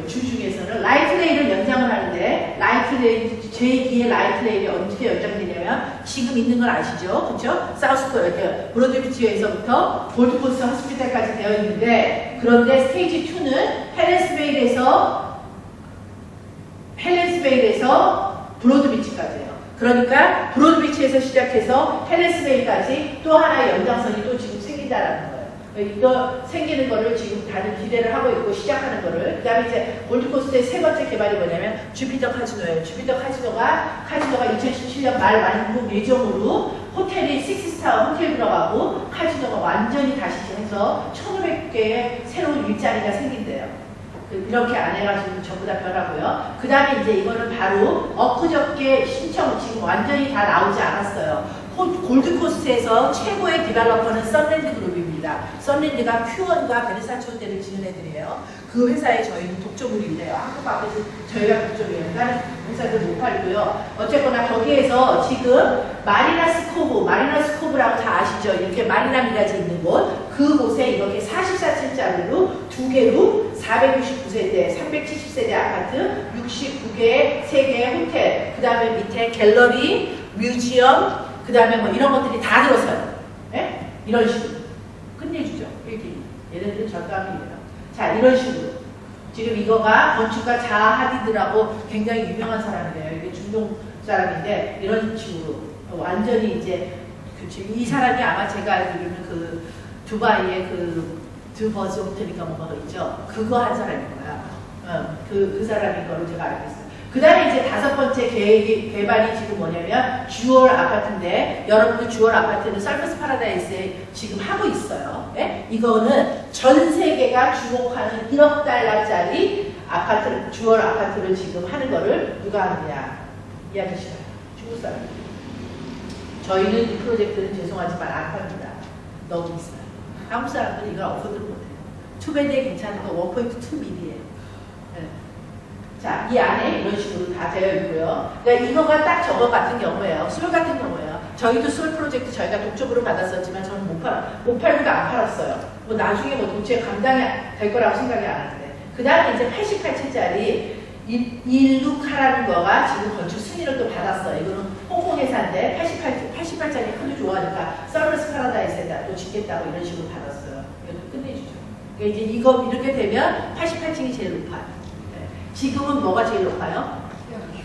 주 중에서는 라이트 레일을 연장을 하는데 라이트 레일 제2의 라이트 레일이 어떻게 연장되냐면 지금 있는 건 아시죠? 그렇죠? 사우스코스트 브로드비치에서부터 골드코스트 호스피탈까지 되어 있는데 그런데 스테이지 2는 헬렌스베일에서 브로드비치까지예요. 그러니까 브로드비치에서 시작해서 헬렌스베일까지 또 하나의 연장선이 또 지금 생긴다라는 거예요. 이거 생기는 거를 지금 다들 기대를 하고 있고 시작하는 거를. 그 다음에 이제 골드코스트의 세 번째 개발이 뭐냐면 주피터 카지노예요. 주피터 카지노가 2017년 말 완공 예정으로 호텔이 6스타 호텔 들어가고 카지노가 완전히 다시 해서 1,500개의 새로운 일자리가 생긴대요. 이렇게 안 해가지고 전부 다 변하고요. 그 다음에 이제 이거는 바로 엊그저께 신청 지금 완전히 다 나오지 않았어요. 골드코스트에서 최고의 디벨로퍼는 썬랜드 그룹입니다. 썬랜드가 큐원과 베르사치 호텔을 지은 애들이에요. 그 회사에 저희는 독점물인데요. 한국 앞에서 저희가 독점이에요. 다른 회사들 못 팔고요. 어쨌거나 거기에서 지금 마리나스 코브라고 다 아시죠? 이렇게 마리나 미라지 있는 곳. 그곳에 이렇게 44층짜리로 2개로 469세대, 370세대 아파트, 69개, 3개의 호텔, 그 다음에 밑에 갤러리, 뮤지엄, 그 다음에 뭐 이런 것들이 다 들어서요. 네? 이런 식으로. 끝내주죠. 빌딩. 얘네들은 절감이에요. 자, 이런 식으로. 지금 이거가 건축가 자하 하디드라고 굉장히 유명한 사람이에요. 이게 중동 사람인데, 이런 식으로. 완전히 이제, 지금 이 사람이 아마 제가 알기로는 그 두바이의 그 드버즈 호텔인가 뭐가 있죠. 그거 한 사람인 거야. 그 사람인 거로 제가 알고 있어요. 그 다음에 이제 다섯 번째 개발이 지금 뭐냐면 주얼 아파트인데 여러분들 주얼 아파트는 서비스 파라다이스에 지금 하고 있어요. 네? 이거는 전 세계가 주목하는 1억 달러짜리 아파트, 주얼 아파트를 지금 하는 거를 누가 하느냐. 이 아저씨가 중국 사람. 저희는 이 프로젝트는 죄송하지만 안 팝니다. 너무 비싸요. 한국 사람들은 이걸 어포드를 못해요. 투베드에 괜찮은 거 1.2mm예요. 자, 이 안에 이런 식으로 다 되어 있고요. 그러니까 이거가 딱 저거 같은 경우예요. 술 같은 경우예요. 저희도 술 프로젝트 저희가 독점으로 받았었지만 저는 못 팔고 안 팔았어요. 뭐 나중에 뭐 도대체 감당이 될 거라고 생각이 안 하는데. 그 다음에 이제 88층짜리 일루카라는 거가 지금 건축 승인을 또 받았어요. 이거는 홍콩 회사인데 88짜리 하도 좋아하니까 서비스 파라다이스에다 또 짓겠다고 이런 식으로 받았어요. 이것도 끝내주죠. 그러니까 이제 이거 이렇게 되면 88층이 제일 높아요. 지금은 뭐가 제일 높아요?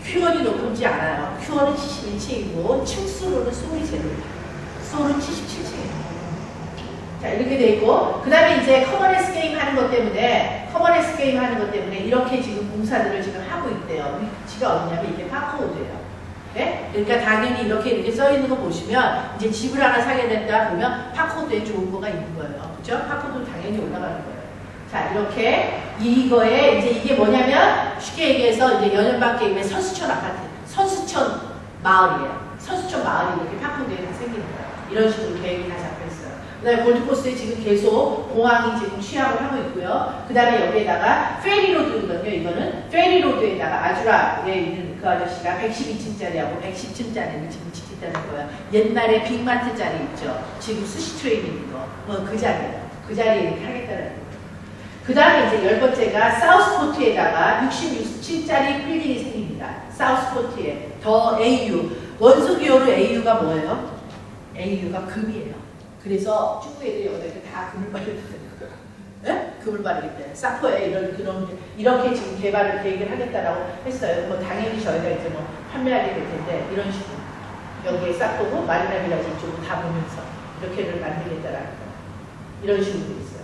큐원이 높지 않아요. 큐원은 71층이고 층수로는 소울이 제일 높아요. 소울은 77층이에요. 자, 이렇게 돼 있고 그 다음에 이제 커머네스 게임 하는 것 때문에 이렇게 지금 공사들을 지금 하고 있대요. 위치가 어디냐면 이게 파크우드예요. 네? 그러니까 당연히 이렇게 써 있는 거 보시면 이제 집을 하나 사게 된다 그러면 파크우드에 좋은 거가 있는 거예요. 그렇죠? 파크우드는 당연히 올라가는 거예요. 자, 이렇게 이거에 이제 이게 뭐냐면 쉽게 얘기해서 이제 연연방 게임의 선수촌 아파트, 선수촌 마을이에요. 선수촌 마을이 이렇게 파크우드에 생기는 거예요. 이런 식으로 계획이 다 잡혀 있어요. 그 다음에 골드코스트에 지금 계속 공항이 지금 취합을 하고 있고요. 그 다음에 여기에다가 페리로드거든요. 이거는 페리로드에다가 아주라에 있는 그 아저씨가 112층짜리하고 110층짜리를 지금 짓겠다는 거예요. 옛날에 빅마트짜리 있죠. 지금 스시 트레인 있는 거. 그 자리예요. 그 자리에 이렇게 하겠다는 거예요. 그 다음에 이제 열 번째가 사우스포트에다가 66층짜리 빌딩이 생깁니다. 사우스포트에 더 AU. 원소 기호로 AU가 뭐예요? AU가 금이에요. 그래서 중국 애들이 여기다 다 금을 바르게 되는 거예요. 금을 바르기 때문에 사포에 이렇게 지금 계획을 하겠다라고 했어요. 뭐 당연히 저희가 이제 뭐 판매하게 될 텐데 이런 식으로 여기에 사포고 마리나 빌라지 이쪽으로 다 보면서 이렇게를 만들겠다라는 거 이런 식으로 있어요.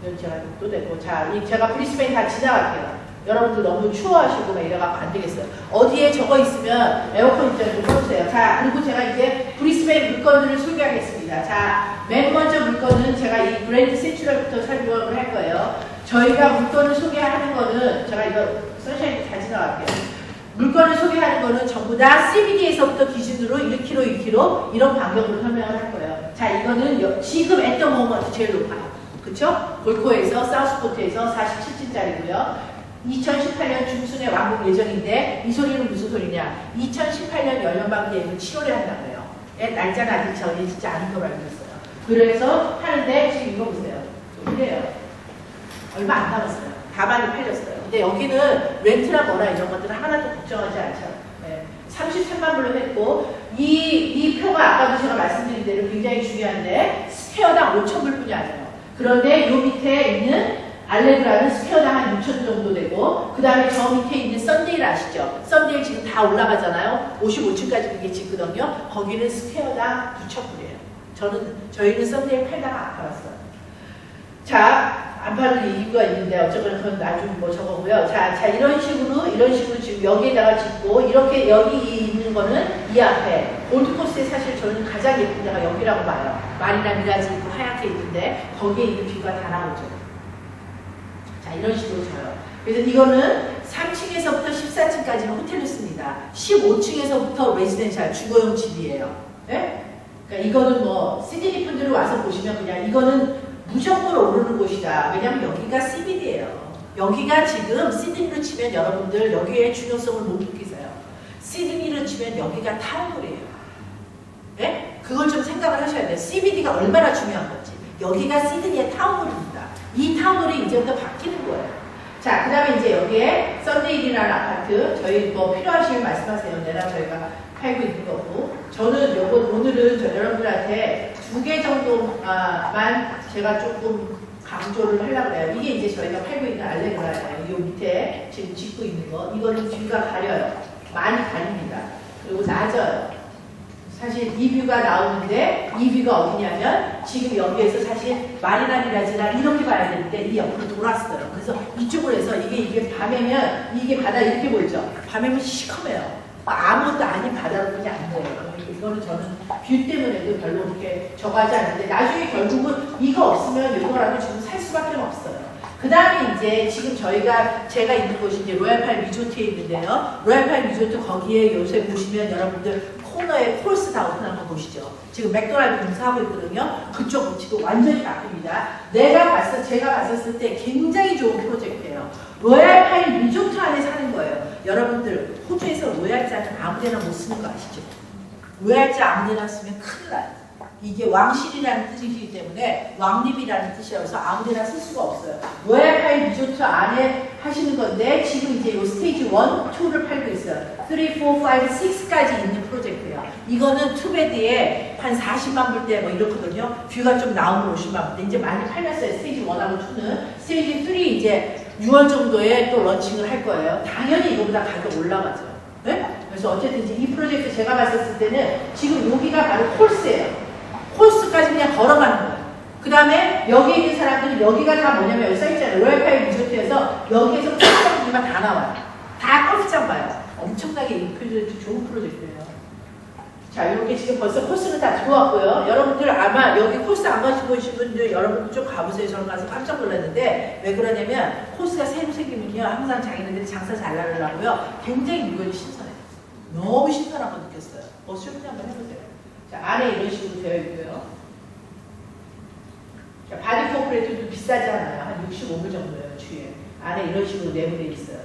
이건 제가 또 됐고 자, 제가 브리스베인 다 지나갈게요. 여러분들 너무 추워하시고 막 이래갖고 안 되겠어요. 어디에 저거 있으면 에어컨 입장 좀 꺼주세요. 자, 그리고 제가 이제 브리스베인 물건들을 소개하겠습니다. 자, 맨 먼저 물건은 제가 이 브랜드 센츄럴부터 설명을 할 거예요. 저희가 물건을 소개하는 거는 제가 이거 선샤인 다 지나갈게요. 물건을 소개하는 거는 전부 다 CBD에서부터 기준으로 1kg, 2kg 이런 반경으로 설명을 할 거예요. 자, 이거는 지금 애덤 모먼트 제일 높아요. 그쵸? 골코에서 사우스포트에서 47층짜리고요. 2018년 중순에 완공 예정인데 이 소리는 무슨 소리냐? 2018년 열연방 게임을 7월에 한다고요. 날짜는 아직 정해지지 않은 걸로 알고 있어요. 그래서 하는데 지금 이거 보세요. 이래요. 얼마 안 남았어요. 다 많이 팔렸어요. 근데 여기는 렌트나 뭐나 이런 것들은 하나도 걱정하지 않죠. 네. 33만 불로 했고 이 표가 아까도 제가 말씀드린 대로 굉장히 중요한데 스퀘어당 5천 불뿐이 아니에요. 그런데 요 밑에 있는 알레그라는 스퀘어당 한 6천 정도 되고 그 다음에 저 밑에 있는 썬데일 아시죠? 썬데일 지금 다 올라가잖아요. 55층까지 그게 짓거든요. 거기는 스퀘어당 9,000불이에요. 저희는 썬데일 팔다가 안 팔았어요. 자, 안 파는 이유가 있는데 어쩌거나 그건 나중에 뭐 저거고요. 자 이런 식으로 지금 여기에다가 짓고 이렇게 여기 있는 거는 이 앞에 골드코스트에 사실 저는 가장 예쁜 데가 여기라고 봐요. 마리나 미라지 있고 하얗게 있는데 거기에 있는 뷰가 다 나오죠. 자, 이런 식으로 져요. 그래서 이거는 3층에서부터 14층까지는 호텔을 씁니다. 15층에서부터 레지덴셜 주거용 집이에요. 네? 그러니까 이거는 뭐 시드니 분들이 와서 보시면 그냥 이거는 무조건 오르는 곳이다. 왜냐면 여기가 CBD예요. 여기가 지금 시드니로 치면 여러분들 여기에 중요성을 못 느끼세요. 시드니로 치면 여기가 타운홀이에요. 네? 그걸 좀 생각을 하셔야 돼요. CBD가 얼마나 중요한 건지. 여기가 시드니의 타운홀입니다. 이 타운홀이 이제부터 바뀌는 거예요. 자, 그 다음에 이제 여기에 썬데일이라는 아파트, 저희 뭐 필요하시면 말씀하세요. 내가 저희가 팔고 있는 거고. 저는 오늘은 여러분들한테 2개 정도만 제가 조금 강조를 하려고 해요. 이게 이제 저희가 팔고 있는 알레그라예요. 이 밑에 지금 짓고 있는 거. 이거는 뷰가 가려요. 많이 가립니다. 그리고 낮아요. 사실 이 뷰가 나오는데 이 뷰가 어디냐면 지금 여기에서 사실 마리나 미라지나 이렇게 봐야 되는데 이 옆으로 돌았어요. 그래서 이쪽으로 해서 이게 밤에면 이게 바다 이렇게 보이죠? 밤에면 시커매요. 아무것도 아닌 바다로 그냥 안 보여요. 이거는 저는 뷰 때문에도 별로 그렇게 저거 하지 않는데 나중에 결국은 이거 없으면 이거라도 지금 살 수밖에 없어요. 그 다음에 이제 지금 제가 있는 곳이 이제 로얄팔 리조트에 있는데요. 로얄팔 리조트 거기에 요새 보시면 여러분들 코너에 콜스 다 오픈한 거 보시죠. 지금 맥도날드 공사하고 있거든요. 그쪽 지금 완전히 바뀝니다. 제가 봤었을 때 굉장히 좋은 프로젝트예요. 로얄팔 리조트 안에 사는 거예요. 여러분들 호주에서 로얄자는 아무데나 못 쓰는 거 아시죠? 로얄자 아무데나 쓰면 큰일 나요. 이게 왕실이라는 뜻이기 때문에 왕립이라는 뜻이어서 아무데나 쓸 수가 없어요. 로얄파이 리조트 안에 하시는 건데 지금 이제 요 스테이지 1, 2를 팔고 있어요. 3, 4, 5, 6까지 있는 프로젝트예요. 이거는 투베드에 한 40만 불대 뭐 이렇거든요. 뷰가 좀 나오면 50만 불대. 이제 많이 팔렸어요. 스테이지 1하고 2는. 스테이지 3 이제 6월 정도에 또 런칭을 할 거예요. 당연히 이거보다 가격 올라가죠. 네? 그래서 어쨌든 이 프로젝트 제가 봤었을 때는 지금 여기가 바로 콜스예요. 콜스까지 그냥 걸어가는 거예요. 그 다음에 여기 있는 사람들은 여기가 다 뭐냐면 여기 써있잖아요. 로얄파이 리조트에서 여기에서 골프장들만 다 나와요. 다 골프장 봐요. 엄청나게 이 프로젝트 좋은 프로젝트예요. 자, 이렇게 지금 벌써 코스는 다 들어왔고요. 여러분들 아마 여기 코스 안 가시고 분들 여러분 좀 가보세요. 저는 가서 깜짝 놀랐는데 왜 그러냐면 코스가 새로 생기면요. 항상 자기네들이 장사 잘 나가려고요. 굉장히 물건이 신선해요. 너무 신선하고 느꼈어요. 수영장 한번 해보세요. 자, 안에 이런 식으로 되어 있고요. 자, 바디 코프레이트도 비싸지 않아요. 한 65불 정도예요, 주에. 안에 이런 식으로 내부되어 있어요.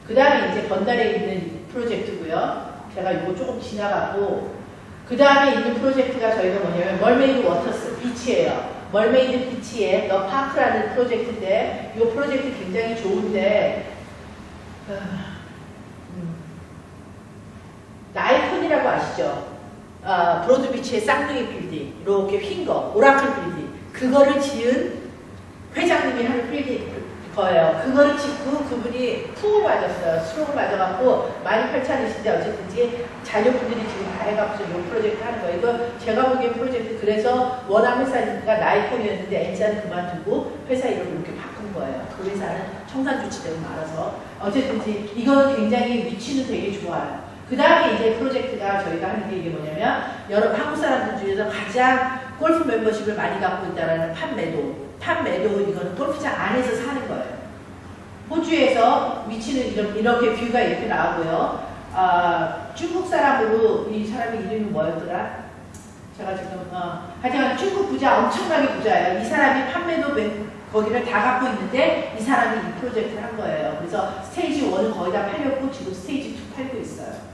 그 다음에 이제 건달에 있는 프로젝트고요. 제가 이거 조금 지나가고, 그 다음에 있는 프로젝트가 저희가 뭐냐면, 멀메이드 워터스 비치예요. 멀메이드 비치에 더 파크라는 프로젝트인데, 이 프로젝트 굉장히 좋은데, 나이콘이라고 아시죠? 브로드비치의 쌍둥이 빌딩, 이렇게 휜 거, 오라클 빌딩, 그거를 지은 회장님이 하는 빌딩 거예요. 그거를 짓고 그분이 푸을 맞았어요. 수록을 맞아갖고 많이 펼쳐내신데 어쨌든지 자녀분들이 지금 다 해갖고 이 프로젝트 하는 거예요. 이거 제가 보기엔 프로젝트 그래서 워낙 회사니까 나이콘이었는데 엔자는 그만두고 회사 이름을 이렇게 바꾼 거예요. 거예요. 그 회사는 청산 조치되고 말아서 어쨌든 이거는 굉장히 위치는 되게 좋아요. 그 다음에 이제 프로젝트가 저희가 하는 게 이게 뭐냐면 여러 한국 사람들 중에서 가장 골프 멤버십을 많이 갖고 있다라는 팜메도 이거는 골프장 안에서 사는 거예요. 호주에서 위치는 이렇게 뷰가 이렇게 나오고요. 중국 사람으로 이 사람의 이름이 뭐였더라? 제가 지금 하여튼 중국 부자 엄청나게 부자예요. 이 사람이 팜메도 거기를 다 갖고 있는데 이 사람이 이 프로젝트를 한 거예요. 그래서 스테이지 1은 거의 다 팔렸고 지금 스테이지 2 팔고 있어요.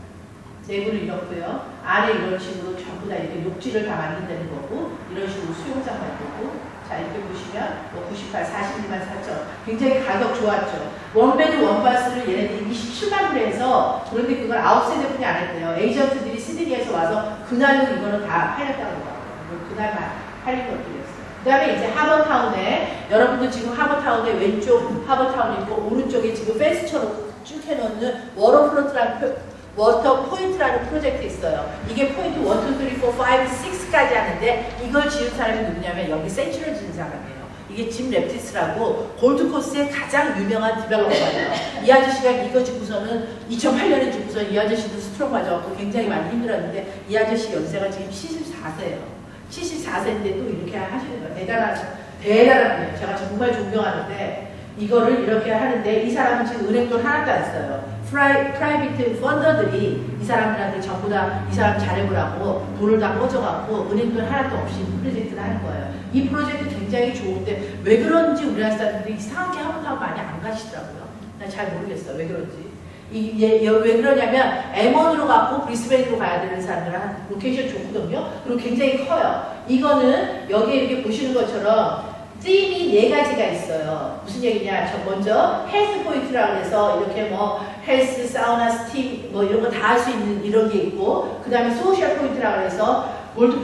내부는 이렇고요. 안에 이런 식으로 전부 다 이렇게 욕지를 다 만든다는 거고 이런 식으로 수영장 만들고 자 이렇게 보시면 98, 42만 4천 굉장히 가격 좋았죠. 원베드 원바스를 얘네들이 27만 불에 해서 그런데 그걸 아웃세대뿐이 안 했대요. 에이전트들이 시드니에서 와서 그날로 이거는 다 팔렸다고 하더라고요. 그날만 팔린 것들이었어요. 그 다음에 이제 하버타운에 여러분들 지금 하버타운에 왼쪽 하버타운이 있고 오른쪽에 지금 펜스처럼 쭉 해놓는 워터 포인트라는 프로젝트 있어요. 이게 포인트 1, 2, 3, 4, 5, 6까지 하는데 이걸 지은 사람이 누구냐면 여기 센츄럴 지은 사람이에요. 이게 짐 랩티스라고 골드코스트의 가장 유명한 디벨로퍼예요. 이 아저씨가 이거 짓고서는 2008년에 짓고서 이 아저씨도 스트로크 맞아갖고 굉장히 많이 힘들었는데 이 아저씨 연세가 지금 74세예요. 74세인데 또 이렇게 하시는 거예요. 대단한 분이에요. 제가 정말 존경하는데 이거를 이렇게 하는데 이 사람은 지금 은행돈 하나도 안 써요. 프라이빗 펀더들이 이 사람들한테 전부 다 이 사람 잘해보라고 돈을 다 꽂아갖고 은행돈 하나도 없이 프로젝트를 하는 거예요. 이 프로젝트 굉장히 좋은데 왜 그런지 우리나라 사람들이 이상하게 하버타운 많이 안 가시더라고요. 난 잘 모르겠어요. 왜 그런지. 왜 그러냐면 M1으로 가고 브리스베이로 가야 되는 사람들은 로케이션 좋거든요. 그리고 굉장히 커요. 이거는 여기 이렇게 보시는 것처럼 띠임이 4가지가 있어요. 무슨 얘기냐? 저 먼저 헬스 포인트라고 해서 이렇게 뭐 헬스, 사우나, 스팀 뭐 이런 거 다 할 수 있는 이런 게 있고 그 다음에 소셜 포인트라고 해서 골드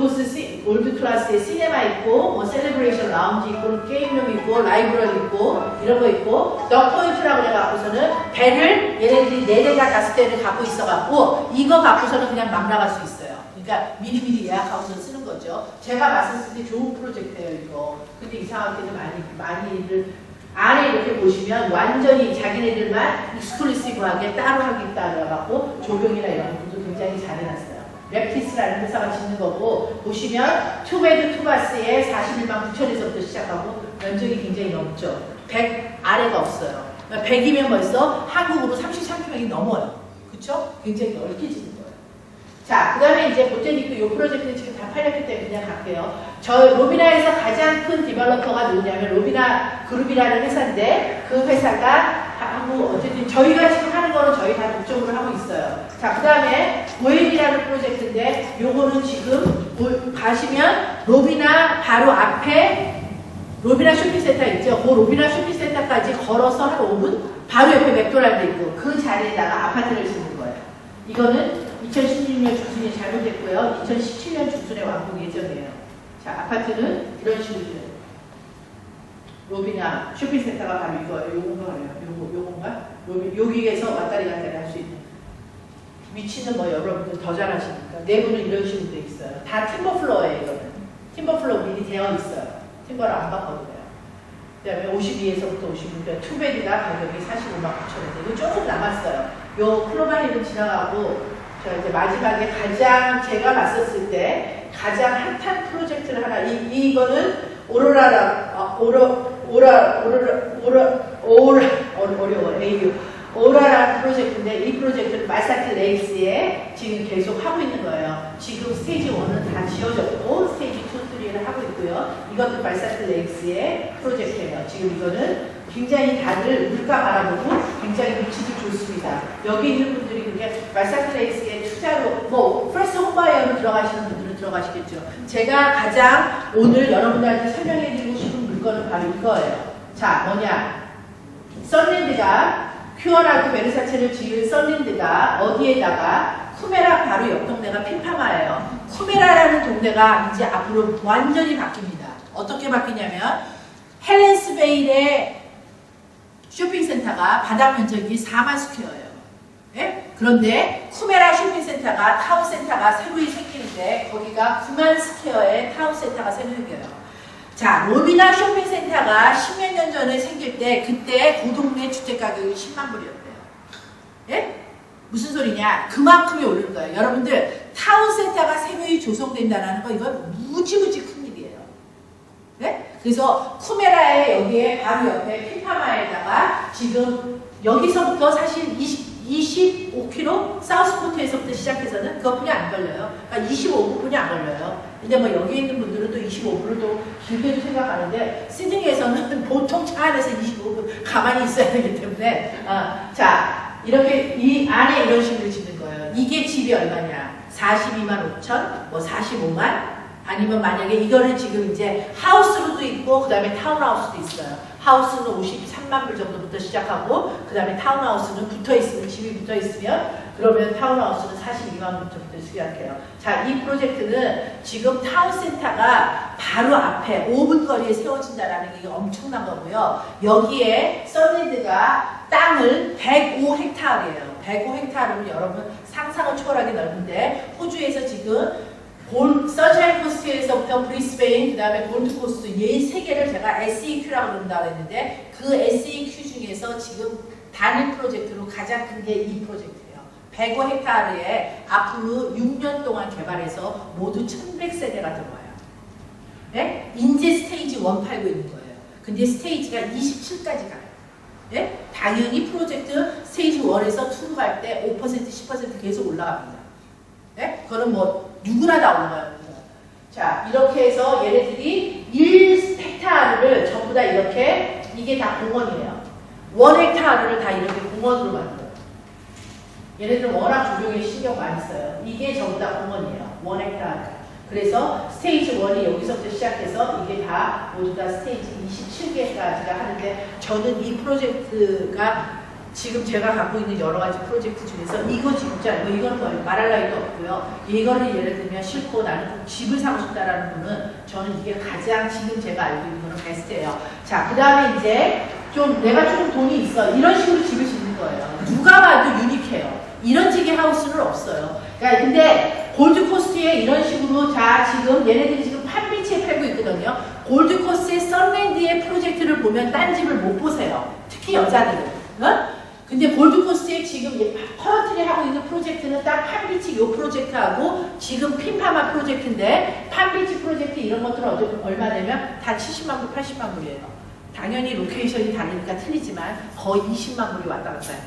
클래스에 시네마 있고 뭐 셀레브레이션 라운지 있고 게임룸 있고 라이브러리 있고 이런 거 있고 더 포인트라고 해갖고서는 배를 얘네들이 4대가 5대를 갖고 있어갖고 이거 갖고서는 그냥 막 나갈 수 있어요. 그러니까 미리미리 예약하고서 쓰는 거죠. 제가 봤을 때 좋은 프로젝트예요 이거. 근데 이상하게도 많이들 안에 이렇게 보시면 완전히 자기네들만 익스클루시브하게 따로 하겠다 그래갖고 조경이나 이런 것도 굉장히 잘 해놨어요. 랩티스라는 회사가 짓는 거고 보시면 투베드 투바스에 41만 9천에서부터 시작하고 면적이 굉장히 넓죠. 100 아래가 없어요. 100이면 벌써 한국으로 33평이 넘어요. 그쵸? 굉장히 넓게 짓는 거예요. 자, 그 다음에 이제 보테니크 이 프로젝트는 지금 다 팔렸기 때문에 그냥 갈게요. 저 로비나에서 가장 큰 디벨로퍼가 누구냐면 로비나 그룹이라는 회사인데 그 회사가 한국 어쨌든 저희가 지금 하는 거는 저희 다 독점으로 하고 있어요. 자, 그 다음에 고엠이라는 프로젝트인데 요거는 지금 가시면 로비나 바로 앞에 로비나 쇼핑센터 있죠. 그 로비나 쇼핑센터까지 걸어서 한 5분 바로 옆에 맥도날드 있고 그 자리에다가 아파트를 짓는 거예요. 이거는 2016년 중순이 잘못됐고요. 2017년 중순에 완공 예정이에요. 자, 아파트는 이런 식으로 로비나 쇼핑센터가 바로 이거예요. 요건가? 여기에서 왔다리 갔다리 할 수 있는. 위치는 뭐 여러분들 더 잘 아시니까. 내부는 이런 식으로 돼 있어요. 다 팀버플로어예요, 이거는. 팀버플로어 미리 되어 있어요. 팀버를 안 바꿔도 돼요. 그 다음에 52에서부터 56대 투베드가 가격이 45만 9천원인데 이거 조금 남았어요. 요 클로바힐은 지나가고 저 이제 마지막에 가장 제가 봤었을 때 가장 핫한 프로젝트를 하나 이거는 오라라는 프로젝트인데 이 프로젝트는 말사트 레이스에 지금 계속 하고 있는 거예요. 지금 스테이지 1은 다 지어졌고 스테이지 2, 3를 하고 있고요. 이것도 말사트 레이스의 프로젝트예요. 지금 이거는 굉장히 다들 물가 바라보고 굉장히 위치도 좋습니다. 여기 있는 분들이 그게 말사트 레이스에 투자로 뭐 프레스 홈바이어로 들어가시는 분들은 들어가시겠죠. 제가 가장 오늘 여러분들한테 설명해드리고 싶은 물건은 바로 이거예요. 자, 뭐냐? 썬랜드가 큐어라고 베르사체를 지은 썬랜드가 어디에다가 쿠메라 바로 옆 동네가 피파마예요. 쿠메라라는 동네가 이제 앞으로 완전히 바뀝니다. 어떻게 바뀌냐면 헬렌스베일의 쇼핑센터가 바닥 면적이 4만 스퀘어예요. 네? 그런데 쿠메라 쇼핑센터가 타운센터가 새로이 생기는데 거기가 9만 스퀘어의 타운센터가 새로 생겨요. 자, 로비나 쇼핑센터가 10몇 년 전에 2010년에 생길 때 그때 그 동네 주택 가격이 10만 불이었대요. 예? 무슨 소리냐? 그만큼이 오르는 거예요. 여러분들 타운센터가 새로이 조성된다는 거 이건 무지무지 큰 일이에요. 네? 그래서 쿠메라의 여기에 바로 옆에 피파마에다가 지금 여기서부터 사실 25km 사우스포트에서부터 시작해서는 그것뿐이 안 걸려요. 그러니까 25분뿐이 안 걸려요. 근데 뭐 여기 있는 분들은 또 25분을 또 길게도 생각하는데 시드니에서는 보통 차 안에서 25분 가만히 있어야 되기 때문에 자 이렇게 이 안에 이런 식으로 짓는 거예요. 이게 집이 얼마냐? 42만 5천, 뭐 45만 아니면 만약에 이거를 지금 이제 하우스로도 있고 그 다음에 타운하우스도 있어요. 하우스는 53만 불 정도부터 시작하고 그 다음에 타운하우스는 붙어있으면 집이 붙어있으면 그러면 타운하우스는 42만 불부터 시작해요. 자, 이 프로젝트는 지금 타운센터가 바로 앞에 5분 거리에 세워진다는 게 엄청난 거고요. 여기에 썬랜드가 땅을 105헥타르예요. 105헥타르면 여러분 상상을 초월하게 넓은데 호주에서 지금 선샤인 코스트에서부터 브리스베인, 그 다음에 골드코스트 이 세 개를 제가 SEQ라고 그런다고 했는데 그 SEQ 중에서 지금 단일 프로젝트로 가장 큰 게 이 프로젝트예요. 105헥타르에 앞으로 6년 동안 개발해서 모두 1100세대가 들어와요. 네? 인제 스테이지 1 팔고 있는 거예요. 근데 스테이지가 27까지 가요. 네? 당연히 프로젝트 스테이지 1에서 2로 갈 때 5%, 10% 계속 올라갑니다. 네? 그거는 뭐 누구나 다 올라가요. 자, 이렇게 해서 얘네들이 1헥타르를 전부 다 이렇게 이게 다 공원이에요. 1헥타르를 다 이렇게 공원으로 만들어요. 얘네들은 워낙 조경에 신경 많이 써요. 이게 전부 다 공원이에요. 1헥타르. 그래서 스테이지 1이 여기서부터 시작해서 이게 다 모두 다 스테이지 27개까지가 하는데 저는 이 프로젝트가 지금 제가 갖고 있는 여러 가지 프로젝트 중에서 이거 진짜 이거는 뭐 말할 나위도 없고요. 이거를 예를 들면 싫고 나는 좀 집을 사고 싶다라는 분은 저는 이게 가장 지금 제가 알고 있는 거는 베스트예요. 자, 그 다음에 이제 좀 내가 좀 돈이 있어. 이런 식으로 집을 짓는 거예요. 누가 봐도 유니크해요. 이런 식의 하우스는 없어요. 그러니까 근데 골드코스트에 이런 식으로 자 지금 얘네들이 지금 판비치에 팔고 있거든요. 골드코스트의 썬랜드의 프로젝트를 보면 딴 집을 못 보세요. 특히 여자들은. 어? 근데 골드코스트에 지금 커런트리 하고 있는 프로젝트는 딱 판비치 요 프로젝트하고 지금 핀파마 프로젝트인데 판비치 프로젝트 이런 것들은 얼마 되면 다 70만 불, 80만 불이에요. 당연히 로케이션이 다르니까 틀리지만 거의 20만 불이 왔다 갔다 해요.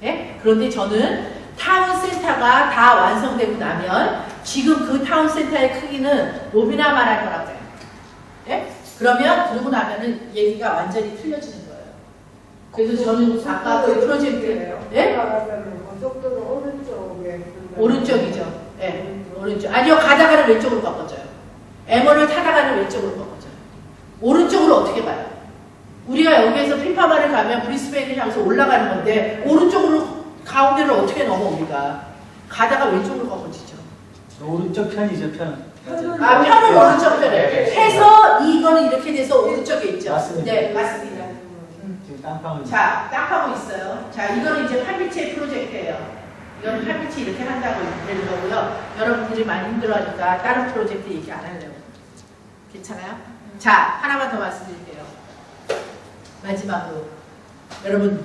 예? 그런데 저는 타운센터가 다 완성되고 나면 지금 그 타운센터의 크기는 로비나 말할 거라고 해요. 예? 그러고 나면은 얘기가 완전히 틀려지는 거예요. 그래서 저는 아까 그 프로젝트, 예? 고속도로 오른쪽에 오른쪽이죠. 예, 오른쪽. 아니요, 가다가는 왼쪽으로 바꿔줘요. M1을 타다가는 왼쪽으로 바꿔줘요. 오른쪽으로 어떻게 봐요? 우리가 여기에서 핀파마를 가면 브리스베인을 향해서 올라가는 건데 오른쪽으로 가운데를 어떻게 넘어 우리가? 가다가 왼쪽으로 바꿔지죠. 오른쪽 편이죠, 편. 아, 편은 오른쪽 편에 해서 이거는 이렇게 돼서 오른쪽에 있죠. 맞습니다. 네, 맞습니다. 지금 땅파고 자, 땅파고 있어요. 자, 이거는 이제 판비치의 프로젝트예요. 이건 판비치 이렇게 한다고 되는 거고요. 여러분들이 많이 힘들어하니까 다른 프로젝트 얘기 안 하려고. 괜찮아요? 자, 하나만 더 말씀드릴게요. 마지막으로. 여러분,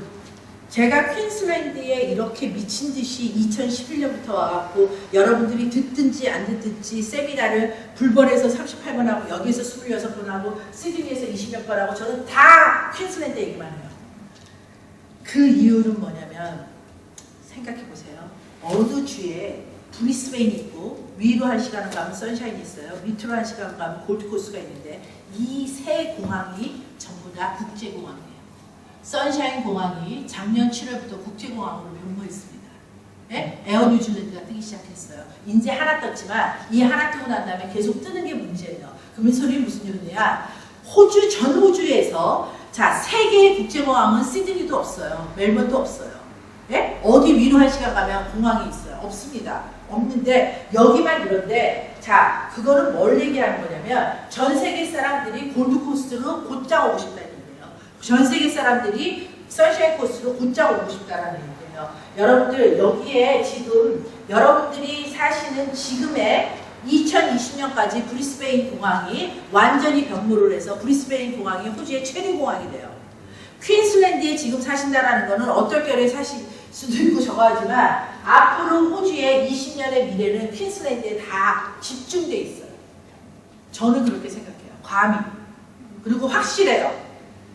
제가 퀸슬랜드에 이렇게 미친 듯이 2011년부터 와갖고 여러분들이 듣든지 안 듣든지 세미나를 불번에서 38번 하고 여기에서 26번 하고 시드니에서 20몇 번 하고 저는 다 퀸슬랜드 얘기만 해요. 그 이유는 뭐냐면 생각해보세요. 어느 주에 브리스베인이 있고 위로 1시간 가면 선샤인이 있어요. 밑으로 1시간 가면 골드코스트가 있는데 이 세 공항이 전부 다 국제공항이에요. 선샤인 공항이 작년 7월부터 국제공항으로 변모했습니다. 네? 에어 뉴질랜드가 뜨기 시작했어요. 이제 하나 떴지만 이 하나 뜨고 난 다음에 계속 뜨는 게 문제예요. 그러면 소리 무슨 얘기냐? 호주 전 호주에서 자 3개의 국제공항은 시드니도 없어요. 멜번도 없어요. 네? 어디 위로 1시간 가면 공항이 있어요? 없습니다. 없는데 여기만 이런데 자 그거는 뭘 얘기하는 거냐면 전 세계 사람들이 골드코스트로 곧장 오고 싶다는 얘기예요. 전 세계 사람들이 선샤인 코스트로 곧장 오고 싶다는 얘기예요. 여러분들 여기에 지금 여러분들이 사시는 지금의 2020년까지 브리스베인 공항이 완전히 변모를 해서 브리스베인 공항이 호주의 최대 공항이 돼요. 퀸슬랜드에 지금 사신다라는 거는 어떨 결에 사실 수도 있고 저거하지만 앞으로 호주의 20년의 미래는 퀸슬랜드에 다 집중돼 있어요. 저는 그렇게 생각해요. 감히. 그리고 확실해요.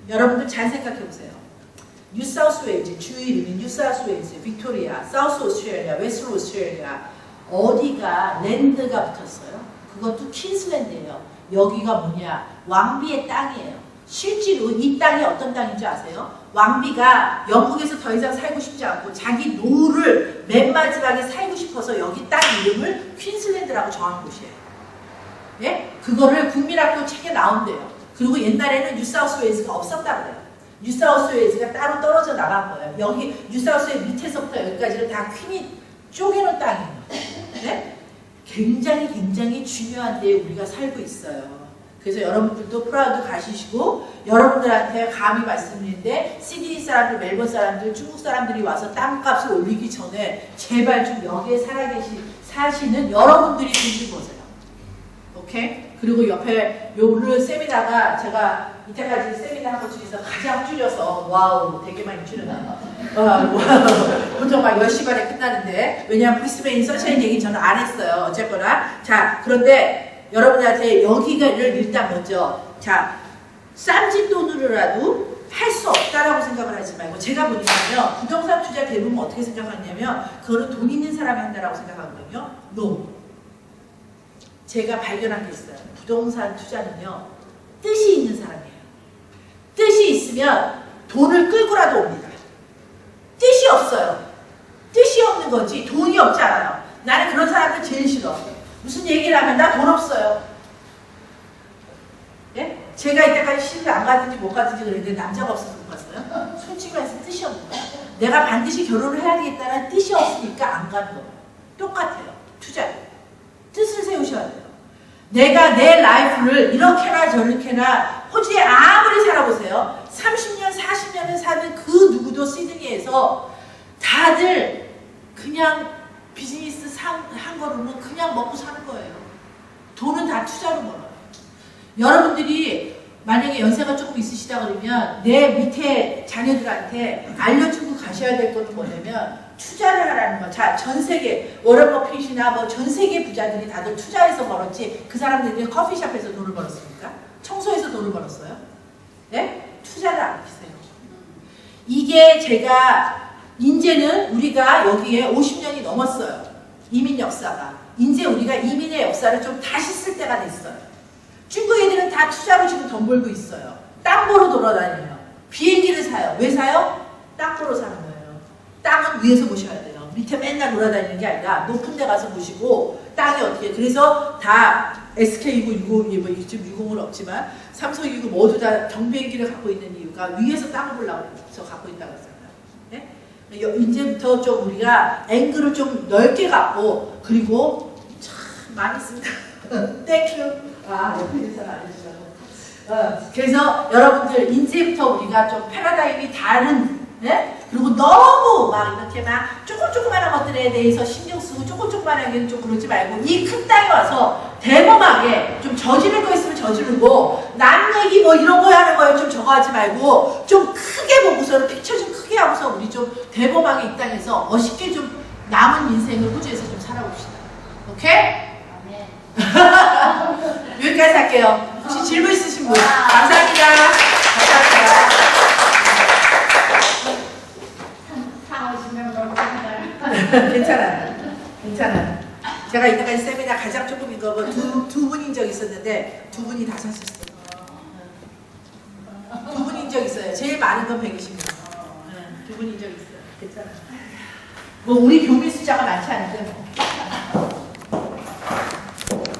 여러분들 잘 생각해 보세요. 뉴사우스웨일즈, 주 이름이 뉴사우스웨일즈, 빅토리아, 사우스 오스트레일리아, 웨스트 오스트레일리아 어디가 랜드가 붙었어요? 그것도 퀸슬랜드예요. 여기가 뭐냐? 왕비의 땅이에요. 실제로 이 땅이 어떤 땅인 줄 아세요? 왕비가 영국에서 더 이상 살고 싶지 않고 자기 노후를 맨 마지막에 살고 싶어서 여기 땅 이름을 퀸슬랜드라고 정한 곳이에요. 예? 그거를 국민학교 책에 나온대요. 그리고 옛날에는 뉴사우스웨일즈가 없었다 그래요. 뉴사우스웨일즈가 따로 떨어져 나간 거예요. 여기 뉴사우스웨일즈 밑에서부터 여기까지는 다 퀸이 쪼개놓은 땅이에요. 네? 굉장히 중요한 데에 우리가 살고 있어요. 그래서 여러분들도 프라우드 가시시고 여러분들한테 감히 말씀드리는데 시드니 사람들, 멜번 사람들, 중국 사람들이 와서 땅값을 올리기 전에 제발 좀 여기에 사시는 여러분들이 돈 좀 보세요. 오케이? 그리고 옆에 오늘 세미나가 제가 이때까지 세미나 한 것 중에서 가장 줄여서 와우 되게 많이 줄여놨네. 보통 막 10시 반에 끝나는데 왜냐하면 브리스베인 선샤인 얘기 저는 안 했어요. 어쨌거나 자 그런데 여러분들한테 여기를 일단 먼저 자 싼 집 돈으로라도 할 수 없다라고 생각을 하지 말고 제가 보니까요 부동산 투자 대부분 어떻게 생각하냐면 그거는 돈 있는 사람이 한다라고 생각하거든요. No. 제가 발견한 게 있어요. 부동산 투자는요 뜻이 있는 사람이에요. 뜻이 있으면 돈을 끌고라도 옵니다. 뜻이 없어요. 뜻이 없는 거지 돈이 없지 않아요. 나는 그런 사람들 제일 싫어. 무슨 얘기를 하면 나 돈 없어요. 예? 제가 이때까지 시를 안 가든지 못 가든지 그랬는데 남자가 없어서 못 갔어요. 솔직히 말해서 뜻이 없는 거예요. 내가 반드시 결혼을 해야 되겠다는 뜻이 없으니까 안 가는 거예요. 똑같아요. 투자. 뜻을 세우셔야 돼요. 내가 내 라이프를 이렇게나 저렇게나 호주에 아무리 살아보세요. 30년, 40년을 사는 그 누구도 시드니에서 다들 그냥 비즈니스 한 거로는 그냥 먹고 사는 거예요. 돈은 다 투자로 벌어요. 여러분들이 만약에 연세가 조금 있으시다 그러면 내 밑에 자녀들한테 알려주고 가셔야 될 거는 뭐냐면 투자를 하라는 거. 자, 전 세계 워런 버핏이나 뭐 전 세계 부자들이 다들 투자해서 벌었지 그 사람들이 커피숍에서 돈을 벌었습니까? 청소해서 돈을 벌었어요? 네? 투자를 안 하세요. 이게 제가 이제는 우리가 여기에 50년이 넘었어요. 이민 역사가. 이제 우리가 이민의 역사를 좀 다시 쓸 때가 됐어요. 중국 애들은 다 투자로 지금 돈 벌고 있어요. 땅 보러 돌아다녀요. 비행기를 사요. 왜 사요? 땅 보러 사는 거예요. 땅은 위에서 보셔야 돼요. 밑에 맨날 돌아다니는 게 아니라 높은 데 가서 보시고 땅이 어떻게 그래서 다 SK2고 652, 뭐 지금 650은 없지만 삼성2구 모두 다 경비행기를 갖고 있는 이유가 위에서 땅을 보려고 해서 갖고 있다고 했잖아요. 네? 이제부터 좀 우리가 앵글을 좀 넓게 갖고 그리고 참 많이 씁니다. 땡큐. 옆에 있는 사람 알려주려고. 그래서 여러분들 이제부터 우리가 좀 패러다임이 다른 그리고 너무 막 이렇게 막 조그마한 것들에 대해서 신경 쓰고 조그마하게는 좀 그러지 말고 이 큰 땅에 와서 대범하게 좀 저지를 거 있으면 저지르고 남 얘기 뭐 이런 거 하는 거에 좀 저거 하지 말고 좀 크게 보고서는 픽처 좀 크게 하고서 우리 좀 대범하게 이 땅에서 멋있게 좀 남은 인생을 호주에서 좀 살아봅시다. 오케이? 여기까지 할게요. 혹시 질문 있으신 분? 감사합니다. 감사합니다. 괜찮아요. 제가 이때까지 세미나 가장 조금 이거 두 분인 적 있었는데 두 분이 다 사셨어요. 두 분인 적 있어요. 제일 많은 건 120명. 두 분인 적 있어요. 괜찮아요. 뭐 우리 교민 숫자가 많지 않은데 뭐.